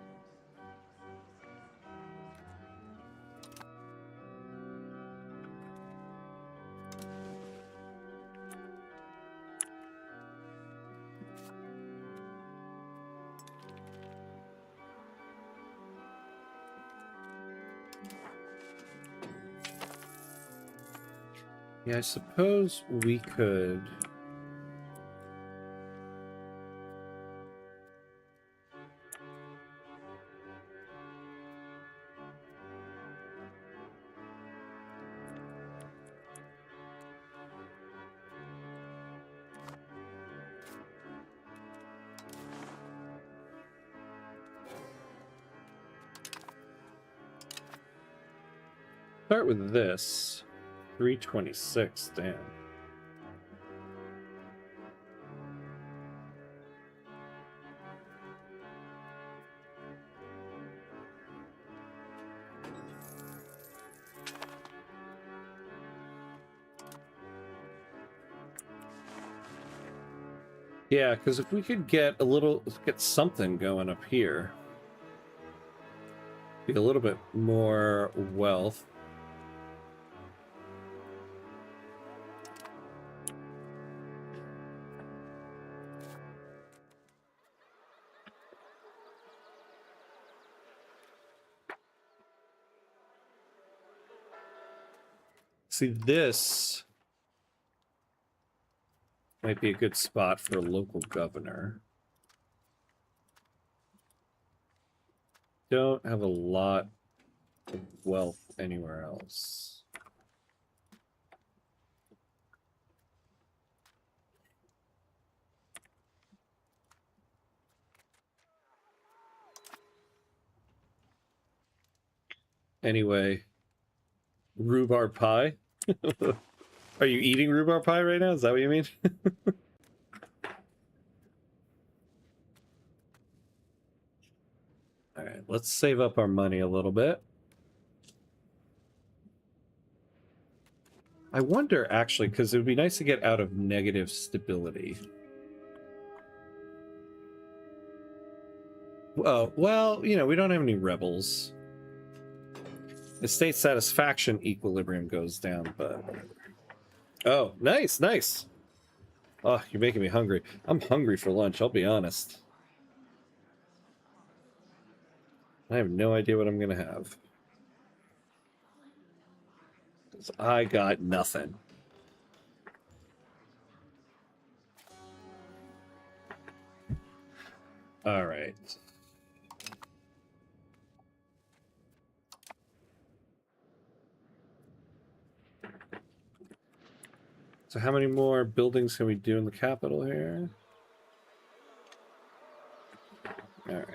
Yeah, I suppose we could... start with this. 326, damn. Yeah, because if we could get something going up here, be a little bit more wealth. See, this might be a good spot for a local governor. Don't have a lot of wealth anywhere else. Anyway, rhubarb pie? Are you eating rhubarb pie right now? Is that what you mean? All right, let's save up our money a little bit. I wonder, actually, because it would be nice to get out of negative stability. Well, you know, we don't have any rebels. Estate satisfaction equilibrium goes down, but whatever. Oh, nice, nice. Oh, you're making me hungry. I'm hungry for lunch, I'll be honest. I have no idea what I'm gonna have. 'Cause I got nothing. All right. So how many more buildings can we do in the capital here? All right.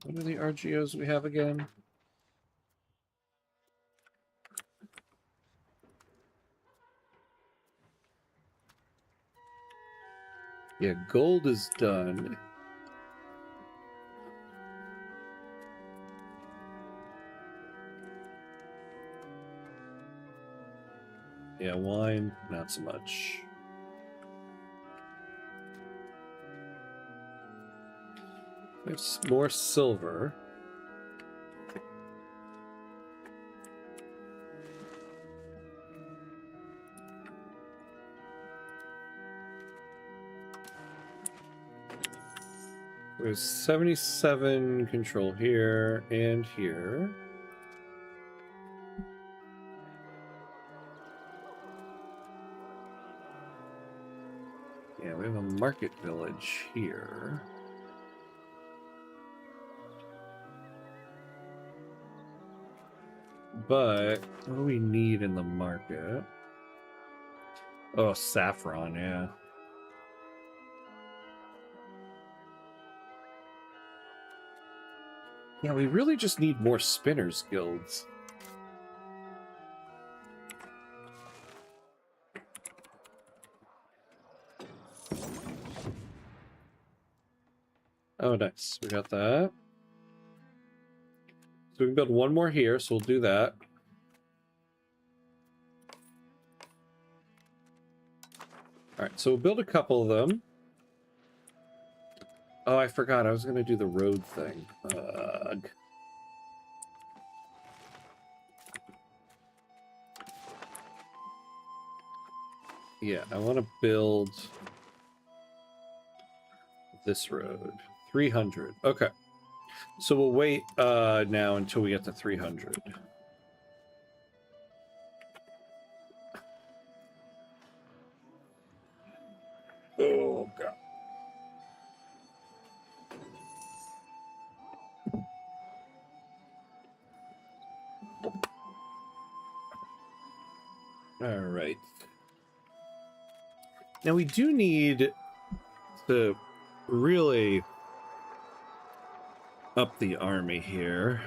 What are the RGOs we have again? Yeah, gold is done. Yeah, wine, not so much. There's more silver. There's 77 control here and here. Yeah, we have a market village here. But what do we need in the market? Oh, saffron, yeah. Yeah, we really just need more spinners guilds. Oh, nice. We got that. So we can build one more here, so we'll do that. Alright, so we'll build a couple of them. Oh, I forgot. I was going to do the road thing. Ugh. Yeah, I want to build this road. 300. Okay. So we'll wait now until we get to 300. Oh, God. All right. Now we do need to really up the army here.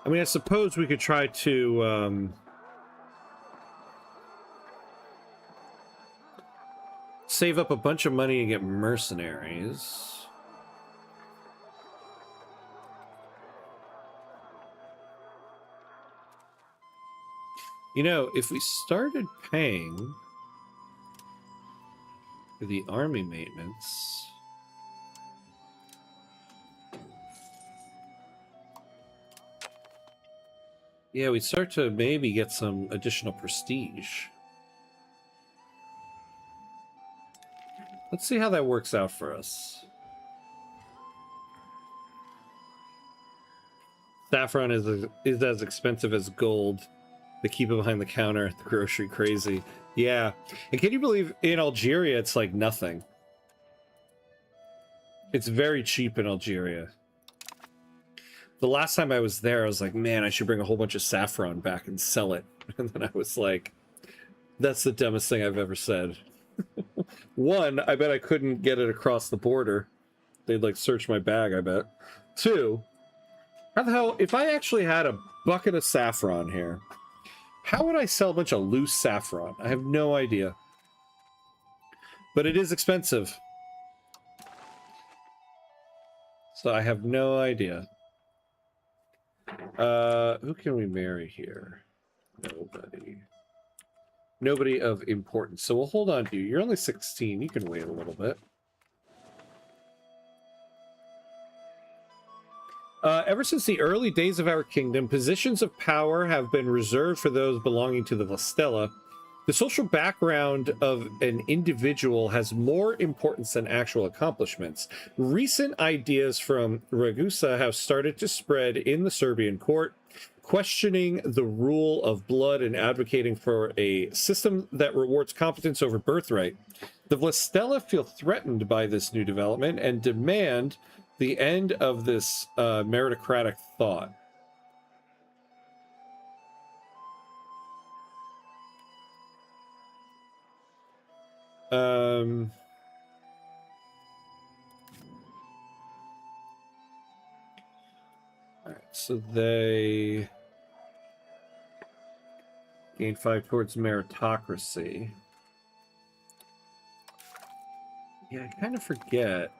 I mean, I suppose we could try to save up a bunch of money and get mercenaries. You know, if we started paying for the army maintenance... Yeah, we'd start to maybe get some additional prestige. Let's see how that works out for us. Saffron is as expensive as gold. They keep it behind the counter at the grocery. Crazy. Yeah. And can you believe in Algeria it's like nothing? It's very cheap in Algeria. The last time I was there, I was like, man, I should bring a whole bunch of saffron back and sell it. And then I was like, that's the dumbest thing I've ever said. One, I bet I couldn't get it across the border. They'd like search my bag, I bet. Two, how the hell, if I actually had a bucket of saffron here, how would I sell a bunch of loose saffron? I have no idea. But it is expensive. So I have no idea. Who can we marry here? Nobody. Nobody of importance. So we'll hold on to you. You're only 16. You can wait a little bit. Ever since the early days of our kingdom, positions of power have been reserved for those belonging to the Vlastella. The social background of an individual has more importance than actual accomplishments. Recent ideas from Ragusa have started to spread in the Serbian court, questioning the rule of blood and advocating for a system that rewards competence over birthright. The Vlastella feel threatened by this new development and demand the end of this meritocratic thought. All right, so they gain 5 towards meritocracy. Yeah, I kind of forget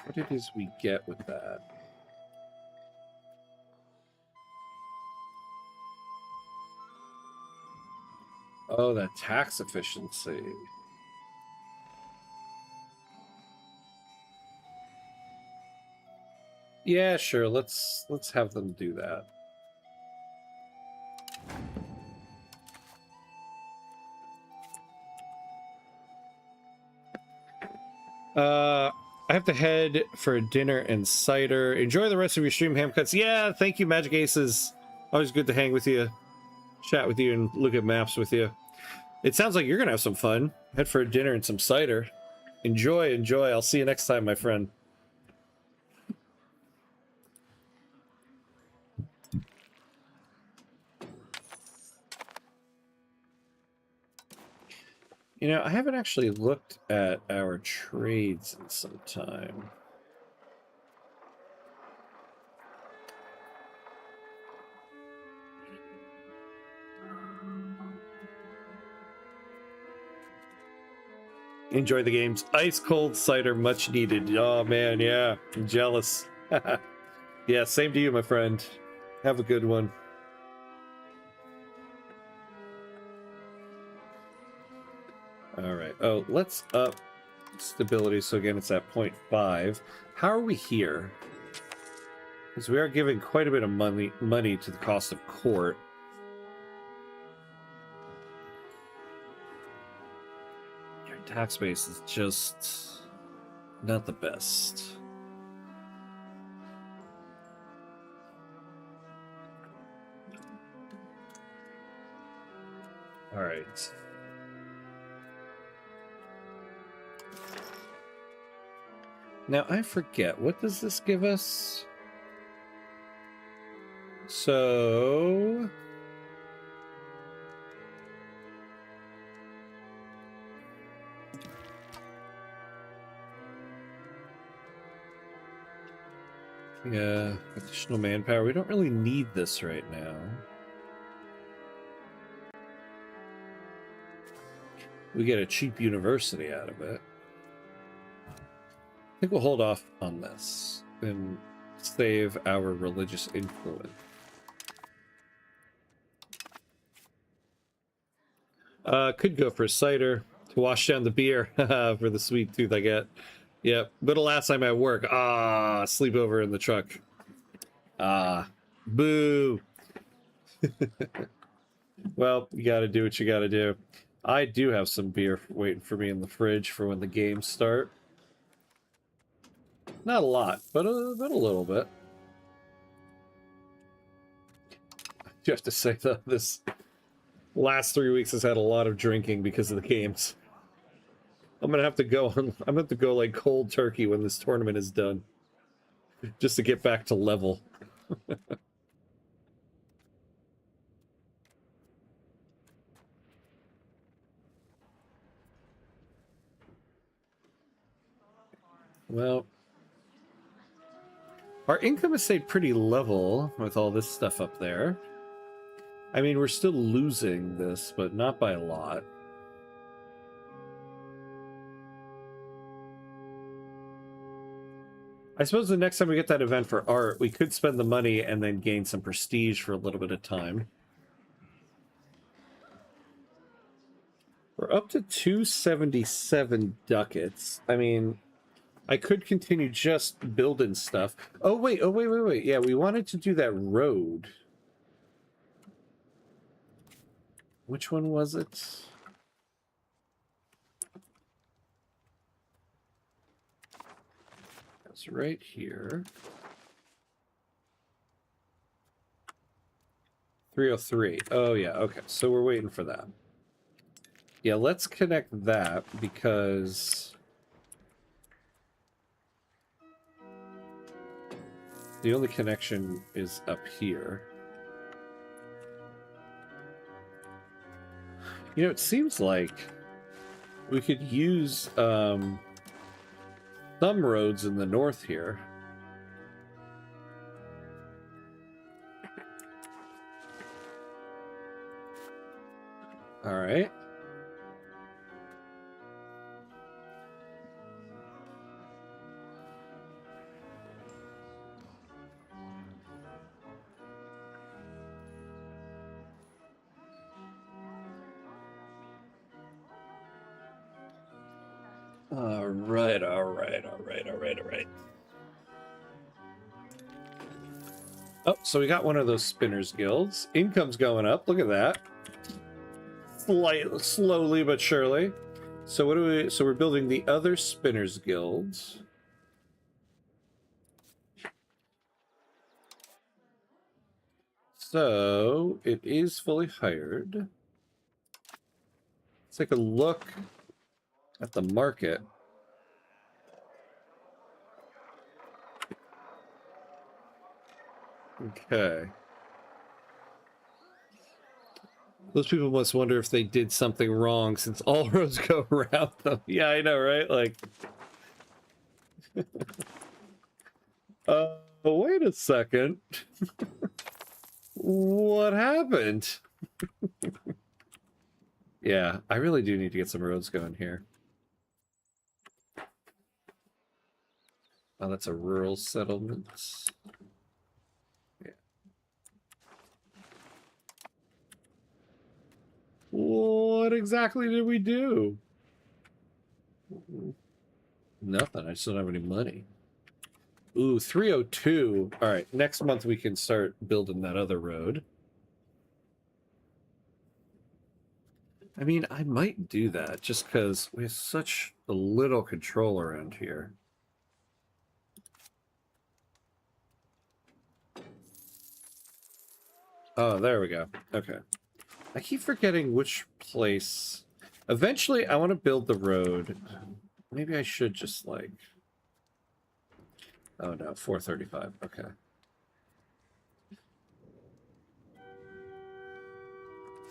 what it is we get with that. Oh, that tax efficiency. Yeah, sure. Let's have them do that. I have to head for dinner and cider. Enjoy the rest of your stream, Hamcuts. Yeah, thank you, Magic Aces. Always good to hang with you, chat with you, and look at maps with you. It sounds like you're gonna have some fun. Head for a dinner and some cider. Enjoy, enjoy. I'll see you next time, my friend. You know, I haven't actually looked at our trades in some time. Enjoy the games. Ice cold cider, much needed. Oh man, yeah. I'm jealous. Yeah, same to you, my friend. Have a good one. All right. Oh, let's up stability. So again, it's at 0.5. How are we here? Because we are giving quite a bit of money to the cost of court. Your tax base is just not the best. All right. Now, I forget. What does this give us? So... yeah, additional manpower. We don't really need this right now. We get a cheap university out of it. I think we'll hold off on this and save our religious influence. Could go for a cider to wash down the beer for the sweet tooth I get. Yep, but alas, I'm at work. Sleep over in the truck. Boo. Well, you gotta do what you gotta do. I do have some beer waiting for me in the fridge for when the games start. Not a lot, but a little bit. You have to say that this last 3 weeks has had a lot of drinking because of the games. I'm gonna have to go on. I'm gonna have to go like cold turkey when this tournament is done, just to get back to level. Well, our income has stayed pretty level with all this stuff up there. I mean, we're still losing this, but not by a lot. I suppose the next time we get that event for art, we could spend the money and then gain some prestige for a little bit of time. We're up to 277 ducats. I mean, I could continue just building stuff. Oh, wait. Yeah, we wanted to do that road. Which one was it? That's right here. 303. Oh, yeah. Okay, so we're waiting for that. Yeah, let's connect that because the only connection is up here. You know, it seems like we could use some roads in the north here. All right. All right. Oh, so we got one of those spinners guilds. Income's going up. Look at that. Slowly but surely. So what do we? So we're building the other spinners guilds. So it is fully hired. Let's take a look at the market. Okay. Those people must wonder if they did something wrong since all roads go around them. Yeah, I know, right? Like, wait a second. What happened? Yeah, I really do need to get some roads going here. Oh, that's a rural settlement. Yeah. What exactly did we do? Nothing. I just don't have any money. Ooh, 302. All right, next month we can start building that other road. I mean, I might do that just because we have such a little control around here. Oh, there we go. Okay. I keep forgetting which place. Eventually, I want to build the road. Maybe I should just, like... Oh, no. 435. Okay.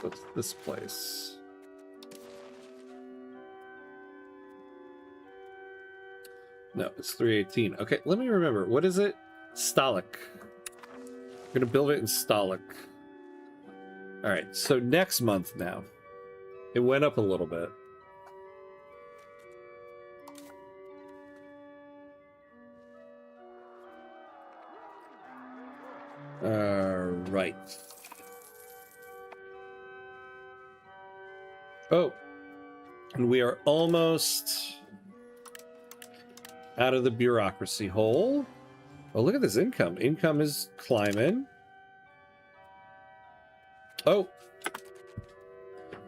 What's this place? No, it's 318. Okay, let me remember. What is it? Stalik. I'm going to build it in Stalik. All right, so next month now. It went up a little bit. Right. Oh, and we are almost out of the bureaucracy hole. Oh, look at this income. Income is climbing. Oh,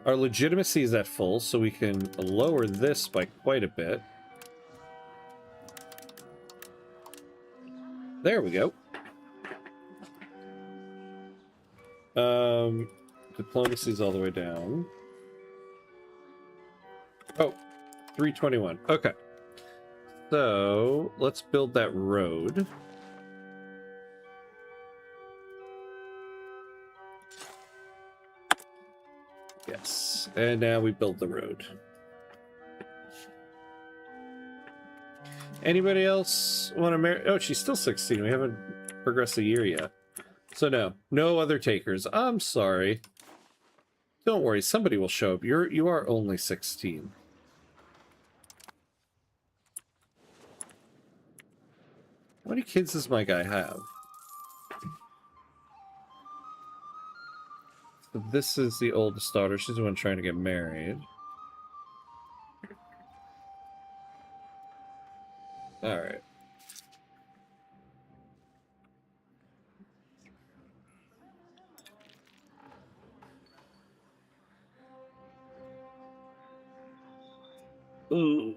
our legitimacy is at full, so we can lower this by quite a bit. There we go. Diplomacy's all the way down. Oh, 321. Okay. So, let's build that road. Yes. And now we build the road. Anybody else want to marry? Oh, she's still 16. We haven't progressed a year yet. So no other takers. I'm sorry. Don't worry, somebody will show up. You are only 16. How many kids does my guy have? So this is the oldest daughter. She's the one trying to get married. All right. Ooh.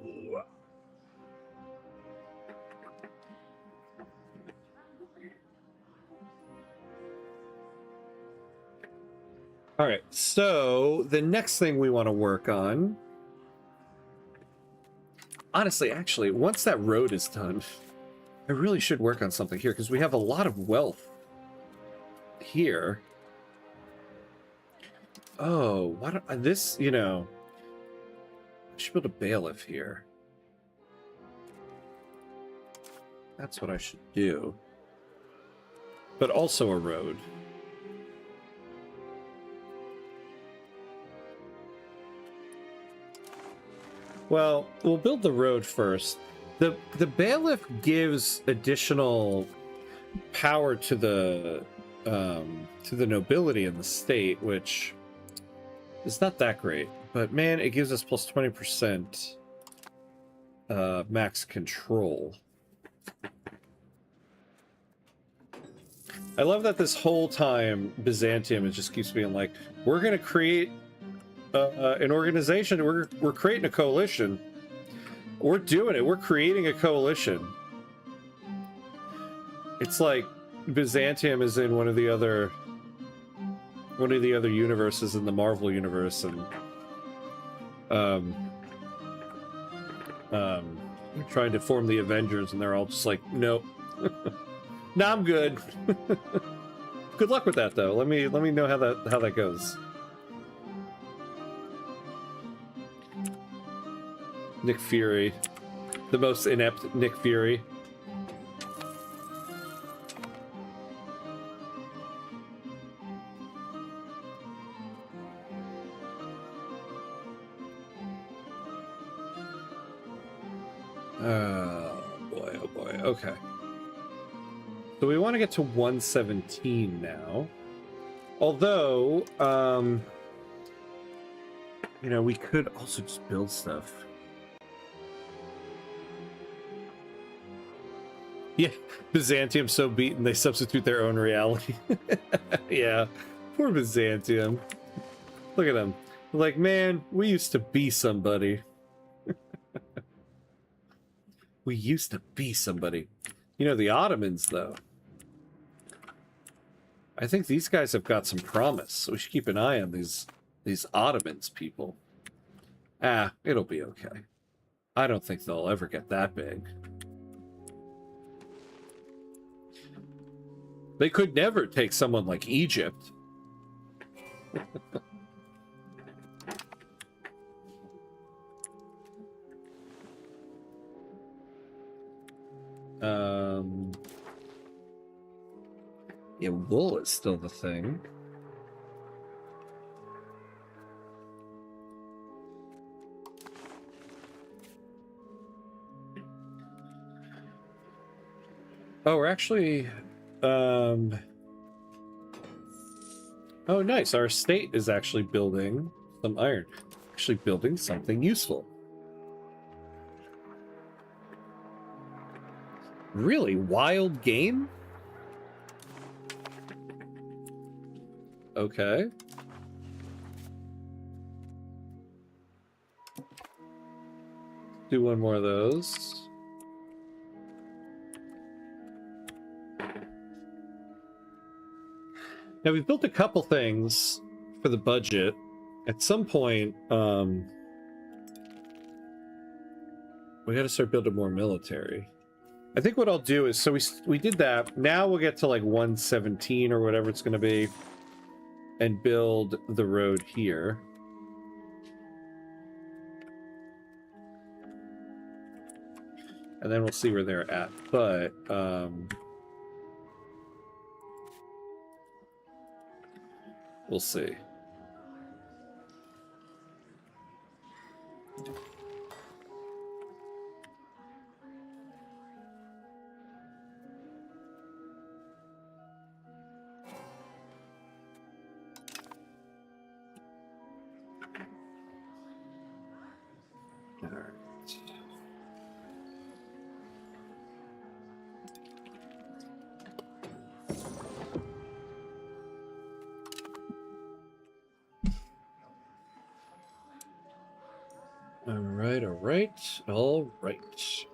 All right, so the next thing we want to work on, honestly, actually, once that road is done, I really should work on something here because we have a lot of wealth here. Oh, why don't this, you know, I should build a bailiff here. That's what I should do. But also a road. Well, we'll build the road first. The bailiff gives additional power to the nobility in the state, which is not that great. But man, it gives us plus 20% max control. I love that this whole time Byzantium just keeps being like, we're going to create an organization. We're creating a coalition. We're doing it. We're creating a coalition. It's like Byzantium is in one of the other universes in the Marvel universe, and they're trying to form the Avengers, and they're all just like, nope. Nah, I'm good. Good luck with that, though. Let me know how that goes. Nick Fury, the most inept Nick Fury. Oh boy. Okay. So we want to get to 117 now. Although, you know, we could also just build stuff. Yeah, Byzantium's so beaten they substitute their own reality. Yeah, poor Byzantium. Look at them. Like, man, we used to be somebody. We used to be somebody. You know, the Ottomans, though. I think these guys have got some promise, so we should keep an eye on these Ottomans people. Ah, it'll be okay. I don't think they'll ever get that big. They could never take someone like Egypt. Yeah, wool is still the thing. Oh, we're actually... Oh, nice. Our state is actually building some iron. actually building something useful. Really? Wild game? Okay. Do one more of those. Now, we've built a couple things for the budget. At some point, we got to start building more military. I think what I'll do is, so we did that. Now we'll get to like 117 or whatever it's going to be and build the road here. And then we'll see where they're at. But, we'll see. All right.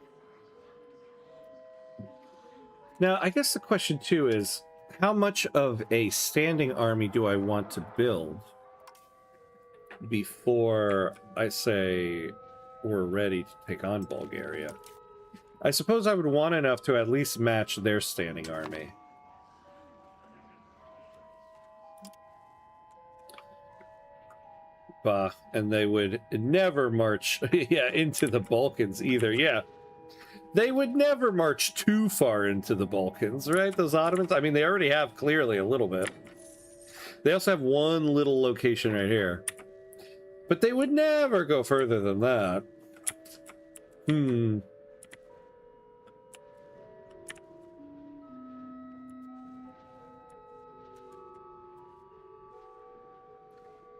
Now, I guess the question, too, is how much of a standing army do I want to build before I say we're ready to take on Bulgaria? I suppose I would want enough to at least match their standing army. Bah, and they would never march into the Balkans either. Yeah, they would never march too far into the Balkans, right? Those Ottomans, I mean, they already have clearly a little bit. They also have one little location right here, but they would never go further than that.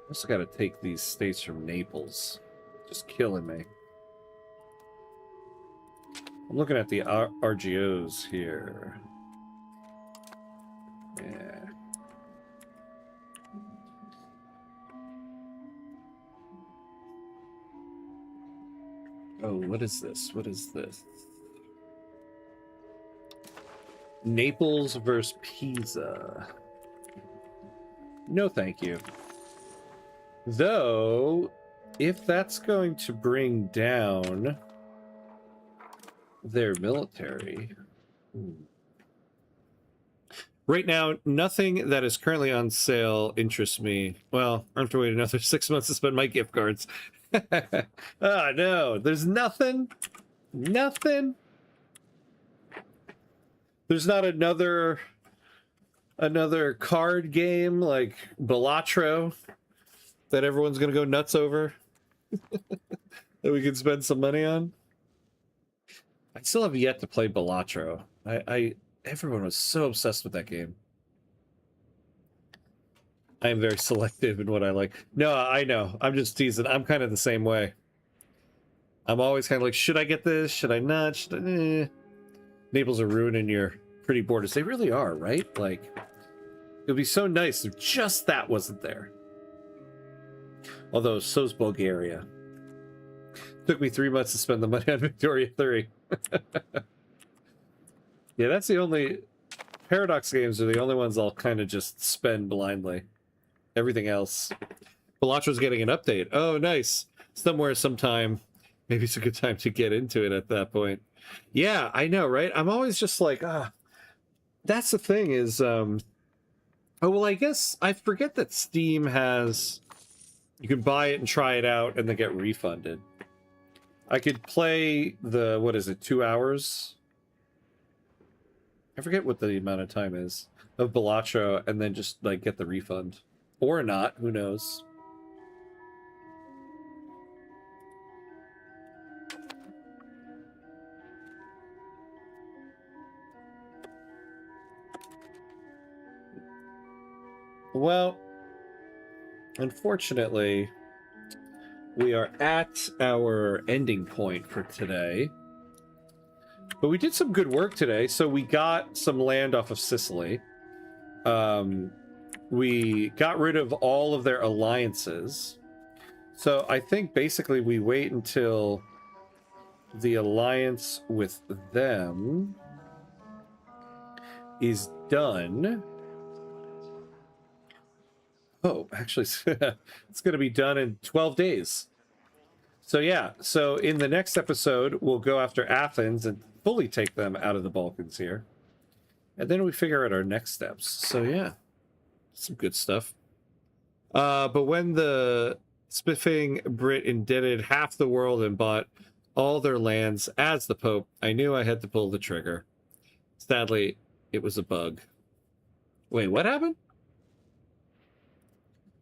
Also got to take these states from Naples. Just killing me. I'm looking at the RGOs here. Yeah. Oh, what is this? What is this? Naples versus Pisa. No, thank you. Though, if that's going to bring down their military... Right now, nothing that is currently on sale interests me. Well, I have to wait another 6 months to spend my gift cards. Oh, no. There's nothing. Nothing. There's not another card game like Balatro that everyone's going to go nuts over that we can spend some money on. I still have yet to play Balatro. Everyone was so obsessed with that game. I am very selective in what I like. No, I know. I'm just teasing. I'm kind of the same way. I'm always kind of like, should I get this? Should I not? Naples are ruining your pretty borders. They really are, right? Like, it would be so nice if just that wasn't there. Although, so's Bulgaria. Took me 3 months to spend the money on Victoria 3. Yeah, that's the only... Paradox games are the only ones I'll kind of just spend blindly. Everything else. Balatra's getting an update. Oh, nice. Somewhere, sometime. Maybe it's a good time to get into it at that point. Yeah, I know, right? I'm always just like, that's the thing is, oh, well, I guess I forget that Steam has... You can buy it and try it out and then get refunded. I could play the, what is it, 2 hours? I forget what the amount of time is of Balatro and then just like get the refund. Or not, who knows? Well, unfortunately, we are at our ending point for today. But we did some good work today. So we got some land off of Sicily. We got rid of all of their alliances. So I think basically we wait until the alliance with them is done. Oh, actually, it's going to be done in 12 days. So yeah, so in the next episode, we'll go after Athens and fully take them out of the Balkans here. And then we figure out our next steps. So yeah, some good stuff. But when the spiffing Brit indebted half the world and bought all their lands as the Pope, I knew I had to pull the trigger. Sadly, it was a bug. Wait, what happened?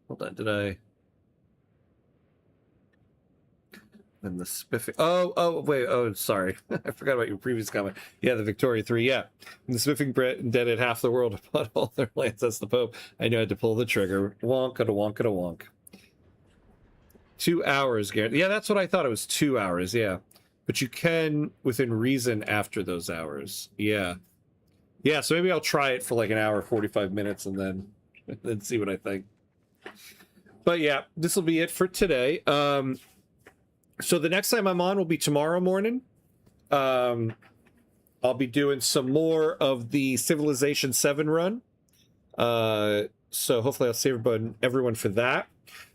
Hold on, did I... And the spiffing... Oh, sorry. I forgot about your previous comment. Yeah, the Victoria 3, yeah. And the spiffing Brit indebted half the world about all their lands as the Pope. I knew I had to pull the trigger. Wonk. 2 hours, Garrett. Yeah, that's what I thought. It was 2 hours, yeah. But you can, within reason, after those hours. Yeah. Yeah, so maybe I'll try it for like an hour, 45 minutes, and then see what I think. But yeah, this will be it for today. So the next time I'm on will be tomorrow morning. I'll be doing some more of the Civilization 7 run. So hopefully I'll see everyone for that.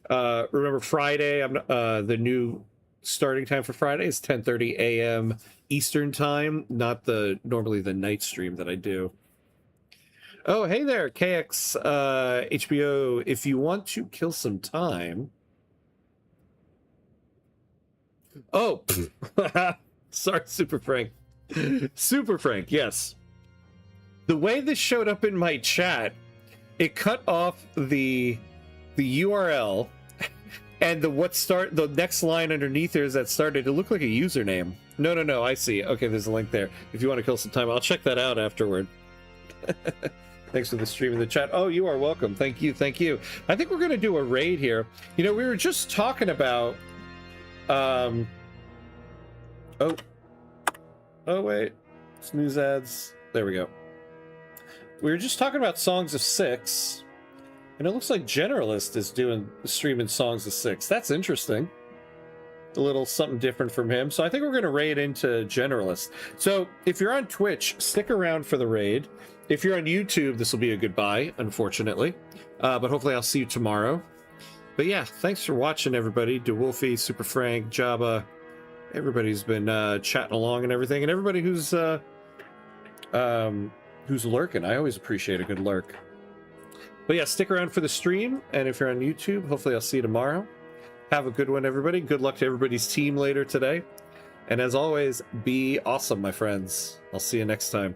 Remember Friday, the new starting time for Friday is 10:30 a.m. Eastern time, not normally the night stream that I do. Oh, hey there, KX HBO. If you want to kill some time. Oh, sorry, Super Frank. Super Frank, yes. The way this showed up in my chat, it cut off the URL, and the next line underneath there is that started to look like a username. No, I see. Okay, there's a link there. If you want to kill some time, I'll check that out afterward. Thanks for the stream in the chat. Oh, you are welcome. Thank you. I think we're going to do a raid here. You know, we were just talking about... Oh, wait. Snooze ads. There we go. We were just talking about Songs of Six, and it looks like Generalist is streaming Songs of Six. That's interesting. A little something different from him. So I think we're going to raid into Generalist. So if you're on Twitch, stick around for the raid. If you're on YouTube, this will be a goodbye, unfortunately. But hopefully I'll see you tomorrow. But yeah, thanks for watching, everybody. DeWolfie, Super Frank, Jabba. Everybody's been chatting along and everything. And everybody who's lurking. I always appreciate a good lurk. But yeah, stick around for the stream. And if you're on YouTube, hopefully I'll see you tomorrow. Have a good one, everybody. Good luck to everybody's team later today. And as always, be awesome, my friends. I'll see you next time.